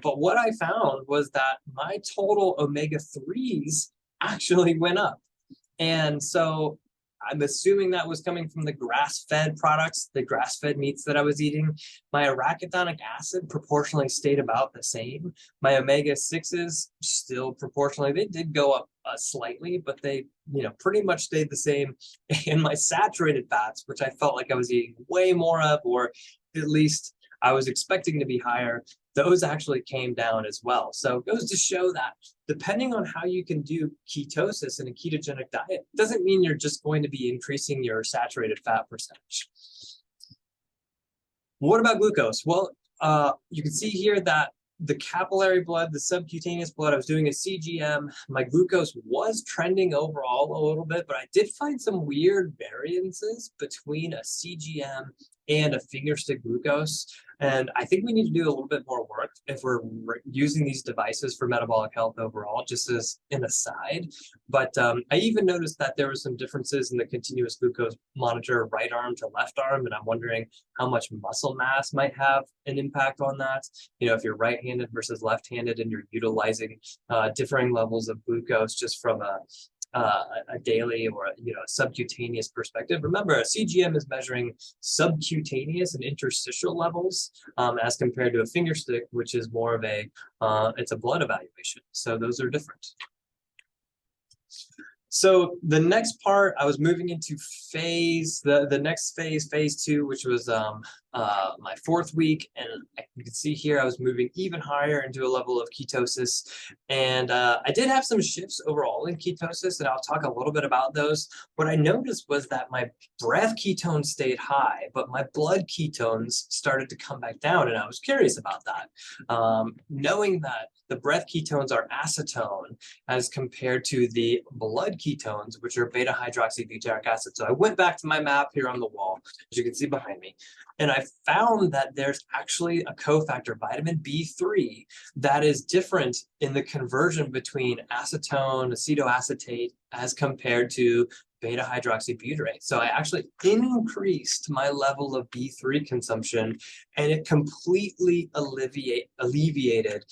But what I found was that my total omega-3s actually went up. And so I'm assuming that was coming from the grass-fed products, the grass-fed meats that I was eating. My arachidonic acid proportionally stayed about the same. My omega-6s still proportionally, they did go up slightly, but they, pretty much stayed the same. And my saturated fats, which I felt like I was eating way more of, or at least I was expecting to be higher, those actually came down as well. So it goes to show that depending on how you can do ketosis in a ketogenic diet, doesn't mean you're just going to be increasing your saturated fat percentage. What about glucose? Well, you can see here that the capillary blood, the subcutaneous blood, I was doing a CGM. My glucose was trending overall a little bit, but I did find some weird variances between a CGM and a fingerstick glucose. And I think we need to do a little bit more work if we're using these devices for metabolic health overall, just as an aside. But I even noticed that there were some differences in the continuous glucose monitor right arm to left arm, and I'm wondering how much muscle mass might have an impact on that. If you're right-handed versus left-handed and you're utilizing differing levels of glucose just from a daily or a subcutaneous perspective. Remember, a CGM is measuring subcutaneous and interstitial levels as compared to a finger stick, which is more of it's a blood evaluation. So those are different. So the next part, I was moving into the next phase 2, which was my 4th week. And you can see here, I was moving even higher into a level of ketosis. And I did have some shifts overall in ketosis, and I'll talk a little bit about those. What I noticed was that my breath ketones stayed high, but my blood ketones started to come back down. And I was curious about that. Knowing that the breath ketones are acetone as compared to the blood ketones, which are beta-hydroxybutyric acid. So I went back to my map here on the wall, as you can see behind me, and I found that there's actually a cofactor, vitamin B3, that is different in the conversion between acetone, acetoacetate, as compared to beta-hydroxybutyrate. So I actually increased my level of B3 consumption, and it completely alleviated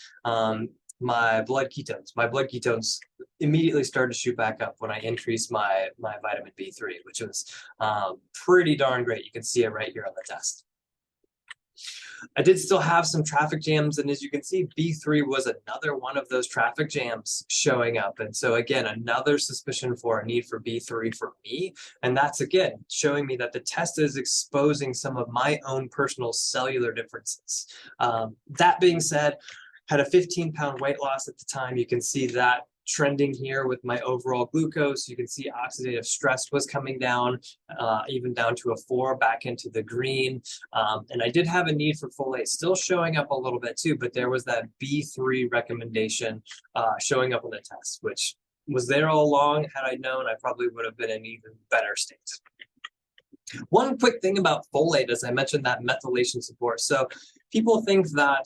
my blood ketones. My blood ketones immediately started to shoot back up when I increased my vitamin B3, which was pretty darn great. You can see it right here on the test. I did still have some traffic jams, and as you can see, B3 was another one of those traffic jams showing up. And so again, another suspicion for a need for B3 for me. And that's again showing me that the test is exposing some of my own personal cellular differences. That being said, had a 15-pound weight loss at the time. You can see that trending here with my overall glucose. You can see oxidative stress was coming down, even down to a 4, back into the green. And I did have a need for folate still showing up a little bit too, but there was that B3 recommendation showing up on the test, which was there all along. Had I known, I probably would have been in even better state. One quick thing about folate, as I mentioned, that methylation support. So people think that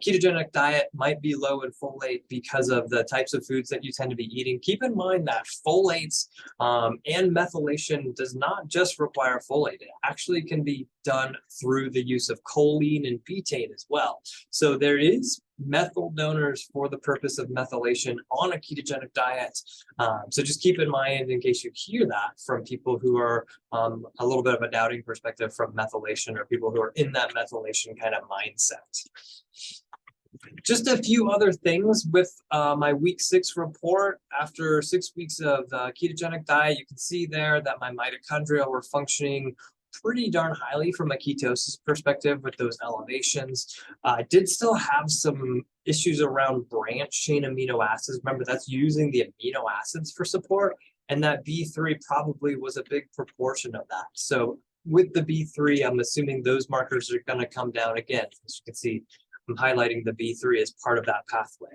ketogenic diet might be low in folate because of the types of foods that you tend to be eating. Keep in mind that folates and methylation does not just require folate. It actually can be done through the use of choline and betaine as well. So there is methyl donors for the purpose of methylation on a ketogenic diet. So just keep in mind, in case you hear that from people who are a little bit of a doubting perspective from methylation, or people who are in that methylation kind of mindset. Just a few other things with my week 6 report. After 6 weeks of ketogenic diet, you can see there that my mitochondria were functioning pretty darn highly from a ketosis perspective with those elevations. I did still have some issues around branch chain amino acids. Remember, that's using the amino acids for support, and that B3 probably was a big proportion of that. So with the B3, I'm assuming those markers are going to come down again. As you can see, I'm highlighting the B3 as part of that pathway.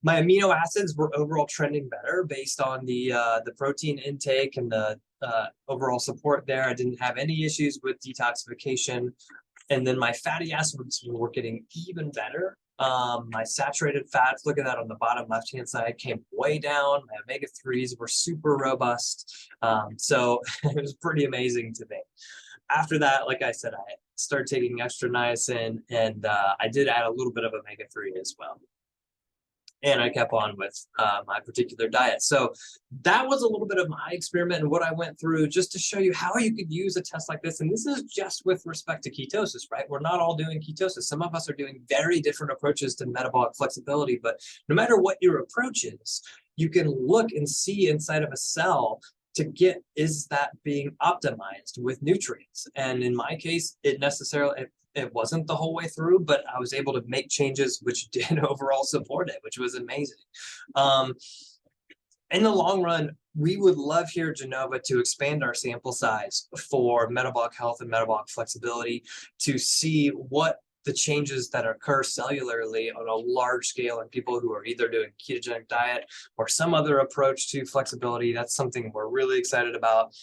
My amino acids were overall trending better based on the protein intake and the overall support there. I didn't have any issues with detoxification. And then my fatty acids were getting even better. My saturated fats, look at that on the bottom left-hand side, came way down. My omega-3s were super robust. So it was pretty amazing to me. After that, like I said, I started taking extra niacin, and I did add a little bit of omega-3 as well. And I kept on with my particular diet. So that was a little bit of my experiment and what I went through, just to show you how you could use a test like this. And this is just with respect to ketosis, right? We're not all doing ketosis. Some of us are doing very different approaches to metabolic flexibility, but no matter what your approach is, you can look and see inside of a cell to get, is that being optimized with nutrients? And in my case, it wasn't the whole way through, but I was able to make changes which did overall support it, which was amazing. In the long run, we would love here at Genova to expand our sample size for metabolic health and metabolic flexibility to see what the changes that occur cellularly on a large scale in people who are either doing ketogenic diet or some other approach to flexibility. That's something we're really excited about.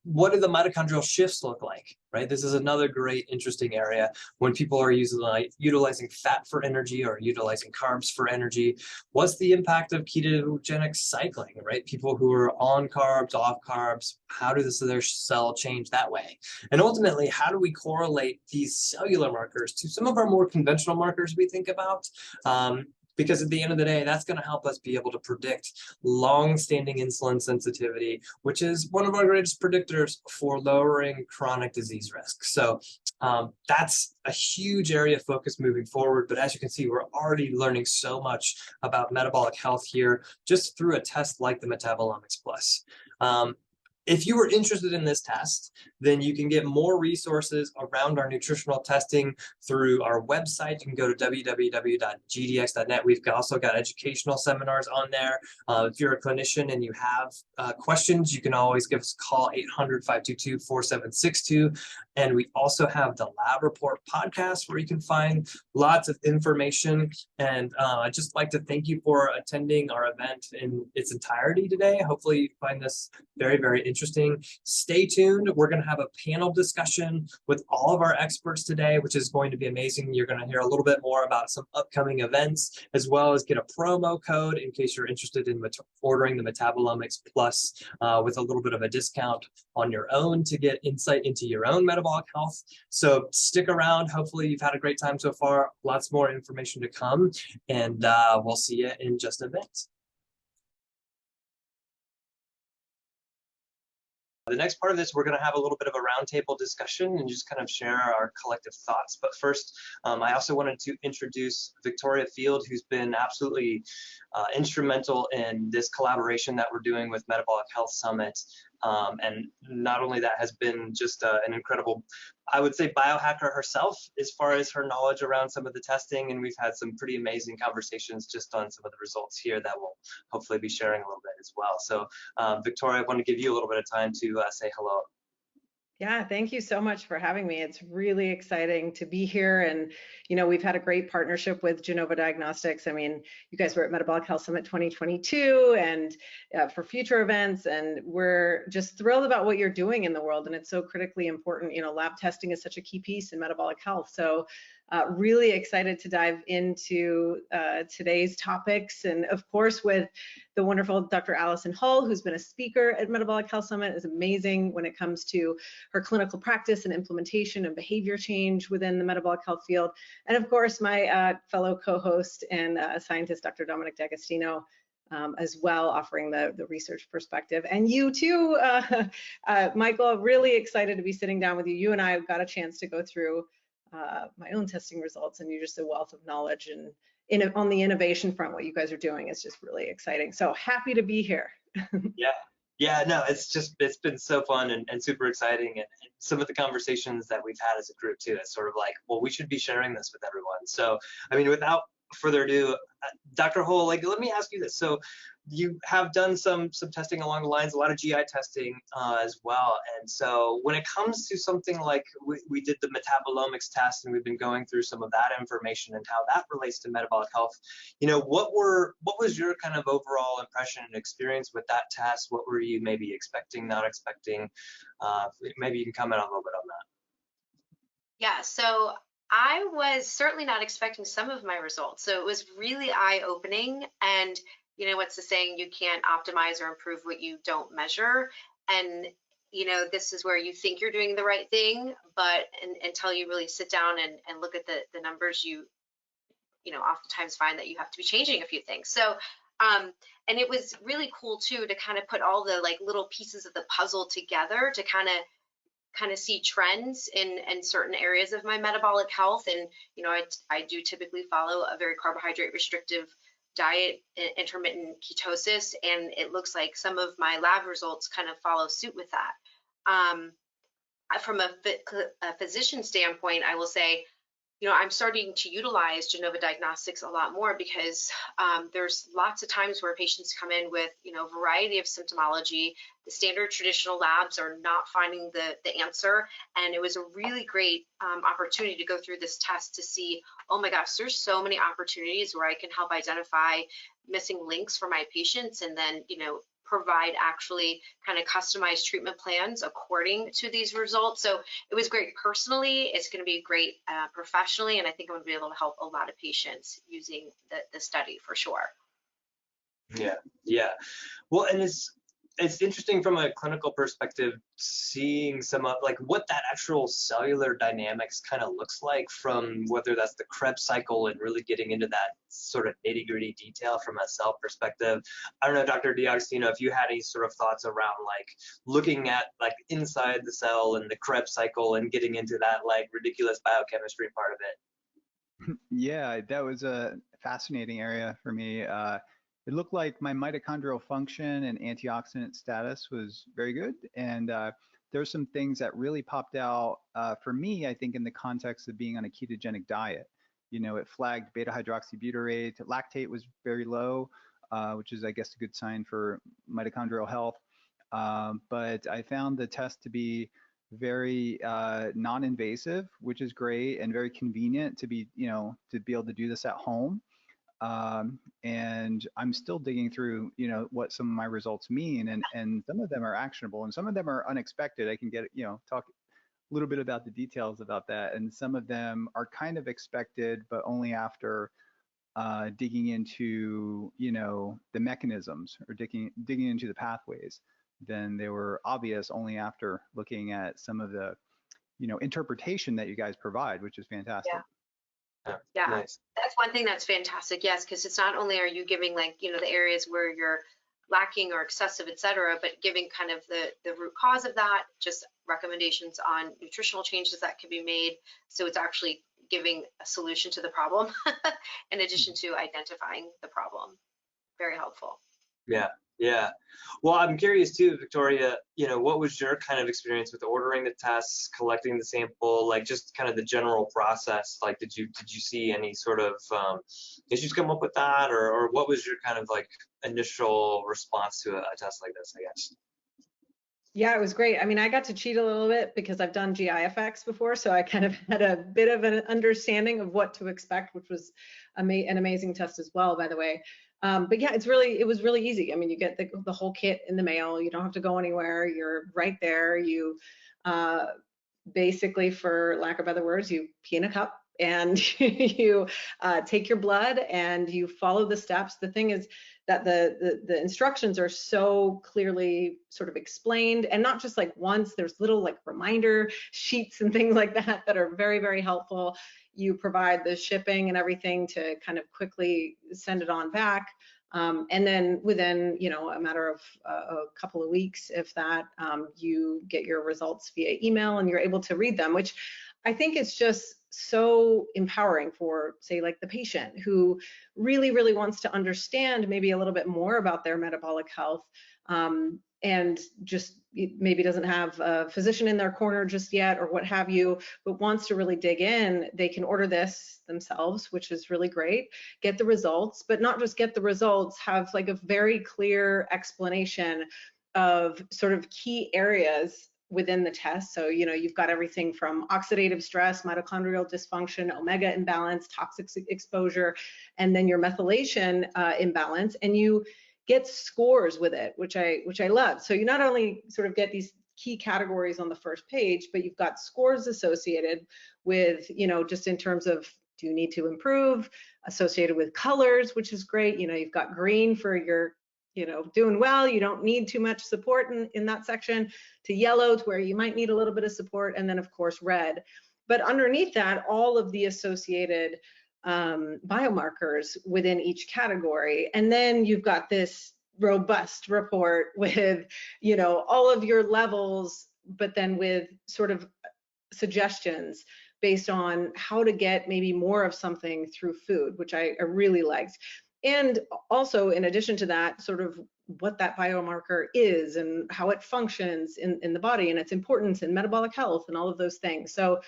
What do the mitochondrial shifts look like, right? This is another great, interesting area when people are utilizing fat for energy or utilizing carbs for energy. What's the impact of ketogenic cycling, right? People who are on carbs, off carbs, how does their cell change that way? And ultimately, how do we correlate these cellular markers to some of our more conventional markers we think about? Because at the end of the day, that's going to help us be able to predict long-standing insulin sensitivity, which is one of our greatest predictors for lowering chronic disease risk. So that's a huge area of focus moving forward. But as you can see, we're already learning so much about metabolic health here just through a test like the Metabolomics Plus. If you were interested in this test, then you can get more resources around our nutritional testing through our website. You can go to www.gdx.net. We've also got educational seminars on there. If you're a clinician and you have questions, you can always give us a call, 800-522-4762. And we also have the Lab Report podcast where you can find lots of information. And I'd just like to thank you for attending our event in its entirety today. Hopefully you find this very, very interesting. Stay tuned. We're going to have a panel discussion with all of our experts today, which is going to be amazing. You're going to hear a little bit more about some upcoming events, as well as get a promo code in case you're interested in ordering the Metabolomics Plus with a little bit of a discount on your own to get insight into your own metabolic health. So stick around. Hopefully you've had a great time so far. Lots more information to come, and we'll see you in just a bit. The next part of this, we're going to have a little bit of a roundtable discussion and just kind of share our collective thoughts. But first, I also wanted to introduce Victoria Field, who's been absolutely instrumental in this collaboration that we're doing with Metabolic Health Summit. And not only that, has been just an incredible, I would say, biohacker herself as far as her knowledge around some of the testing. And we've had some pretty amazing conversations just on some of the results here that we'll hopefully be sharing a little bit as well. So Victoria, I want to give you a little bit of time to say hello. Yeah, thank you so much for having me. It's really exciting to be here. And, you know, we've had a great partnership with Genova Diagnostics. I mean, you guys were at Metabolic Health Summit 2022 and for future events. And we're just thrilled about what you're doing in the world. And it's so critically important. You know, lab testing is such a key piece in metabolic health. So really excited to dive into today's topics. And of course, with the wonderful Dr. Allison Hull, who's been a speaker at Metabolic Health Summit, is amazing when it comes to her clinical practice and implementation and behavior change within the metabolic health field. And of course, my fellow co-host and scientist, Dr. Dominic D'Agostino, as well, offering the research perspective. And you too, Michael, really excited to be sitting down with you. You and I got a chance to go through my own testing results, and you're just a wealth of knowledge, and on the innovation front, what you guys are doing is just really exciting. So happy to be here. Yeah, no, it's been so fun and super exciting, and some of the conversations that we've had as a group too, it's sort of like, well, we should be sharing this with everyone. So I mean, without further ado, Dr. Hull, like, let me ask you this. So you have done some testing along the lines, a lot of GI testing as well. And so when it comes to something like we did the metabolomics test, and we've been going through some of that information and how that relates to metabolic health, you know, what was your kind of overall impression and experience with that test? What were you maybe expecting, not expecting? Maybe you can comment a little bit on that. Yeah, so I was certainly not expecting some of my results. So it was really eye-opening. And you know, what's the saying? You can't optimize or improve what you don't measure. And you know, this is where you think you're doing the right thing, but until you really sit down and look at the numbers, you know, oftentimes find that you have to be changing a few things. So and it was really cool too to kind of put all the like little pieces of the puzzle together to kind of see trends in certain areas of my metabolic health. And you know, I do typically follow a very carbohydrate restrictive diet, intermittent ketosis, and it looks like some of my lab results kind of follow suit with that. From a physician standpoint, I will say, you know, I'm starting to utilize Genova Diagnostics a lot more because there's lots of times where patients come in with, you know, a variety of symptomology. The standard traditional labs are not finding the answer. And it was a really great opportunity to go through this test to see, oh my gosh, there's so many opportunities where I can help identify missing links for my patients, and then, you know, provide actually kind of customized treatment plans according to these results. So it was great personally. It's going to be great professionally, and I think I'm going to be able to help a lot of patients using the study for sure. Yeah. Well, and it's interesting from a clinical perspective, seeing some of like what that actual cellular dynamics kind of looks like, from whether that's the Krebs cycle and really getting into that sort of nitty-gritty detail from a cell perspective. I don't know, Dr. D'Agostino, if you had any sort of thoughts around like looking at like inside the cell and the Krebs cycle and getting into that like ridiculous biochemistry part of it. Yeah, that was a fascinating area for me. It looked like my mitochondrial function and antioxidant status was very good. And there's some things that really popped out for me, I think, in the context of being on a ketogenic diet. You know, it flagged beta hydroxybutyrate, lactate was very low, which is, I guess, a good sign for mitochondrial health. But I found the test to be very non-invasive, which is great, and very convenient to be, you know, to be able to do this at home. And I'm still digging through, you know, what some of my results mean, and some of them are actionable and some of them are unexpected. I can get, you know, talk a little bit about the details about that. And some of them are kind of expected, but only after digging into, you know, the mechanisms, or digging into the pathways. Then they were obvious only after looking at some of the, you know, interpretation that you guys provide, which is fantastic. Yeah, Nice. that's one thing that's fantastic. Yes, because it's not only are you giving like, you know, the areas where you're lacking or excessive, et cetera, but giving kind of the root cause of that, just recommendations on nutritional changes that can be made. So it's actually giving a solution to the problem in addition to identifying the problem. Very helpful. Yeah. Well, I'm curious too, Victoria, you know, what was your kind of experience with ordering the tests, collecting the sample, like just kind of the general process? Like, did you see any sort of issues come up with that, or what was your kind of like initial response to a test like this, I guess? Yeah, it was great. I mean, I got to cheat a little bit because I've done GI effects before, so I kind of had a bit of an understanding of what to expect, which was an amazing test as well, by the way. But yeah, it was really easy. I mean, you get the whole kit in the mail. You don't have to go anywhere. You're right there. You basically, for lack of other words, you pee in a cup and you take your blood and you follow the steps. The thing is that the instructions are so clearly sort of explained, and not just like once. There's little like reminder sheets and things like that are very, very helpful. You provide the shipping and everything to kind of quickly send it on back. And then within, you know, a matter of a couple of weeks, if that, you get your results via email and you're able to read them, which I think is just so empowering for, say, like the patient who really, really wants to understand maybe a little bit more about their metabolic health. and just maybe doesn't have a physician in their corner just yet or what have you, but wants to really dig in, they can order this themselves, which is really great, get the results, but not just get the results, have like a very clear explanation of sort of key areas within the test. So, you know, you've got everything from oxidative stress, mitochondrial dysfunction, omega imbalance, toxic exposure, and then your methylation imbalance, and you get scores with it, which I love. So you not only sort of get these key categories on the first page, but you've got scores associated with, you know, just in terms of, do you need to improve, associated with colors, which is great. You know, you've got green for your, you know, doing well, you don't need too much support in that section, to yellow to where you might need a little bit of support, and then of course red. But underneath that, all of the associated biomarkers within each category. And then you've got this robust report with, you know, all of your levels, but then with sort of suggestions based on how to get maybe more of something through food, which I really liked. And also, in addition to that, sort of what that biomarker is and how it functions in the body and its importance in metabolic health and all of those things. So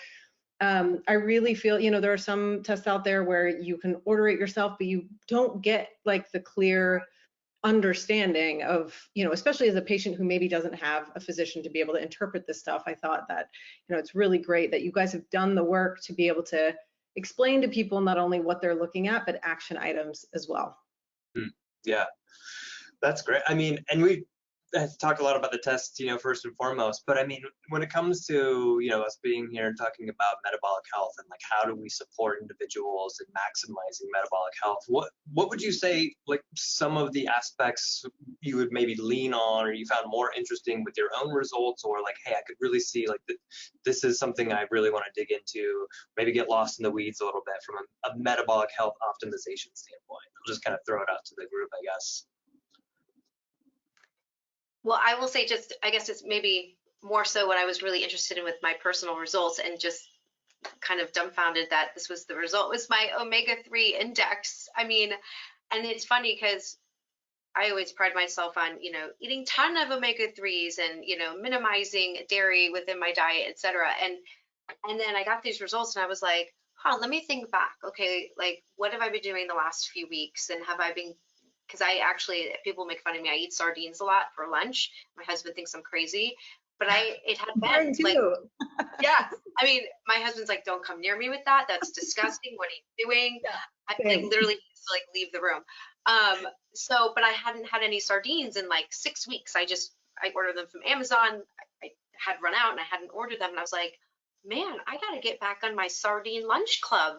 I really feel, you know, there are some tests out there where you can order it yourself, but you don't get like the clear understanding of, you know, especially as a patient who maybe doesn't have a physician to be able to interpret this stuff. I thought that, you know, it's really great that you guys have done the work to be able to explain to people not only what they're looking at, but action items as well. Yeah, that's great. I mean, and we've talked a lot about the test, you know, first and foremost, but I mean, when it comes to, you know, us being here and talking about metabolic health and like how do we support individuals in maximizing metabolic health, what would you say like some of the aspects you would maybe lean on or you found more interesting with your own results, or like, hey, I could really see like this is something I really want to dig into, maybe get lost in the weeds a little bit from a metabolic health optimization standpoint? I'll just kind of throw it out to the group, I guess. Well, I will say just, I guess it's maybe more so what I was really interested in with my personal results, and just kind of dumbfounded that this was the result, was my omega-3 index. I mean, and it's funny because I always pride myself on, you know, eating a ton of omega-3s and, you know, minimizing dairy within my diet, et cetera. And then I got these results and I was like, huh, let me think back. Okay, like what have I been doing the last few weeks, and have I been, because I actually, people make fun of me, I eat sardines a lot for lunch. My husband thinks I'm crazy, but it had been like, yeah, I mean, my husband's like, don't come near me with that. That's disgusting. What are you doing? Yeah, I like literally used to like leave the room. So, but I hadn't had any sardines in like 6 weeks. I ordered them from Amazon. I had run out and I hadn't ordered them. And I was like, man, I got to get back on my sardine lunch club.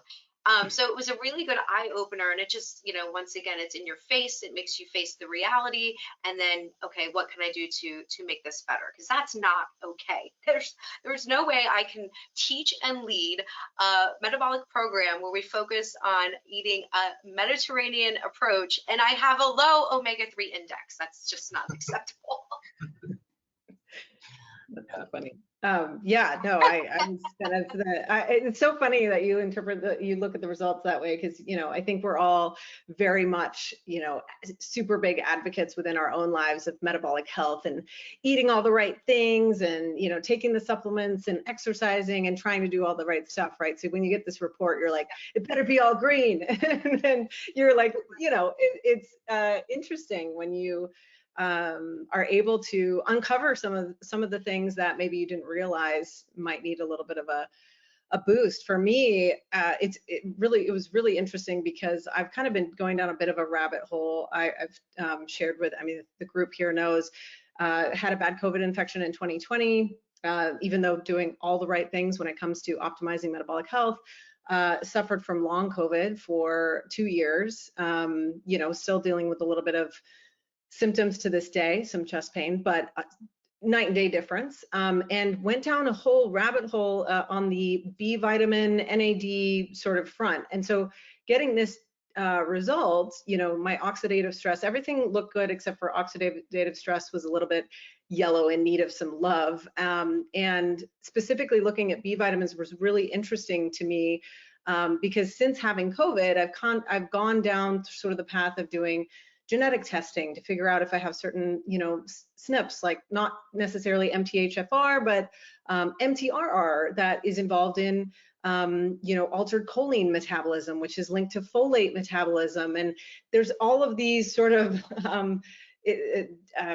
So it was a really good eye opener, and it just, you know, once again, it's in your face. It makes you face the reality, and then, okay, what can I do to make this better? Because that's not okay. There's no way I can teach and lead a metabolic program where we focus on eating a Mediterranean approach, and I have a low omega-3 index. That's just not acceptable. That's so funny. Yeah, no, I'm kind of it's so funny that you you look at the results that way, because, you know, I think we're all very much, you know, super big advocates within our own lives of metabolic health and eating all the right things and, you know, taking the supplements and exercising and trying to do all the right stuff, right? So when you get this report, you're like, it better be all green. And then you're like, you know, it's interesting when you are able to uncover some of the things that maybe you didn't realize might need a little bit of a boost. For me, it was really interesting because I've kind of been going down a bit of a rabbit hole. I've shared with, I mean, the group here knows, had a bad COVID infection in 2020, even though doing all the right things when it comes to optimizing metabolic health. Suffered from long COVID for 2 years, you know, still dealing with a little bit of symptoms to this day, some chest pain, but night and day difference, and went down a whole rabbit hole on the B vitamin, NAD sort of front. And so getting this result, you know, my oxidative stress, everything looked good except for oxidative stress was a little bit yellow, in need of some love. And specifically looking at B vitamins was really interesting to me, because since having COVID, I've gone down sort of the path of doing genetic testing to figure out if I have certain, SNPs, like not necessarily MTHFR, but MTRR that is involved in, altered choline metabolism, which is linked to folate metabolism. And there's all of these sort of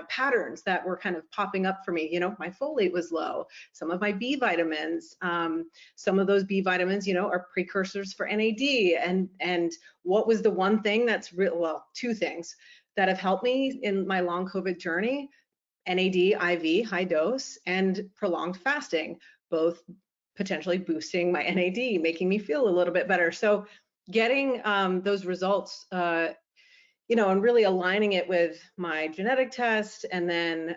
patterns that were kind of popping up for me. My folate was low, some of my B vitamins, some of those B vitamins, are precursors for NAD. And what was the one thing that's two things that have helped me in my long COVID journey: NAD IV, high dose, and prolonged fasting, both potentially boosting my NAD, making me feel a little bit better. So getting those results, and really aligning it with my genetic test. And then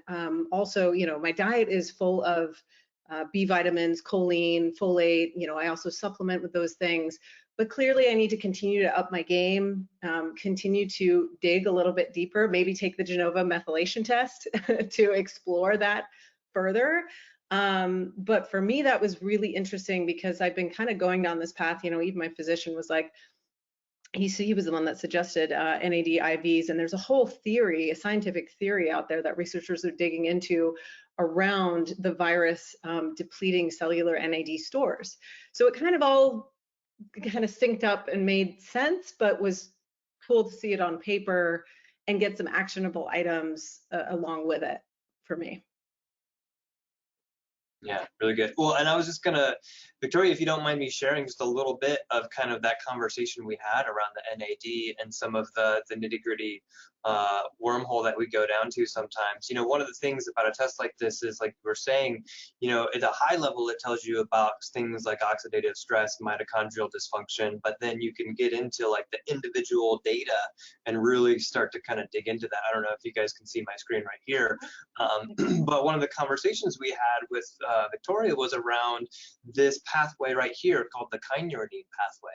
also, my diet is full of B vitamins, choline, folate. I also supplement with those things. But clearly I need to continue to up my game, continue to dig a little bit deeper, maybe take the Genova methylation test to explore that further. But for me, that was really interesting because I've been kind of going down this path. Even my physician was like, he was the one that suggested NAD IVs, and there's a whole theory, a scientific theory out there that researchers are digging into around the virus depleting cellular NAD stores. So it kind of all synced up and made sense, but was cool to see it on paper and get some actionable items along with it for me. Yeah, really good. Well, and I was just gonna, Victoria, if you don't mind me sharing just a little bit of kind of that conversation we had around the NAD and some of the nitty-gritty wormhole that we go down to sometimes. One of the things about a test like this is, like we're saying, at a high level, it tells you about things like oxidative stress, mitochondrial dysfunction, but then you can get into like the individual data and really start to kind of dig into that. I don't know if you guys can see my screen right here, but one of the conversations we had with Victoria was around this pathway right here called the kynurenine pathway.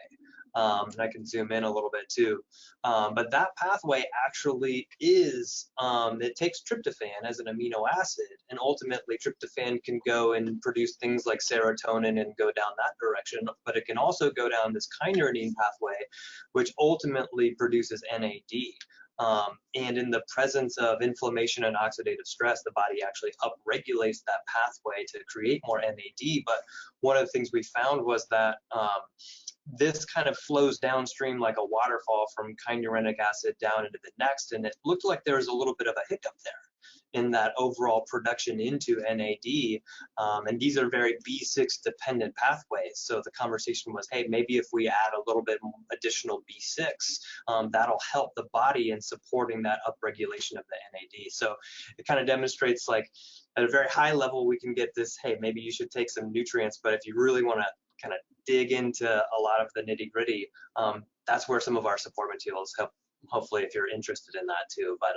And I can zoom in a little bit too. But that pathway actually is, it takes tryptophan as an amino acid, and ultimately tryptophan can go and produce things like serotonin and go down that direction, but it can also go down this kynurenine pathway, which ultimately produces NAD. And in the presence of inflammation and oxidative stress, the body actually upregulates that pathway to create more NAD. But one of the things we found was that this kind of flows downstream like a waterfall from kynurenic acid down into the next, and it looked like there was a little bit of a hiccup there in that overall production into NAD. And these are very B6 dependent pathways. So the conversation was, hey, maybe if we add a little bit additional B6, that'll help the body in supporting that upregulation of the NAD. So it kind of demonstrates, like, at a very high level, we can get this, hey, maybe you should take some nutrients, but if you really want to kind of dig into a lot of the nitty gritty, that's where some of our support materials help. Hopefully, if you're interested in that too. But I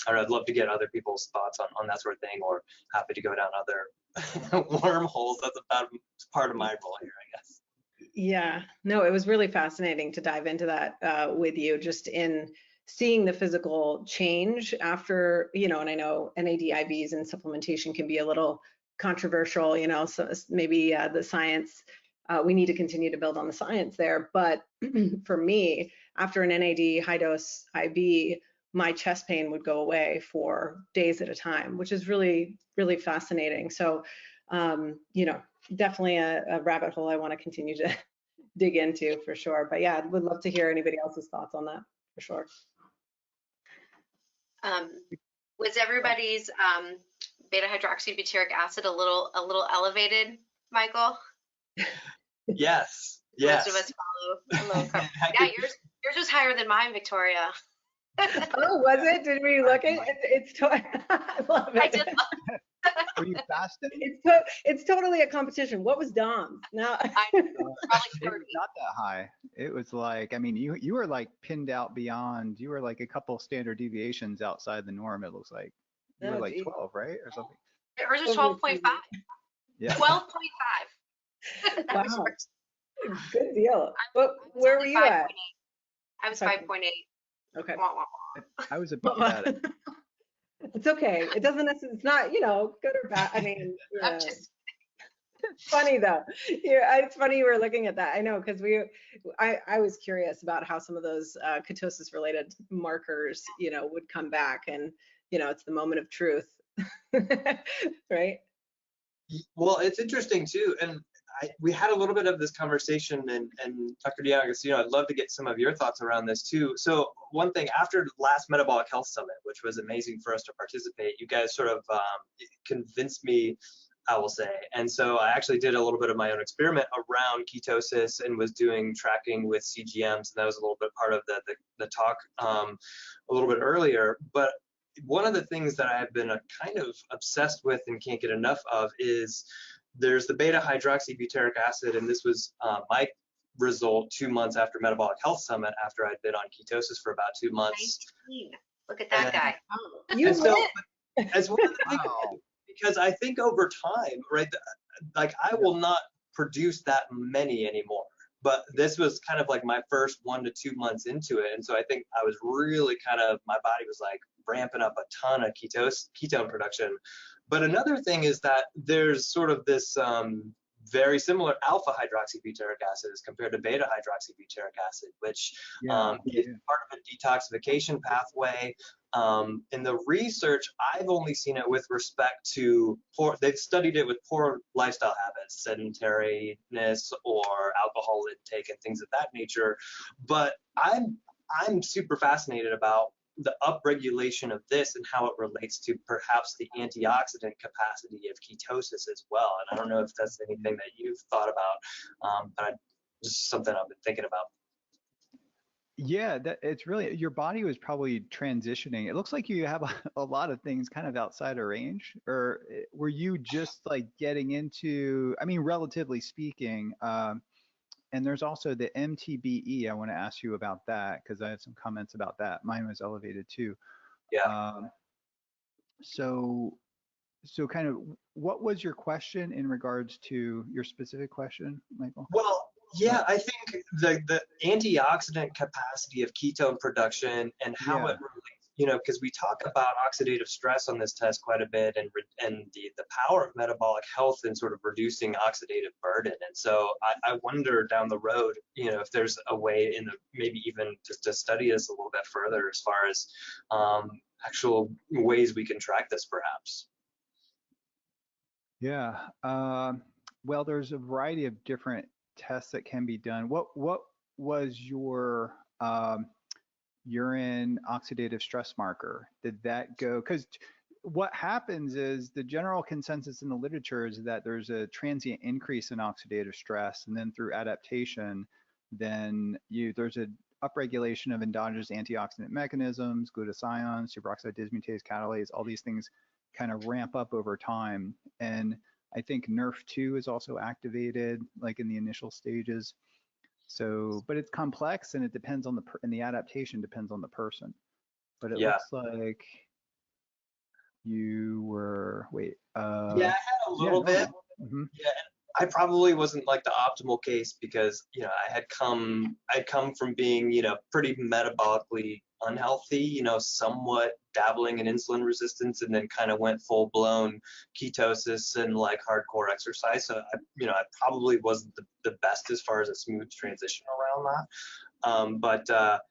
don't know, I'd love to get other people's thoughts on that sort of thing, or happy to go down other wormholes. That's about part of my role here, I guess. Yeah, no, it was really fascinating to dive into that with you, just in seeing the physical change after, and I know NAD IVs and supplementation can be a little controversial, so maybe the science, we need to continue to build on the science there. But for me, after an NAD high dose IV, my chest pain would go away for days at a time, which is really, really fascinating. So, definitely a rabbit hole I want to continue to dig into for sure. But yeah, would love to hear anybody else's thoughts on that for sure. Was everybody's beta hydroxybutyric acid a little elevated, Michael? Yes. Most of us follow. Yeah, yours was higher than mine, Victoria. Oh, was it? Did we look at it? I love it. I did love Were you fasting? It's totally a competition. What was Dom's? Now probably 30. It was not that high. It was like, I mean, you were like pinned out beyond. You were like a couple standard deviations outside the norm. It looks like you were like 12, right, or something. Yours was 12.5. Yeah. 12.5. Wow. Good deal. But where were you at? I was 5.8. Okay. Wah, wah, wah. I was about that. It's okay. It doesn't necessarily, it's not, good or bad. I mean, I'm just It's funny though. It's funny you were looking at that. I know, because I was curious about how some of those ketosis related markers, would come back, and it's the moment of truth, right? Well, it's interesting too, and we had a little bit of this conversation, and Dr. D'Agostino, I'd love to get some of your thoughts around this too. So one thing, after the last Metabolic Health Summit, which was amazing for us to participate, you guys sort of convinced me, I will say. And so I actually did a little bit of my own experiment around ketosis and was doing tracking with CGMs, and that was a little bit part of the talk a little bit earlier. But one of the things that I have been kind of obsessed with and can't get enough of is there's the beta hydroxybutyric acid, and this was my result 2 months after Metabolic Health Summit, after I'd been on ketosis for about 2 months. 19. Look at that guy. Oh, you win. As one of the things, because I think over time, right, like I will not produce that many anymore. But this was kind of like my first 1 to 2 months into it. And so I think I was really my body was like ramping up a ton of ketone production. But another thing is that there's sort of this very similar alpha hydroxybutyric acid as compared to beta hydroxybutyric acid, which is part of a detoxification pathway. In the research, I've only seen it with respect to they've studied it with poor lifestyle habits, sedentariness or alcohol intake and things of that nature. But I'm super fascinated about the upregulation of this and how it relates to perhaps the antioxidant capacity of ketosis as well. And I don't know if that's anything that you've thought about, but just something I've been thinking about. Yeah, it's really, your body was probably transitioning. It looks like you have a lot of things kind of outside of range, or were you just like getting into, I mean, relatively speaking, and there's also the MTBE. I want to ask you about that because I have some comments about that. Mine was elevated too. Yeah. So kind of, what was your question in regards to your specific question, Michael? Well, yeah, I think the antioxidant capacity of ketone production and how it relates, because we talk about oxidative stress on this test quite a bit, and the power of metabolic health in sort of reducing oxidative burden. And so I wonder down the road, if there's a way maybe even just to study this a little bit further as far as actual ways we can track this perhaps. Yeah. Well, there's a variety of different tests that can be done. What was your urine oxidative stress marker? Did that go? Because what happens is the general consensus in the literature is that there's a transient increase in oxidative stress, and then through adaptation, then there's a upregulation of endogenous antioxidant mechanisms, glutathione, superoxide dismutase, catalase, all these things kind of ramp up over time. And I think NRF2 is also activated like in the initial stages. So, but it's complex, and it depends on and the adaptation depends on the person. But it looks like you were, yeah, I had a little bit. Mm-hmm. Yeah, I probably wasn't like the optimal case because, I'd come from being, pretty metabolically unhealthy, somewhat dabbling in insulin resistance, and then kind of went full blown ketosis and like hardcore exercise. So I probably wasn't the best as far as a smooth transition around that.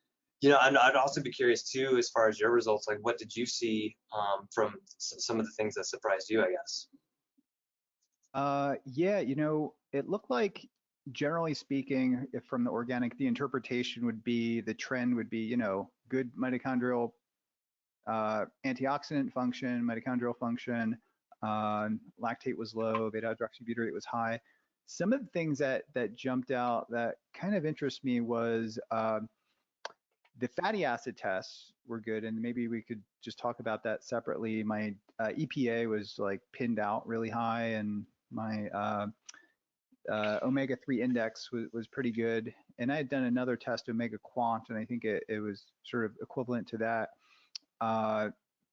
I'd also be curious too, as far as your results, like what did you see from some of the things that surprised you, I guess? Yeah, it looked like, generally speaking, if from the organic, the interpretation would be, the trend would be, good mitochondrial antioxidant function, mitochondrial function, lactate was low, beta hydroxybutyrate was high. Some of the things that jumped out that kind of interest me was the fatty acid tests were good, and maybe we could just talk about that separately. My EPA was like pinned out really high, and my omega-3 index was pretty good. And I had done another test, omega quant, and I think it was sort of equivalent to that.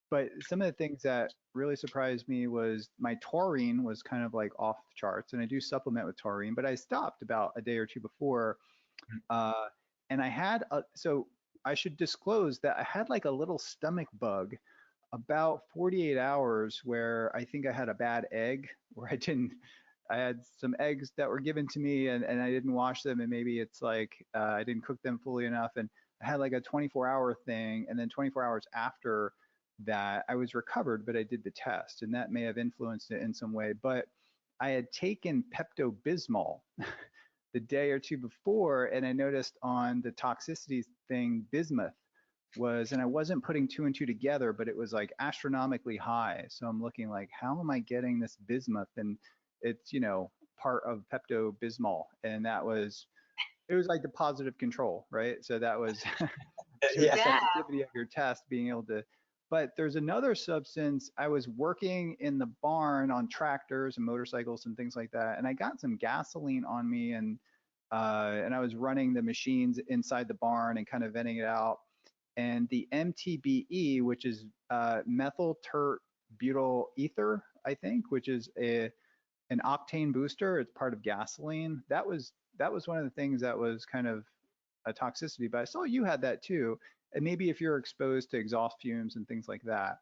But some of the things that really surprised me was my taurine was kind of like off the charts, and I do supplement with taurine, but I stopped about a day or two before. And I had, so I should disclose that I had like a little stomach bug about 48 hours where I think I had a bad egg, where I didn't, I had some eggs that were given to me and I didn't wash them, and maybe it's like I didn't cook them fully enough, and I had like a 24-hour thing, and then 24 hours after that I was recovered, but I did the test, and that may have influenced it in some way. But I had taken Pepto-Bismol the day or two before, and I noticed on the toxicity thing, bismuth was, and I wasn't putting two and two together, but it was like astronomically high. So I'm looking like, how am I getting this bismuth? And it's, part of Pepto-Bismol. And it was like the positive control, right? So that was to the sensitivity of your test being able to, but there's another substance. I was working in the barn on tractors and motorcycles and things like that. And I got some gasoline on me, and I was running the machines inside the barn and kind of venting it out. And the MTBE, which is methyl tert butyl ether, I think, which is an octane booster. It's part of gasoline. That was one of the things that was kind of a toxicity. But I saw you had that too. And maybe if you're exposed to exhaust fumes and things like that.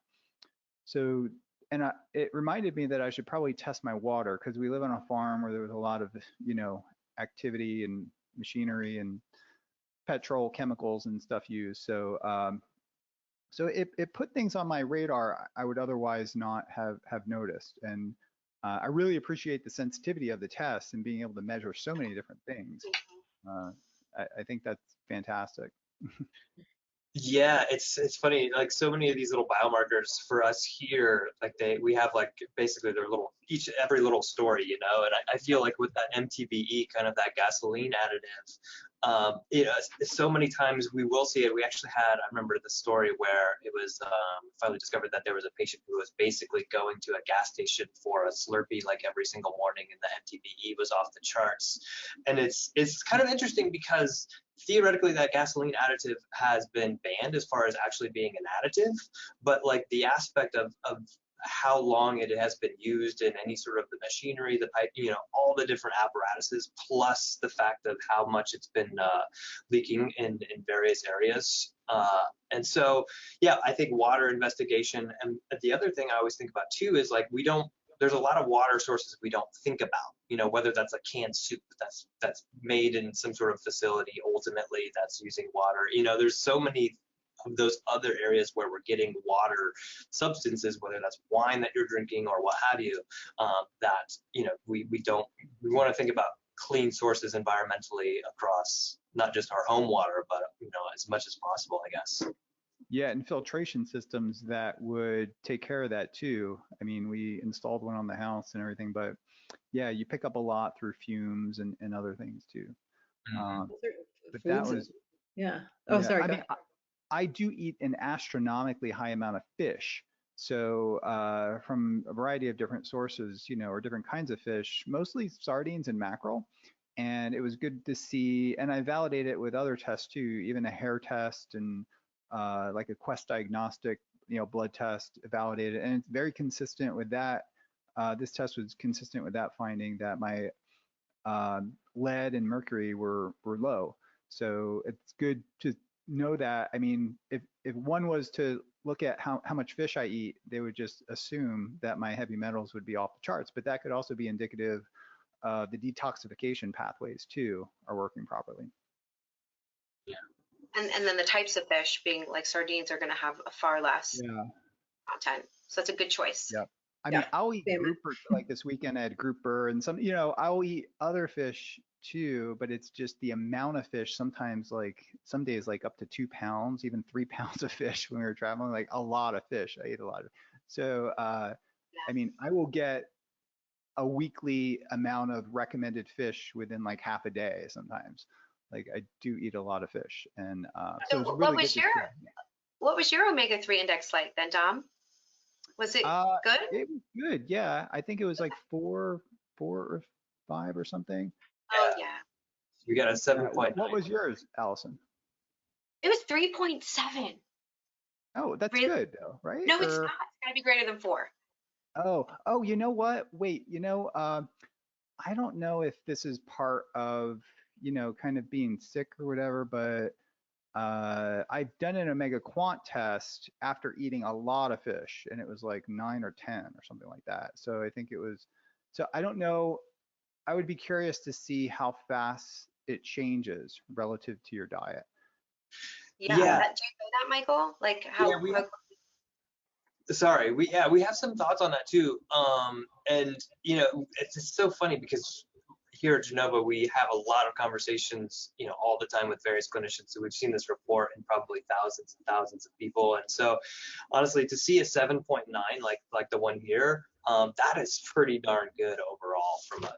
So, and it reminded me that I should probably test my water, because we live on a farm where there was a lot of, activity and machinery and petrol chemicals and stuff used. So, so it put things on my radar I would otherwise not have noticed. And I really appreciate the sensitivity of the test and being able to measure so many different things. I think that's fantastic. Yeah, it's funny, like so many of these little biomarkers for us here, like we have like basically their every little story, and I feel like with that MTBE, kind of that gasoline additive, so many times we will see it. We actually had, I remember the story where it was finally discovered that there was a patient who was basically going to a gas station for a Slurpee like every single morning, and the MTBE was off the charts. And it's kind of interesting because theoretically that gasoline additive has been banned as far as actually being an additive, but like the aspect of how long it has been used in any sort of the machinery, the pipe, all the different apparatuses, plus the fact of how much it's been leaking in various areas. And so, yeah, I think water investigation. And the other thing I always think about too is like, there's a lot of water sources we don't think about, whether that's a canned soup that's made in some sort of facility, ultimately that's using water. There's so many of those other areas where we're getting water substances, whether that's wine that you're drinking or what have you, that, we want to think about clean sources environmentally across not just our home water, but, as much as possible, I guess. Yeah, and filtration systems that would take care of that too. I mean, we installed one on the house and everything, but yeah, you pick up a lot through fumes and other things too. But that was, yeah. Oh, yeah, sorry. I mean, I do eat an astronomically high amount of fish. So from a variety of different sources, or different kinds of fish, mostly sardines and mackerel. And it was good to see, and I validate it with other tests too, even a hair test and like a Quest diagnostic, blood test validated, and it's very consistent with that. This test was consistent with that finding that my lead and mercury were low. So it's good to know that. I mean, if one was to look at how much fish I eat, they would just assume that my heavy metals would be off the charts, but that could also be indicative of the detoxification pathways too are working properly. Yeah. And then the types of fish, being like sardines, are going to have a far less content. So that's a good choice. Yeah. I mean, I'll eat grouper. Like this weekend I had grouper, and some, I'll eat other fish too, but it's just the amount of fish. Sometimes, like some days, like up to 2 pounds, even 3 pounds of fish when we were traveling, like a lot of fish. I eat a lot of. So, I mean, I will get a weekly amount of recommended fish within like half a day sometimes. Like I do eat a lot of fish, and so it's really good. What was your omega-3 index like then, Dom? Was it good? It was good, yeah. I think it was like 4 or 5 or something. Oh yeah. You got a 7.9. What was yours, Allison? It was 3.7. Oh, that's good though, right? No, it's not. It's got to be greater than 4. Oh, you know what? Wait, I don't know if this is part of, kind of being sick or whatever, but I've done an omega quant test after eating a lot of fish, and it was like 9 or 10 or something like that. So I think it was, so I don't know I would be curious to see how fast it changes relative to your diet. Yeah. Yeah. Do you know that, Michael? Like how? Yeah, sorry, we have some thoughts on that too. And you know, it's just so funny because here at Genova we have a lot of conversations, you know, all the time with various clinicians. So we've seen this report in probably thousands and thousands of people. And so honestly, to see a 7.9 like the one here, that is pretty darn good overall from a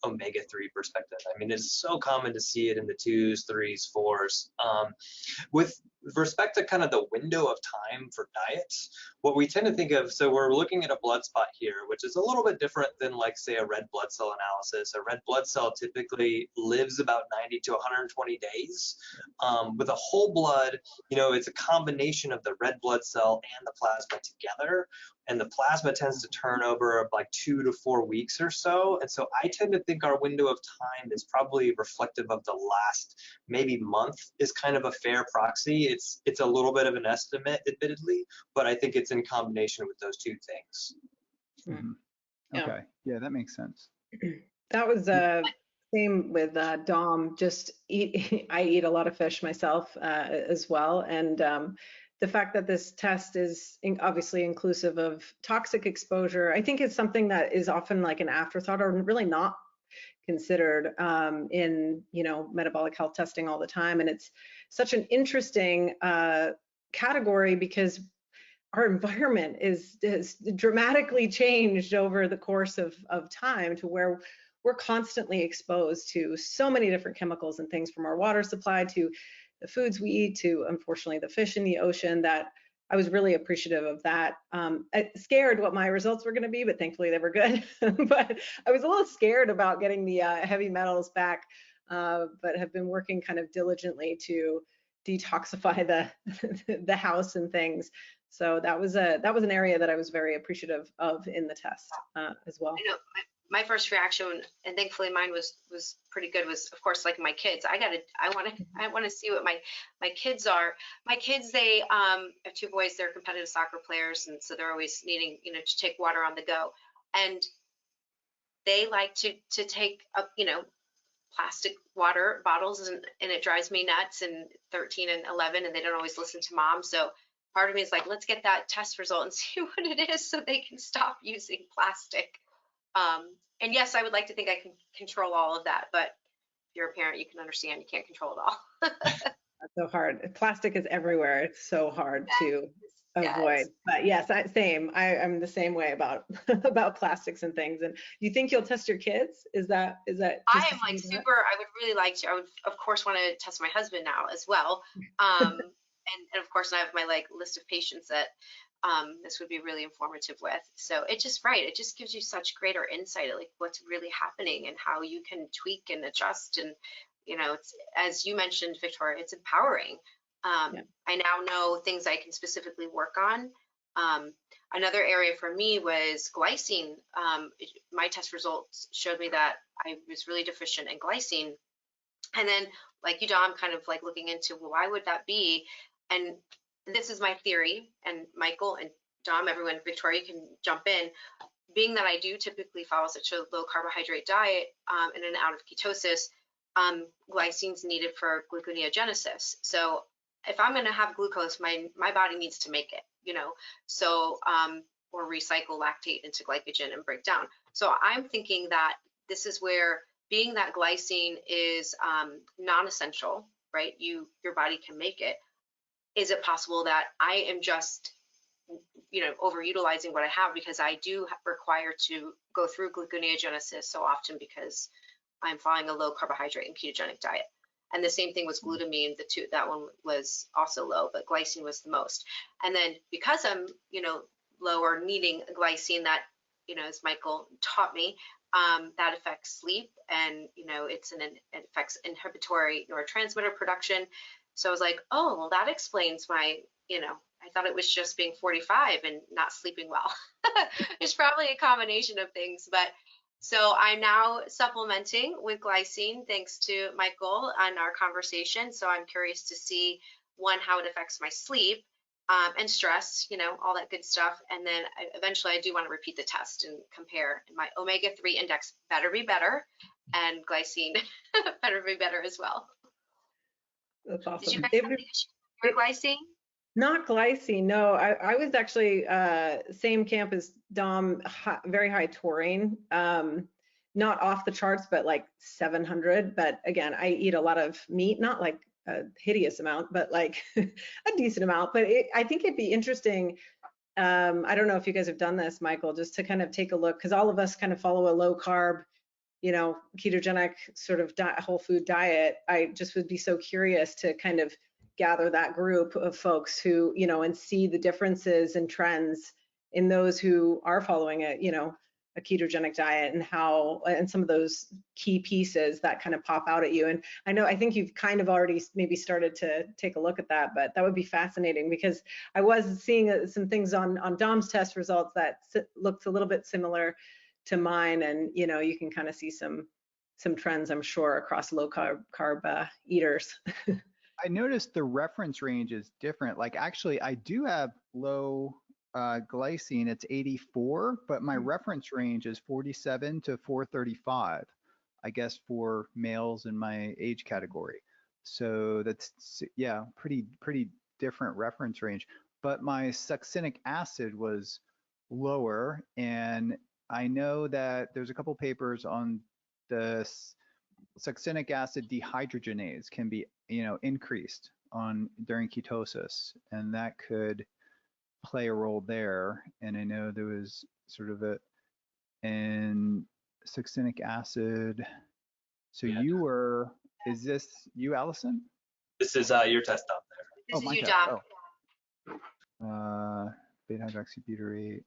omega-3 perspective. I mean, it's so common to see it in the 2s, 3s, 4s. With respect to kind of the window of time for diets, what we tend to think of, so we're looking at a blood spot here, which is a little bit different than like say a red blood cell analysis. A red blood cell typically lives about 90 to 120 days. With a whole blood, you know, it's a combination of the red blood cell and the plasma together. And the plasma tends to turn over like 2 to 4 weeks or so. And so I tend to think our window of time is probably reflective of the last maybe month is kind of a fair proxy. It's a little bit of an estimate, admittedly, but I think it's in combination with those two things. Mm-hmm. Yeah. Okay, yeah, that makes sense. That was same with Dom. Just I eat a lot of fish myself as well, and the fact that this test is obviously inclusive of toxic exposure, I think it's something that is often like an afterthought or really not considered in, you know, metabolic health testing all the time. And it's such an interesting category because our environment is dramatically changed over the course of time to where we're constantly exposed to so many different chemicals and things, from our water supply to the foods we eat to, unfortunately, the fish in the ocean, that I was really appreciative of that. Scared what my results were going to be, but thankfully they were good. But I was a little scared about getting the heavy metals back, but have been working kind of diligently to detoxify the house and things. So that was an area that I was very appreciative of in the test as well. I know my first reaction, and thankfully mine was pretty good, was of course like my kids. I want to see what my kids are. My kids, they have 2 boys. They're competitive soccer players, and so they're always needing, you know, to take water on the go, and they like to take up, you know, plastic water bottles, and it drives me nuts. And 13 and 11, and they don't always listen to mom. So part of me is like, let's get that test result and see what it is so they can stop using plastic. And yes, I would like to think I can control all of that, but if you're a parent, you can understand you can't control it all. That's so hard. Plastic is everywhere. It's so hard to avoid. Yes. But yes, same. I'm the same way about plastics and things. And you think you'll test your kids? Is that? I am like super. I would really like to. I would of course want to test my husband now as well. And of course I have my like list of patients that this would be really informative with. So it just gives you such greater insight at like what's really happening and how you can tweak and adjust. And you know, it's, as you mentioned, Victoria, it's empowering. I now know things I can specifically work on. Another area for me was glycine. My test results showed me that I was really deficient in glycine. And then, like you, Dom, kind of like looking into, well, why would that be? And this is my theory, and Michael and Dom, everyone, Victoria, you can jump in. Being that I do typically follow such a low carbohydrate diet in and out of ketosis, glycine's needed for gluconeogenesis. So if I'm going to have glucose, my body needs to make it, you know, so or recycle lactate into glycogen and break down. So I'm thinking that this is where, being that glycine is non-essential, right? Your body can make it. Is it possible that I am just, you know, overutilizing what I have because I do require to go through gluconeogenesis so often because I'm following a low carbohydrate and ketogenic diet? And the same thing was glutamine. That one was also low, but glycine was the most. And then because I'm, you know, low or needing glycine, that, you know, as Michael taught me, that affects sleep, and you know, it affects inhibitory neurotransmitter production. So I was like, oh, well, that explains my, you know, I thought it was just being 45 and not sleeping well. It's probably a combination of things, but so I'm now supplementing with glycine thanks to Michael and our conversation. So I'm curious to see, one, how it affects my sleep, and stress, all that good stuff. And then eventually I do want to repeat the test and compare. And my omega-3 index better be better, and glycine better be better as well. That's awesome. Did you guys have the issue with your glycine? Not glycine, no. I was actually same camp as Dom, very high taurine. Not off the charts, but like 700. But again, I eat a lot of meat, not like a hideous amount, but like a decent amount. But I think it'd be interesting. I don't know if you guys have done this, Michael, just to kind of take a look, because all of us kind of follow a low carb, ketogenic sort of whole food diet. I just would be so curious to kind of gather that group of folks who, and see the differences and trends in those who are following a ketogenic diet, and some of those key pieces that kind of pop out at you. And I think you've kind of already maybe started to take a look at that, but that would be fascinating, because I was seeing some things on Dom's test results that looked a little bit similar to mine, and you can kind of see some trends, I'm sure, across low carb eaters. I noticed the reference range is different. Like, actually, I do have low glycine, it's 84, but my reference range is 47 to 435, I guess, for males in my age category. So that's, yeah, pretty different reference range. But my succinic acid was lower, and I know that there's a couple papers on the succinic acid dehydrogenase can be, increased during ketosis, and that could play a role there. And I know there was sort of and succinic acid. So Yeah. is this you, Allison? This is your test up there. This is you, Dom. Beta hydroxybutyrate.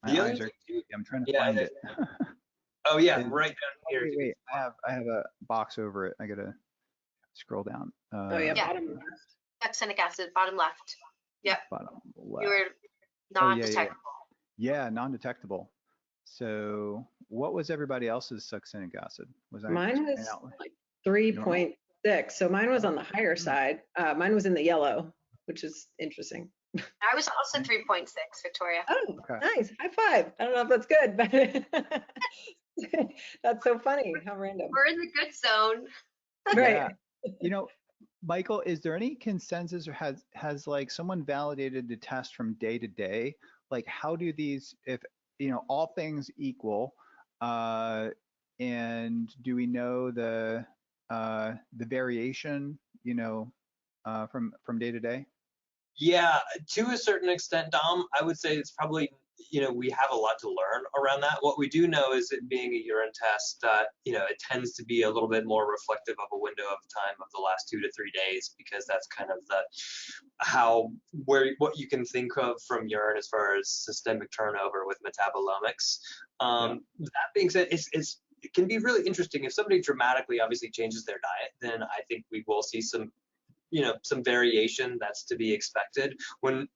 I'm trying to find it. Oh yeah, right down here. Wait, I have a box over it. I gotta scroll down. Bottom left. Succinic acid, bottom left. Yep. Bottom left. You were non-detectable. Yeah, non-detectable. So what was everybody else's succinic acid? Mine was like 3.6. So mine was on the higher side. Mine was in the yellow, which is interesting. I was also 3.6, Victoria. Oh, okay. Nice. High five. I don't know if that's good, but that's so funny. How random. We're in the good zone. Right. Yeah. Michael, is there any consensus, or has like someone validated the test from day to day? Like, how do these, if all things equal, and do we know the variation, from day to day? Yeah, to a certain extent, Dom, I would say it's probably, we have a lot to learn around that. What we do know is it being a urine test that, it tends to be a little bit more reflective of a window of time of the last 2 to 3 days, because that's kind of what you can think of from urine as far as systemic turnover with metabolomics. That being said, it can be really interesting. If somebody dramatically obviously changes their diet, then I think we will see some variation that's to be expected. When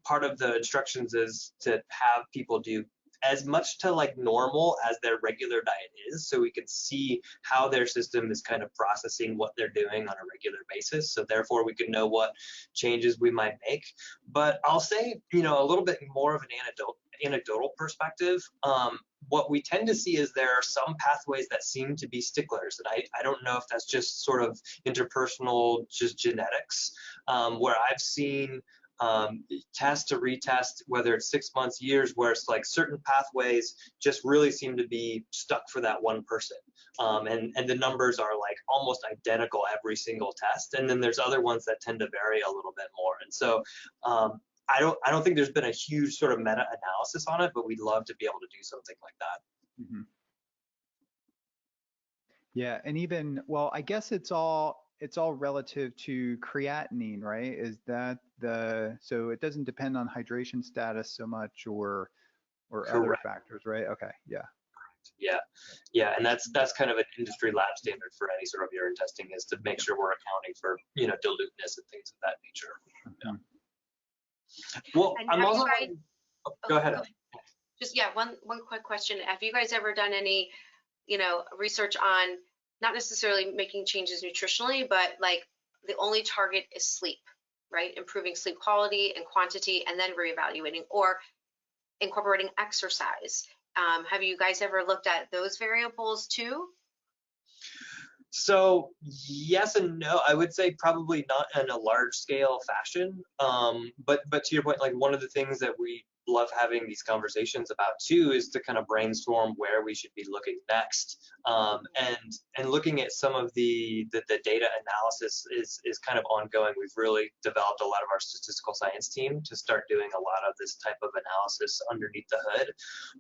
part of the instructions is to have people do as much to like normal as their regular diet is, so we can see how their system is kind of processing what they're doing on a regular basis. So therefore we can know what changes we might make. But I'll say, a little bit more of an anecdotal perspective. What we tend to see is there are some pathways that seem to be sticklers, and I don't know if that's just sort of interpersonal, just genetics, where I've seen test to retest, whether it's 6 months, years, where it's like certain pathways just really seem to be stuck for that one person. And the numbers are like almost identical every single test. And then there's other ones that tend to vary a little bit more. And so I don't think there's been a huge sort of meta-analysis on it, but we'd love to be able to do something like that. Mm-hmm. Yeah, and even, well, I guess it's all relative to creatinine, right? Is that so it doesn't depend on hydration status so much, or other factors, right? Okay, yeah. Yeah, and that's kind of an industry lab standard for any sort of urine testing, is to make sure we're accounting for diluteness and things of that nature. Mm-hmm. Well, And I'm also. Go ahead. Just one quick question. Have you guys ever done any research on not necessarily making changes nutritionally, but like the only target is sleep, right? Improving sleep quality and quantity, and then reevaluating, or incorporating exercise. Have you guys ever looked at those variables too? So yes and no. I would say probably not in a large scale fashion. But to your point, like one of the things that we love having these conversations about too is to kind of brainstorm where we should be looking next. And looking at some of the data analysis is kind of ongoing. We've really developed a lot of our statistical science team to start doing a lot of this type of analysis underneath the hood.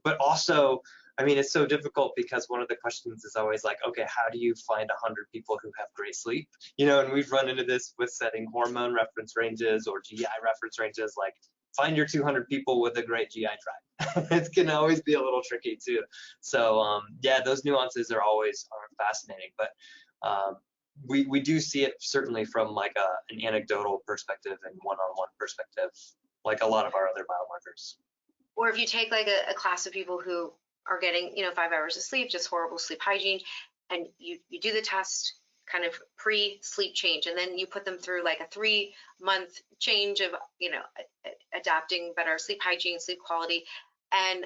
But also, I mean, it's so difficult because one of the questions is always like, okay, how do you find 100 people who have great sleep? You know, and we've run into this with setting hormone reference ranges or GI reference ranges, like find your 200 people with a great GI tract. It can always be a little tricky too. So yeah, those nuances are fascinating, but we do see it certainly from like an anecdotal perspective and one-on-one perspective, like a lot of our other biomarkers. Or if you take like a class of people who are getting, 5 hours of sleep, just horrible sleep hygiene, and you do the test kind of pre-sleep change, and then you put them through like a 3-month change of, adapting better sleep hygiene, sleep quality, and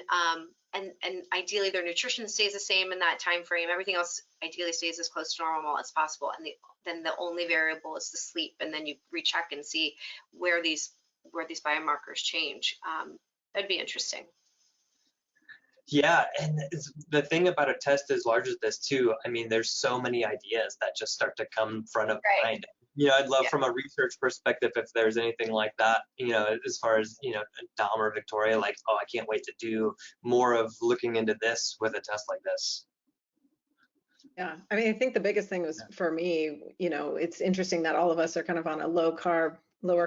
ideally their nutrition stays the same in that time frame. Everything else ideally stays as close to normal as possible, and then the only variable is the sleep, and then you recheck and see where these biomarkers change. That'd be interesting. Yeah, and the thing about a test as large as this too, I mean, there's so many ideas that just start to come front of mind. I'd love from a research perspective if there's anything like that, as far as, Dom or Victoria, like, oh, I can't wait to do more of looking into this with a test like this. Yeah, I mean, I think the biggest thing was for me, it's interesting that all of us are kind of on a lower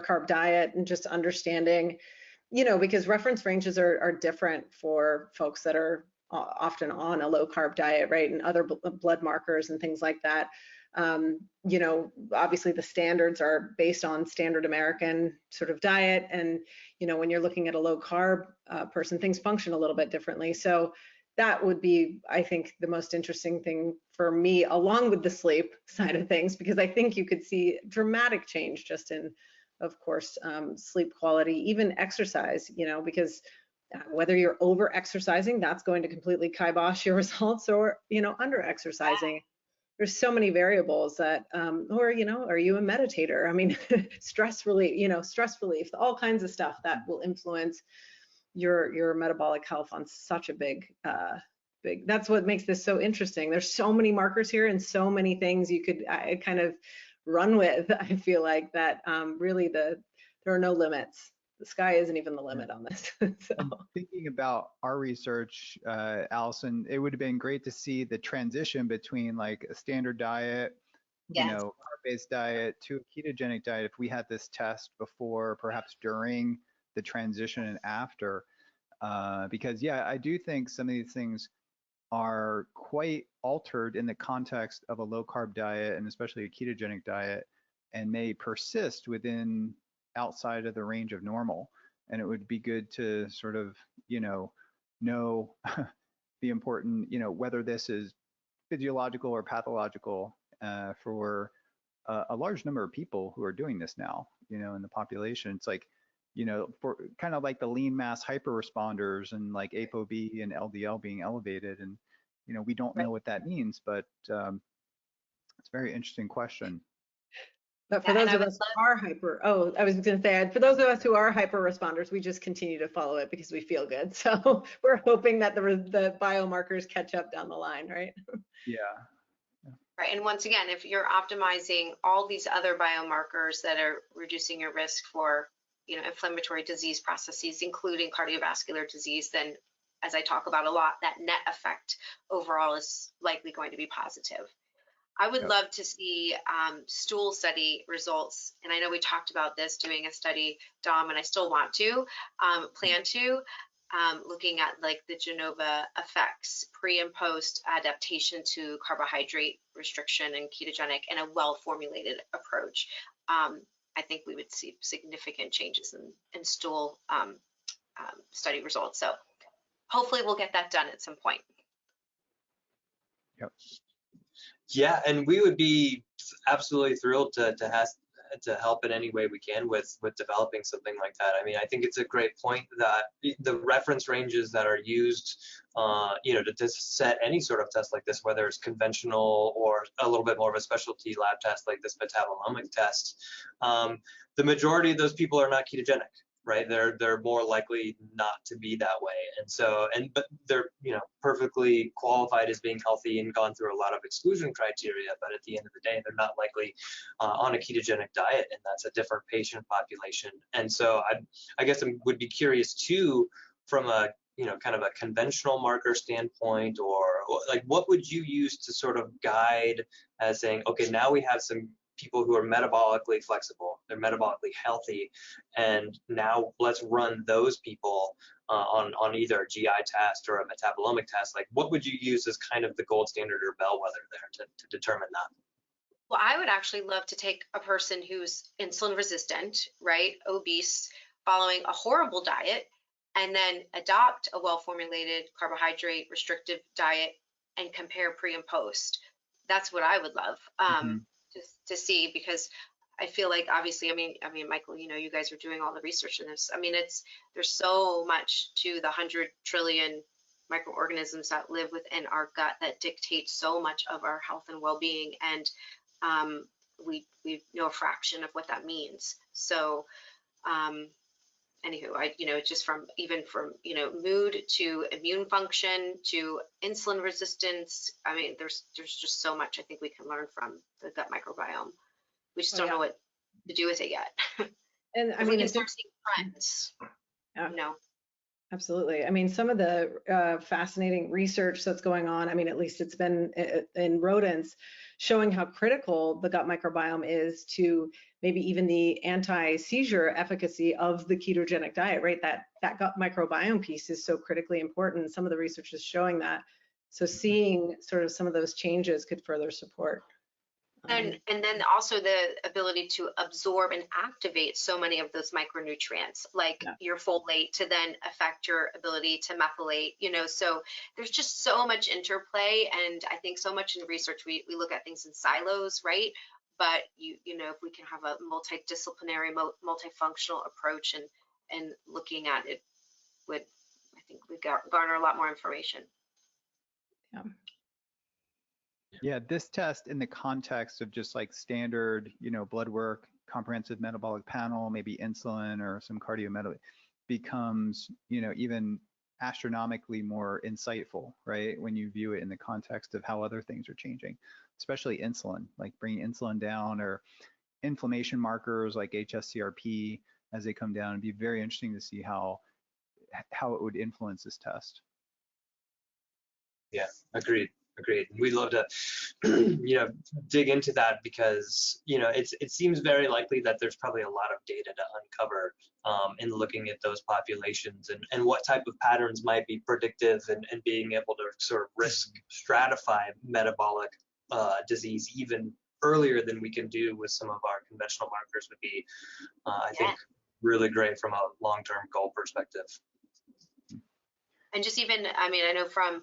carb diet, and just understanding, because reference ranges are different for folks that are often on a low carb diet, right? And other blood markers and things like that. Obviously the standards are based on standard American sort of diet. And, when you're looking at a low carb person, things function a little bit differently. So that would be, I think, the most interesting thing for me, along with the sleep side of things, because I think you could see dramatic change just in, of course, sleep quality, even exercise, because whether you're over exercising, that's going to completely kibosh your results, or, under exercising. There's so many variables that, or, are you a meditator? I mean, stress relief, all kinds of stuff that will influence your metabolic health on such a big, that's what makes this so interesting. There's so many markers here and so many things you could kind of run with. I feel like that really there are no limits. The sky isn't even the limit on this. So. Thinking about our research, Allison, it would have been great to see the transition between like a standard diet, carb-based diet to a ketogenic diet. If we had this test before, perhaps during the transition and after, because I do think some of these things are quite altered in the context of a low carb diet, and especially a ketogenic diet, and may persist within outside of the range of normal. And it would be good to sort of, know the important, whether this is physiological or pathological for a large number of people who are doing this now, in the population. It's like, for kind of like the lean mass hyper-responders and like ApoB and LDL being elevated. And, we don't know what that means, but it's a very interesting question. But for those of us who are I was going to say, for those of us who are hyper responders, we just continue to follow it because we feel good. So we're hoping that the biomarkers catch up down the line, right? Yeah. Right, and once again, if you're optimizing all these other biomarkers that are reducing your risk for, inflammatory disease processes, including cardiovascular disease, then, as I talk about a lot, that net effect overall is likely going to be positive. I would love to see stool study results, and I know we talked about this, doing a study, Dom, and I still want to, plan to, looking at like the Genova effects, pre and post adaptation to carbohydrate restriction and ketogenic, and a well-formulated approach. I think we would see significant changes in stool study results. So hopefully we'll get that done at some point. Yep. Yeah, and we would be absolutely thrilled to help in any way we can with developing something like that. I mean, I think it's a great point that the reference ranges that are used, to set any sort of test like this, whether it's conventional or a little bit more of a specialty lab test like this metabolomic test, the majority of those people are not ketogenic. Right, they're more likely not to be that way, and so but they're perfectly qualified as being healthy and gone through a lot of exclusion criteria. But at the end of the day, they're not likely on a ketogenic diet, and that's a different patient population. And so I guess I would be curious too, from a kind of a conventional marker standpoint, or like what would you use to sort of guide as saying, okay, now we have some people who are metabolically flexible, they're metabolically healthy, and now let's run those people on either a GI test or a metabolomic test. Like, what would you use as kind of the gold standard or bellwether there to determine that? Well, I would actually love to take a person who's insulin resistant, right, obese, following a horrible diet, and then adopt a well-formulated carbohydrate restrictive diet and compare pre and post. That's what I would love. To see, because I feel like obviously, I mean, Michael, you guys are doing all the research in this. I mean, there's so much to the 100 trillion microorganisms that live within our gut that dictate so much of our health and well-being, and we know a fraction of what that means. So, anywho, just from mood to immune function to insulin resistance. I mean, there's just so much I think we can learn from the gut microbiome. We just don't know what to do with it yet. And I mean, we can start seeing trends. Yeah. Absolutely. I mean, some of the fascinating research that's going on, I mean, at least it's been in rodents, showing how critical the gut microbiome is to maybe even the anti-seizure efficacy of the ketogenic diet, right? That gut microbiome piece is so critically important. Some of the research is showing that. So seeing sort of some of those changes could further support. And then also the ability to absorb and activate so many of those micronutrients, like your folate, to then affect your ability to methylate, so there's just so much interplay. And I think so much in research, we look at things in silos, right? But if we can have a multidisciplinary, multifunctional approach and looking at it, I think we garner a lot more information. Yeah. Yeah, this test in the context of just like standard, blood work, comprehensive metabolic panel, maybe insulin or some cardiometabolic, becomes, even astronomically more insightful, right? When you view it in the context of how other things are changing, especially insulin, like bringing insulin down, or inflammation markers like HSCRP as they come down. It'd be very interesting to see how it would influence this test. Yeah, agreed. We'd love to, dig into that, because, it seems very likely that there's probably a lot of data to uncover in looking at those populations and what type of patterns might be predictive, and being able to sort of risk stratify metabolic disease even earlier than we can do with some of our conventional markers would be, I think, really great from a long-term goal perspective. And just even, I mean, I know from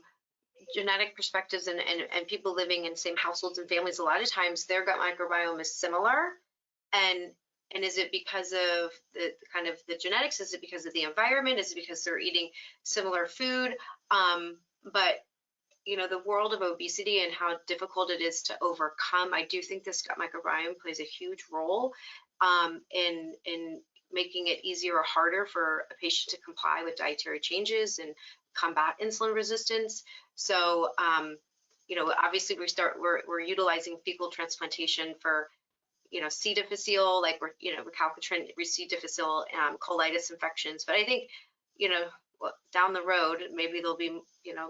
genetic perspectives and people living in same households and families, a lot of times their gut microbiome is similar. And is it because of the kind of the genetics? Is it because of the environment? Is it because they're eating similar food? But the world of obesity and how difficult it is to overcome, I do think this gut microbiome plays a huge role in making it easier or harder for a patient to comply with dietary changes and combat insulin resistance. So, obviously we're utilizing fecal transplantation for, C. difficile, like recalcitrant C. difficile colitis infections. But I think, down the road, maybe there'll be,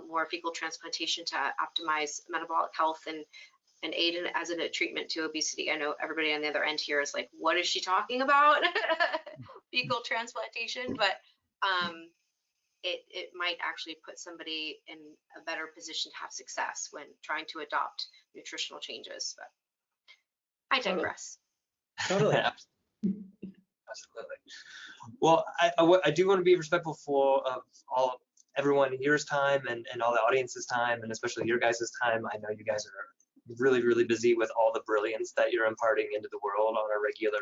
more fecal transplantation to optimize metabolic health and aid as a treatment to obesity. I know everybody on the other end here is like, what is she talking about? Fecal transplantation, but it might actually put somebody in a better position to have success when trying to adopt nutritional changes. But I digress. Totally. Absolutely. Well, I do want to be respectful of everyone here's time and all the audience's time, and especially your guys' time. I know you guys are really, really busy with all the brilliance that you're imparting into the world on a regular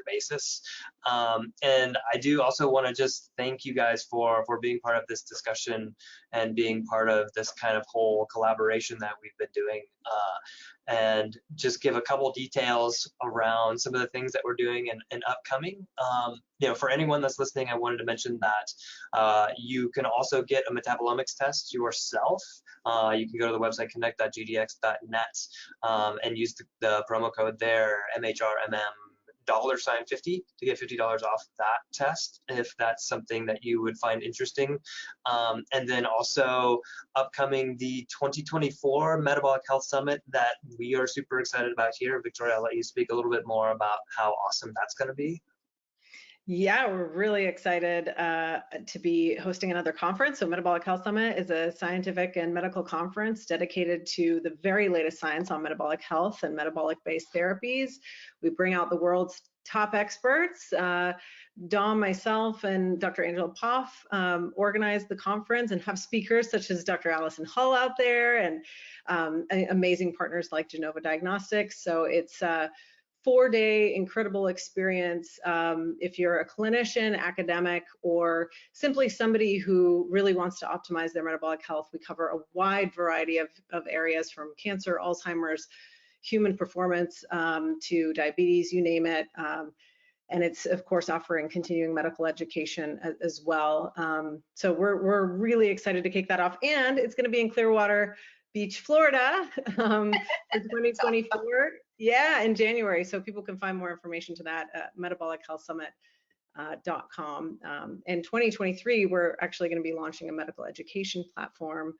basis. And I do also want to just thank you guys for being part of this discussion and being part of this kind of whole collaboration that we've been doing. And just give a couple details around some of the things that we're doing and upcoming. You know, for anyone that's listening, I wanted to mention that you can also get a metabolomics test yourself. You can go to the website connect.gdx.net and use the promo code there, MHRMM $50 to get $50 off that test if that's something that you would find interesting. And then also upcoming the 2024 Metabolic Health Summit that we are super excited about here. Victoria, I'll let you speak a little bit more about how awesome that's going to be. Yeah, we're really excited to be hosting another conference. So Metabolic Health Summit is a scientific and medical conference dedicated to the very latest science on metabolic health and metabolic-based therapies. We bring out the world's top experts. Dom, myself, and Dr. Angela Poff organize the conference and have speakers such as Dr. Allison Hull out there and amazing partners like Genova Diagnostics. So it's 4-day incredible experience. If you're a clinician, academic, or simply somebody who really wants to optimize their metabolic health, we cover a wide variety of areas from cancer, Alzheimer's, human performance, to diabetes, you name it. And it's, of course, offering continuing medical education as well. So we're really excited to kick that off. And it's going to be in Clearwater Beach, Florida, for 2024. Yeah, in January. So people can find more information to that at metabolichealthsummit.com. In 2023, we're actually going to be launching a medical education platform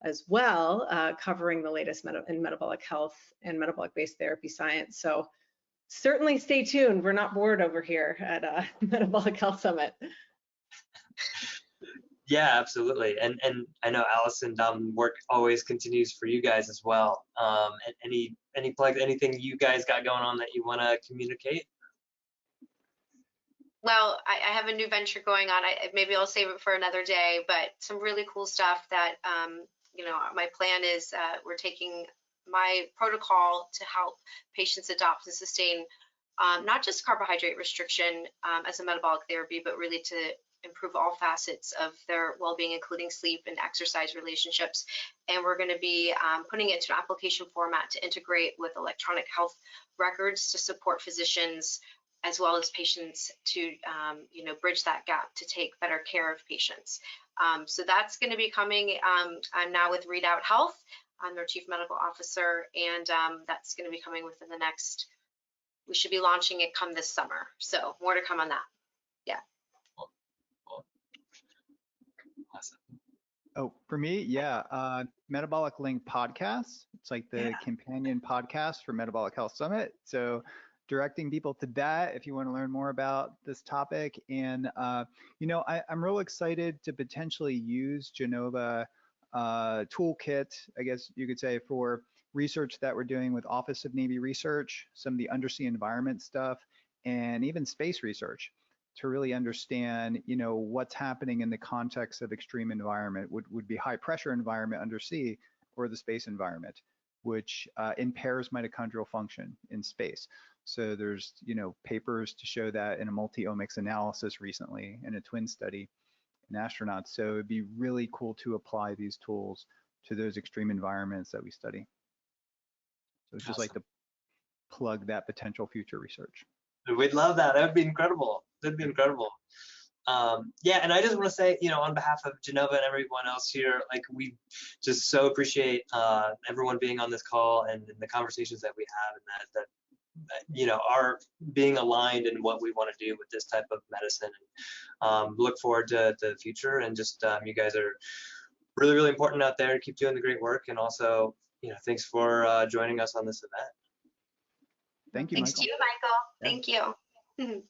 as well, covering the latest in metabolic health and metabolic-based therapy science. So certainly stay tuned. We're not bored over here at Metabolic Health Summit. Yeah, absolutely. And I know Allison, work always continues for you guys as well. And any plugs, anything you guys got going on that you want to communicate? Well, I have a new venture going on. Maybe I'll save it for another day, but some really cool stuff that, you know, my plan is we're taking my protocol to help patients adopt and sustain not just carbohydrate restriction as a metabolic therapy, but really to improve all facets of their well-being, including sleep and exercise relationships. And we're going to be putting it into an application format to integrate with electronic health records to support physicians as well as patients to, you know, bridge that gap to take better care of patients. So that's going to be coming. I'm now with Readout Health. I'm their Chief Medical Officer, and that's going to be coming within the next, we should be launching it come this summer. So more to come on that. Yeah. Awesome. Oh, for me, yeah, Metabolic Link podcast. It's like the companion podcast for Metabolic Health Summit. So directing people to that if you want to learn more about this topic. And, you know, I'm real excited to potentially use Genova toolkit, I guess you could say, for research that we're doing with Office of Navy Research, some of the undersea environment stuff, and even space research, to really understand, you know, what's happening in the context of extreme environment, would be high pressure environment undersea, or the space environment, which impairs mitochondrial function in space. So there's, you know, papers to show that in a multi-omics analysis recently in a twin study in astronauts. So it'd be really cool to apply these tools to those extreme environments that we study. So it's just like to plug that potential future research. We'd love that. That would be incredible. That'd be incredible. Yeah, and I just want to say, you know, on behalf of Genova and everyone else here, like, we just so appreciate everyone being on this call and the conversations that we have, and that you know, are being aligned in what we want to do with this type of medicine. Look forward to the future, and just you guys are really, really important out there. Keep doing the great work, and also, you know, thanks for joining us on this event. Thank you, Thanks Michael. to you, Michael. Thank you.